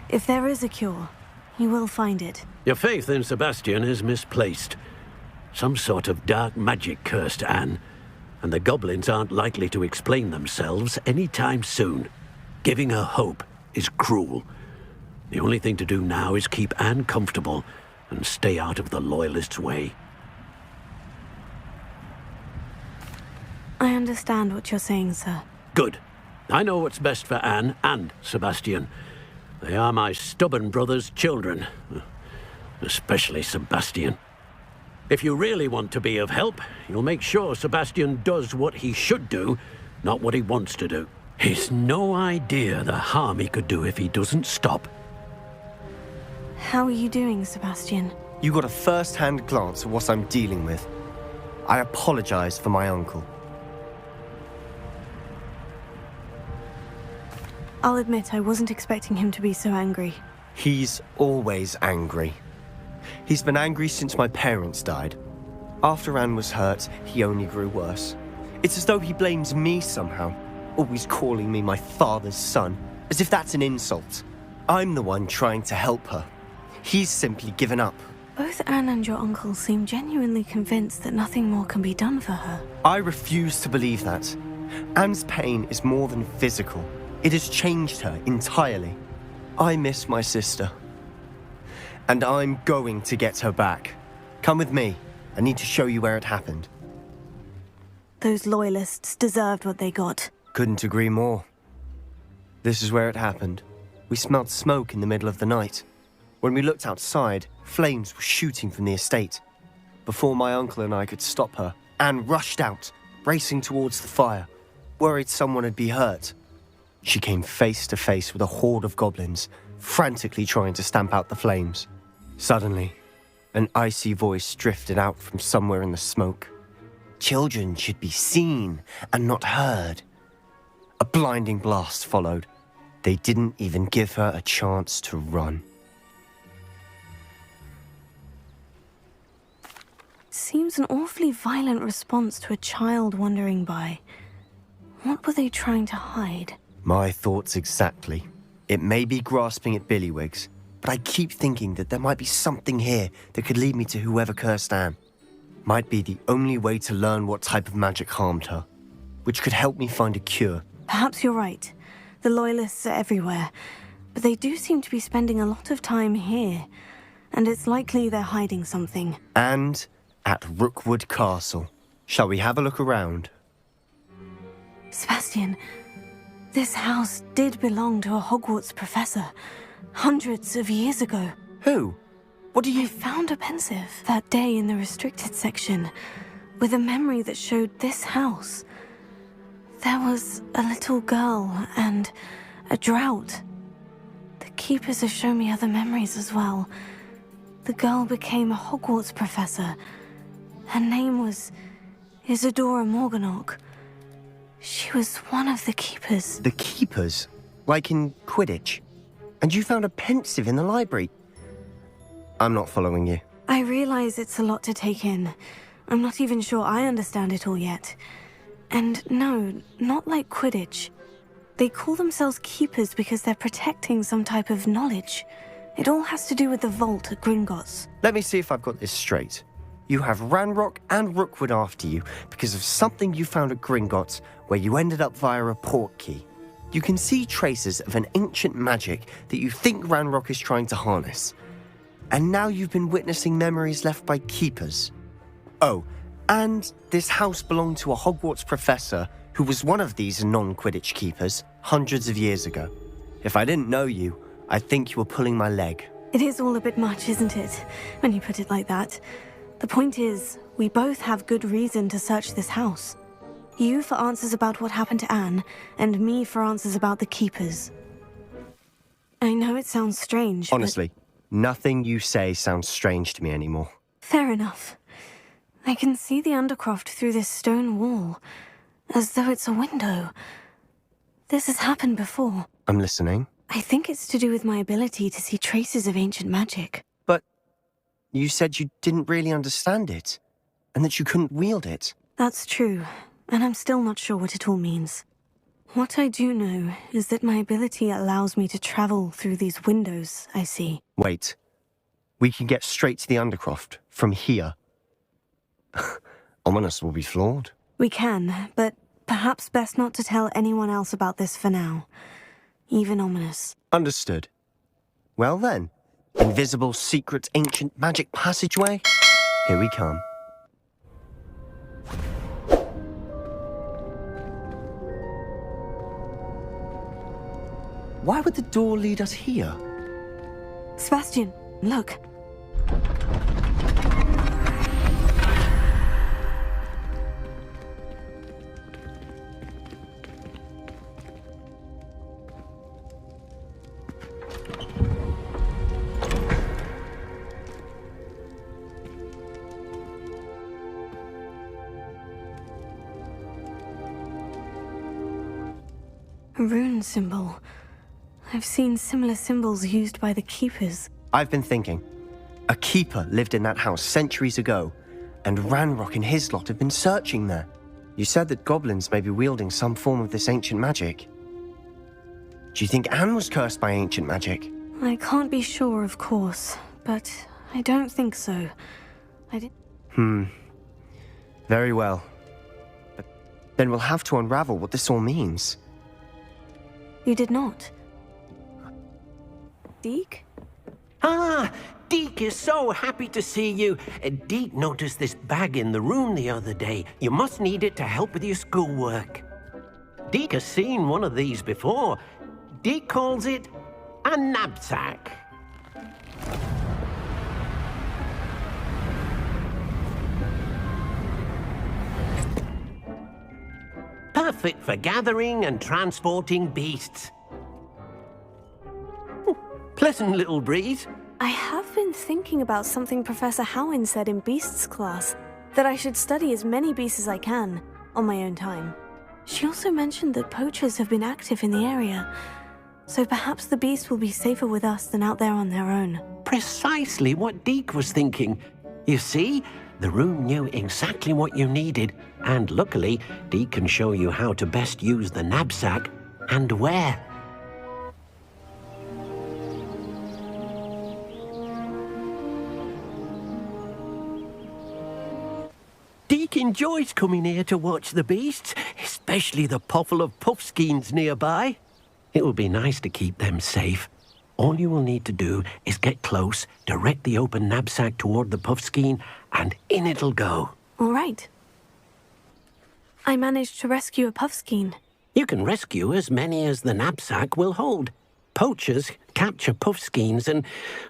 If there is a cure, he will find it. Your faith in Sebastian is misplaced. Some sort of dark magic cursed Anne, and the goblins aren't likely to explain themselves anytime soon. Giving her hope is cruel. The only thing to do now is keep Anne comfortable and stay out of the Loyalists' way. I understand what you're saying, sir. Good. I know what's best for Anne and Sebastian. They are my stubborn brother's children. Especially Sebastian. If you really want to be of help, you'll make sure Sebastian does what he should do, not what he wants to do. He's no idea the harm he could do if he doesn't stop. How are you doing, Sebastian? You got a first-hand glance at what I'm dealing with. I apologize for my uncle. I'll admit I wasn't expecting him to be so angry. He's always angry. He's been angry since my parents died. After Anne was hurt, he only grew worse. It's as though he blames me somehow, always calling me my father's son, as if that's an insult. I'm the one trying to help her. He's simply given up. Both Anne and your uncle seem genuinely convinced that nothing more can be done for her. I refuse to believe that. Anne's pain is more than physical. It has changed her entirely. I miss my sister. And I'm going to get her back. Come with me. I need to show you where it happened. Those Loyalists deserved what they got. Couldn't agree more. This is where it happened. We smelled smoke in the middle of the night. When we looked outside, flames were shooting from the estate. Before my uncle and I could stop her, Anne rushed out, racing towards the fire, worried someone would be hurt. She came face to face with a horde of goblins, frantically trying to stamp out the flames. Suddenly, an icy voice drifted out from somewhere in the smoke. Children should be seen and not heard. A blinding blast followed. They didn't even give her a chance to run. Seems an awfully violent response to a child wandering by. What were they trying to hide? My thoughts exactly. It may be grasping at Billywigs, but I keep thinking that there might be something here that could lead me to whoever cursed Anne. Might be the only way to learn what type of magic harmed her, which could help me find a cure. Perhaps you're right. The Loyalists are everywhere, but they do seem to be spending a lot of time here, and it's likely they're hiding something. And at Rookwood Castle. Shall we have a look around? Sebastian, this house did belong to a Hogwarts professor, hundreds of years ago. Who? What do you... I found a pensive that day in the restricted section, with a memory that showed this house. There was a little girl and a drought. The keepers have shown me other memories as well. The girl became a Hogwarts professor. Her name was Isadora Morganach. She was one of the keepers. The keepers? Like in Quidditch? And you found a pensive in the library? I'm not following you. I realize it's a lot to take in. I'm not even sure I understand it all yet. And no, not like Quidditch. They call themselves keepers because they're protecting some type of knowledge. It all has to do with the vault at Gringotts. Let me see if I've got this straight. You have Ranrock and Rookwood after you because of something you found at Gringotts where you ended up via a portkey. You can see traces of an ancient magic that you think Ranrock is trying to harness. And now you've been witnessing memories left by keepers. Oh, and this house belonged to a Hogwarts professor who was one of these non-Quidditch keepers hundreds of years ago. If I didn't know you, I'd think you were pulling my leg. It is all a bit much, isn't it, when you put it like that? The point is, we both have good reason to search this house. You for answers about what happened to Anne, and me for answers about the keepers. I know it sounds strange, Honestly, nothing you say sounds strange to me anymore. Fair enough. I can see the Undercroft through this stone wall, as though it's a window. This has happened before. I'm listening. I think it's to do with my ability to see traces of ancient magic. But you said you didn't really understand it, and that you couldn't wield it. That's true, and I'm still not sure what it all means. What I do know is that my ability allows me to travel through these windows I see. Wait. We can get straight to the Undercroft from here. Ominous will be flawed. We can, but perhaps best not to tell anyone else about this for now. Even Ominous. Understood. Well then, invisible, secret, ancient magic passageway? Here we come. Why would the door lead us here? Sebastian, look. A rune symbol. I've seen similar symbols used by the keepers. I've been thinking. A keeper lived in that house centuries ago, and Ranrock and his lot have been searching there. You said that goblins may be wielding some form of this ancient magic. Do you think Anne was cursed by ancient magic? I can't be sure, of course, but I don't think so. Very well. But then we'll have to unravel what this all means. You did not. Deke? Ah, Deke is so happy to see you. Deke noticed this bag in the room the other day. You must need it to help with your schoolwork. Deke has seen one of these before. Deke calls it a knapsack. Perfect for gathering and transporting beasts. Pleasant little breeze. I have been thinking about something Professor Howin said in Beasts class, that I should study as many beasts as I can, on my own time. She also mentioned that poachers have been active in the area, so perhaps the beasts will be safer with us than out there on their own. Precisely what Deke was thinking. You see, the room knew exactly what you needed, and luckily, Deke can show you how to best use the knapsack and where. Deke enjoys coming here to watch the beasts, especially the puffle of puffskeins nearby. It will be nice to keep them safe. All you will need to do is get close, direct the open knapsack toward the puffskein, and in it'll go. All right. I managed to rescue a puffskein. You can rescue as many as the knapsack will hold. Poachers capture puffskeins and,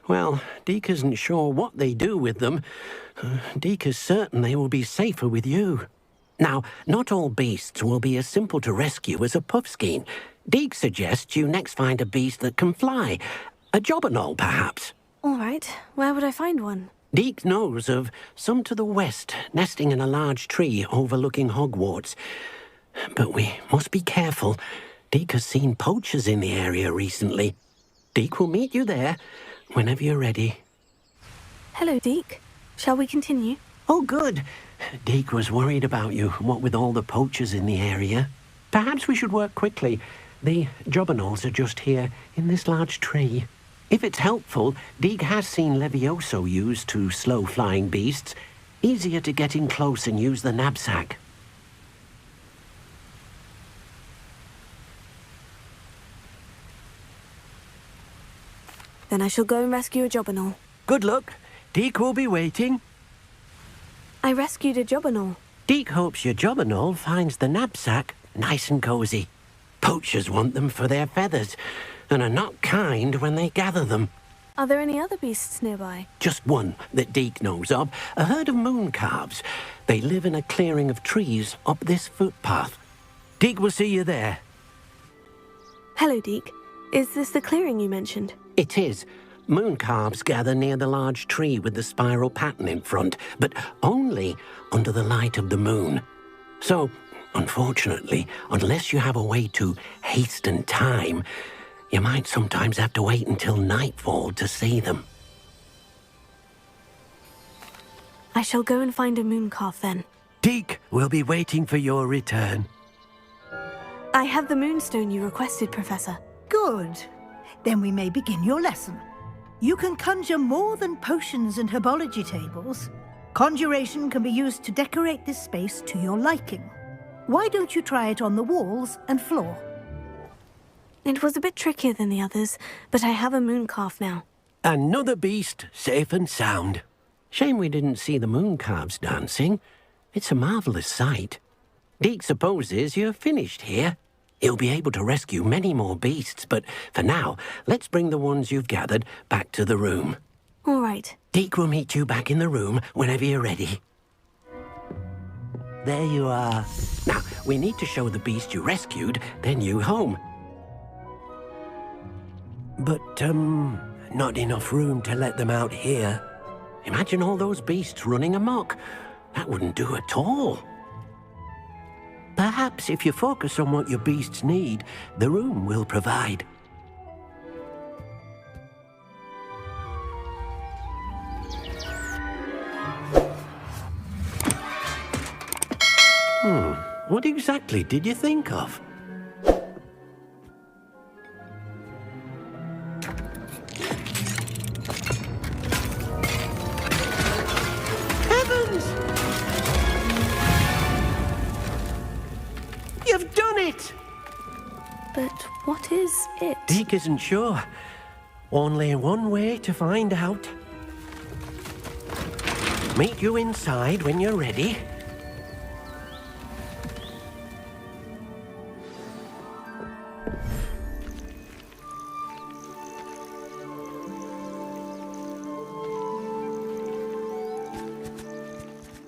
well, Deke isn't sure what they do with them. Deke is certain they will be safer with you. Now, not all beasts will be as simple to rescue as a puffskein. Deke suggests you next find a beast that can fly. A jobberknoll, perhaps. All right. Where would I find one? Deke knows of some to the west, nesting in a large tree overlooking Hogwarts. But we must be careful. Deke has seen poachers in the area recently. Deke will meet you there whenever you're ready. Hello, Deke. Shall we continue? Oh, good. Deke was worried about you, what with all the poachers in the area. Perhaps we should work quickly. The jobberknolls are just here in this large tree. If it's helpful, Deke has seen Levioso used to slow flying beasts. Easier to get in close and use the knapsack. Then I shall go and rescue a Jobberknoll. Good luck. Deke will be waiting. I rescued a Jobberknoll. Deke hopes your Jobberknoll finds the knapsack nice and cozy. Poachers want them for their feathers, and are not kind when they gather them. Are there any other beasts nearby? Just one that Deke knows of, a herd of moon calves. They live in a clearing of trees up this footpath. Deke will see you there. Hello, Deke. Is this the clearing you mentioned? It is. Moon calves gather near the large tree with the spiral pattern in front, but only under the light of the moon. So, unfortunately, unless you have a way to hasten time, you might sometimes have to wait until nightfall to see them. I shall go and find a moon calf then. Deke will be waiting for your return. I have the moonstone you requested, Professor. Good. Then we may begin your lesson. You can conjure more than potions and herbology tables. Conjuration can be used to decorate this space to your liking. Why don't you try it on the walls and floor? It was a bit trickier than the others, but I have a moon calf now. Another beast, safe and sound. Shame we didn't see the moon calves dancing. It's a marvellous sight. Deke supposes you're finished here. He'll be able to rescue many more beasts, but for now, let's bring the ones you've gathered back to the room. All right. Deke will meet you back in the room whenever you're ready. There you are. Now, we need to show the beast you rescued their new home. But, not enough room to let them out here. Imagine all those beasts running amok. That wouldn't do at all. Perhaps if you focus on what your beasts need, the room will provide. What exactly did you think of? Heavens! You've done it! But what is it? Deke isn't sure. Only one way to find out. Meet you inside when you're ready.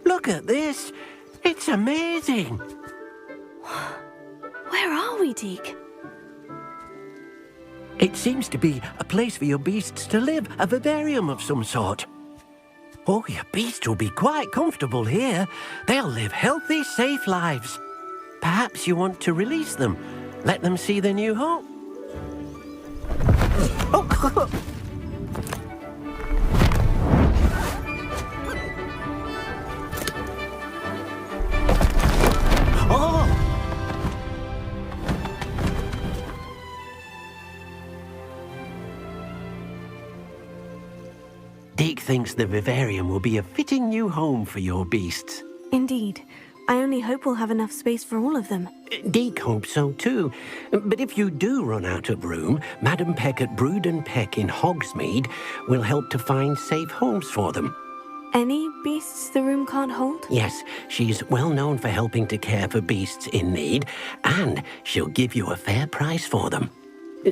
Look at this. It's amazing. Where are we, Deke? It seems to be a place for your beasts to live, a vivarium of some sort. Oh, your beasts will be quite comfortable here. They'll live healthy, safe lives. Perhaps you want to release them, let them see their new home. Oh. Deke thinks the vivarium will be a fitting new home for your beasts. Indeed. I only hope we'll have enough space for all of them. Deke hopes so too. But if you do run out of room, Madam Peck at Brood and Peck in Hogsmeade will help to find safe homes for them. Any beasts the room can't hold? Yes, she's well known for helping to care for beasts in need, and she'll give you a fair price for them.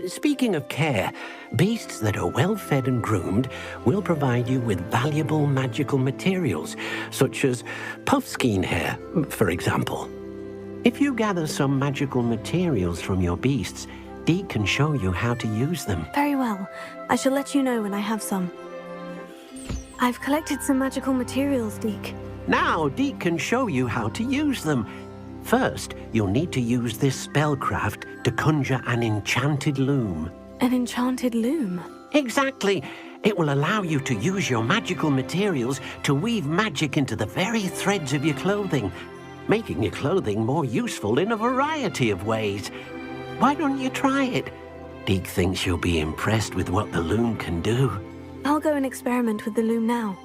Speaking of care, beasts that are well fed and groomed will provide you with valuable magical materials, such as puffskein hair, for example. If you gather some magical materials from your beasts, Deke can show you how to use them. Very well. I shall let you know when I have some. I've collected some magical materials, Deke. Now Deke can show you how to use them. First, you'll need to use this spellcraft to conjure an enchanted loom. An enchanted loom? Exactly. It will allow you to use your magical materials to weave magic into the very threads of your clothing, making your clothing more useful in a variety of ways. Why don't you try it? Deke thinks you'll be impressed with what the loom can do. I'll go and experiment with the loom now.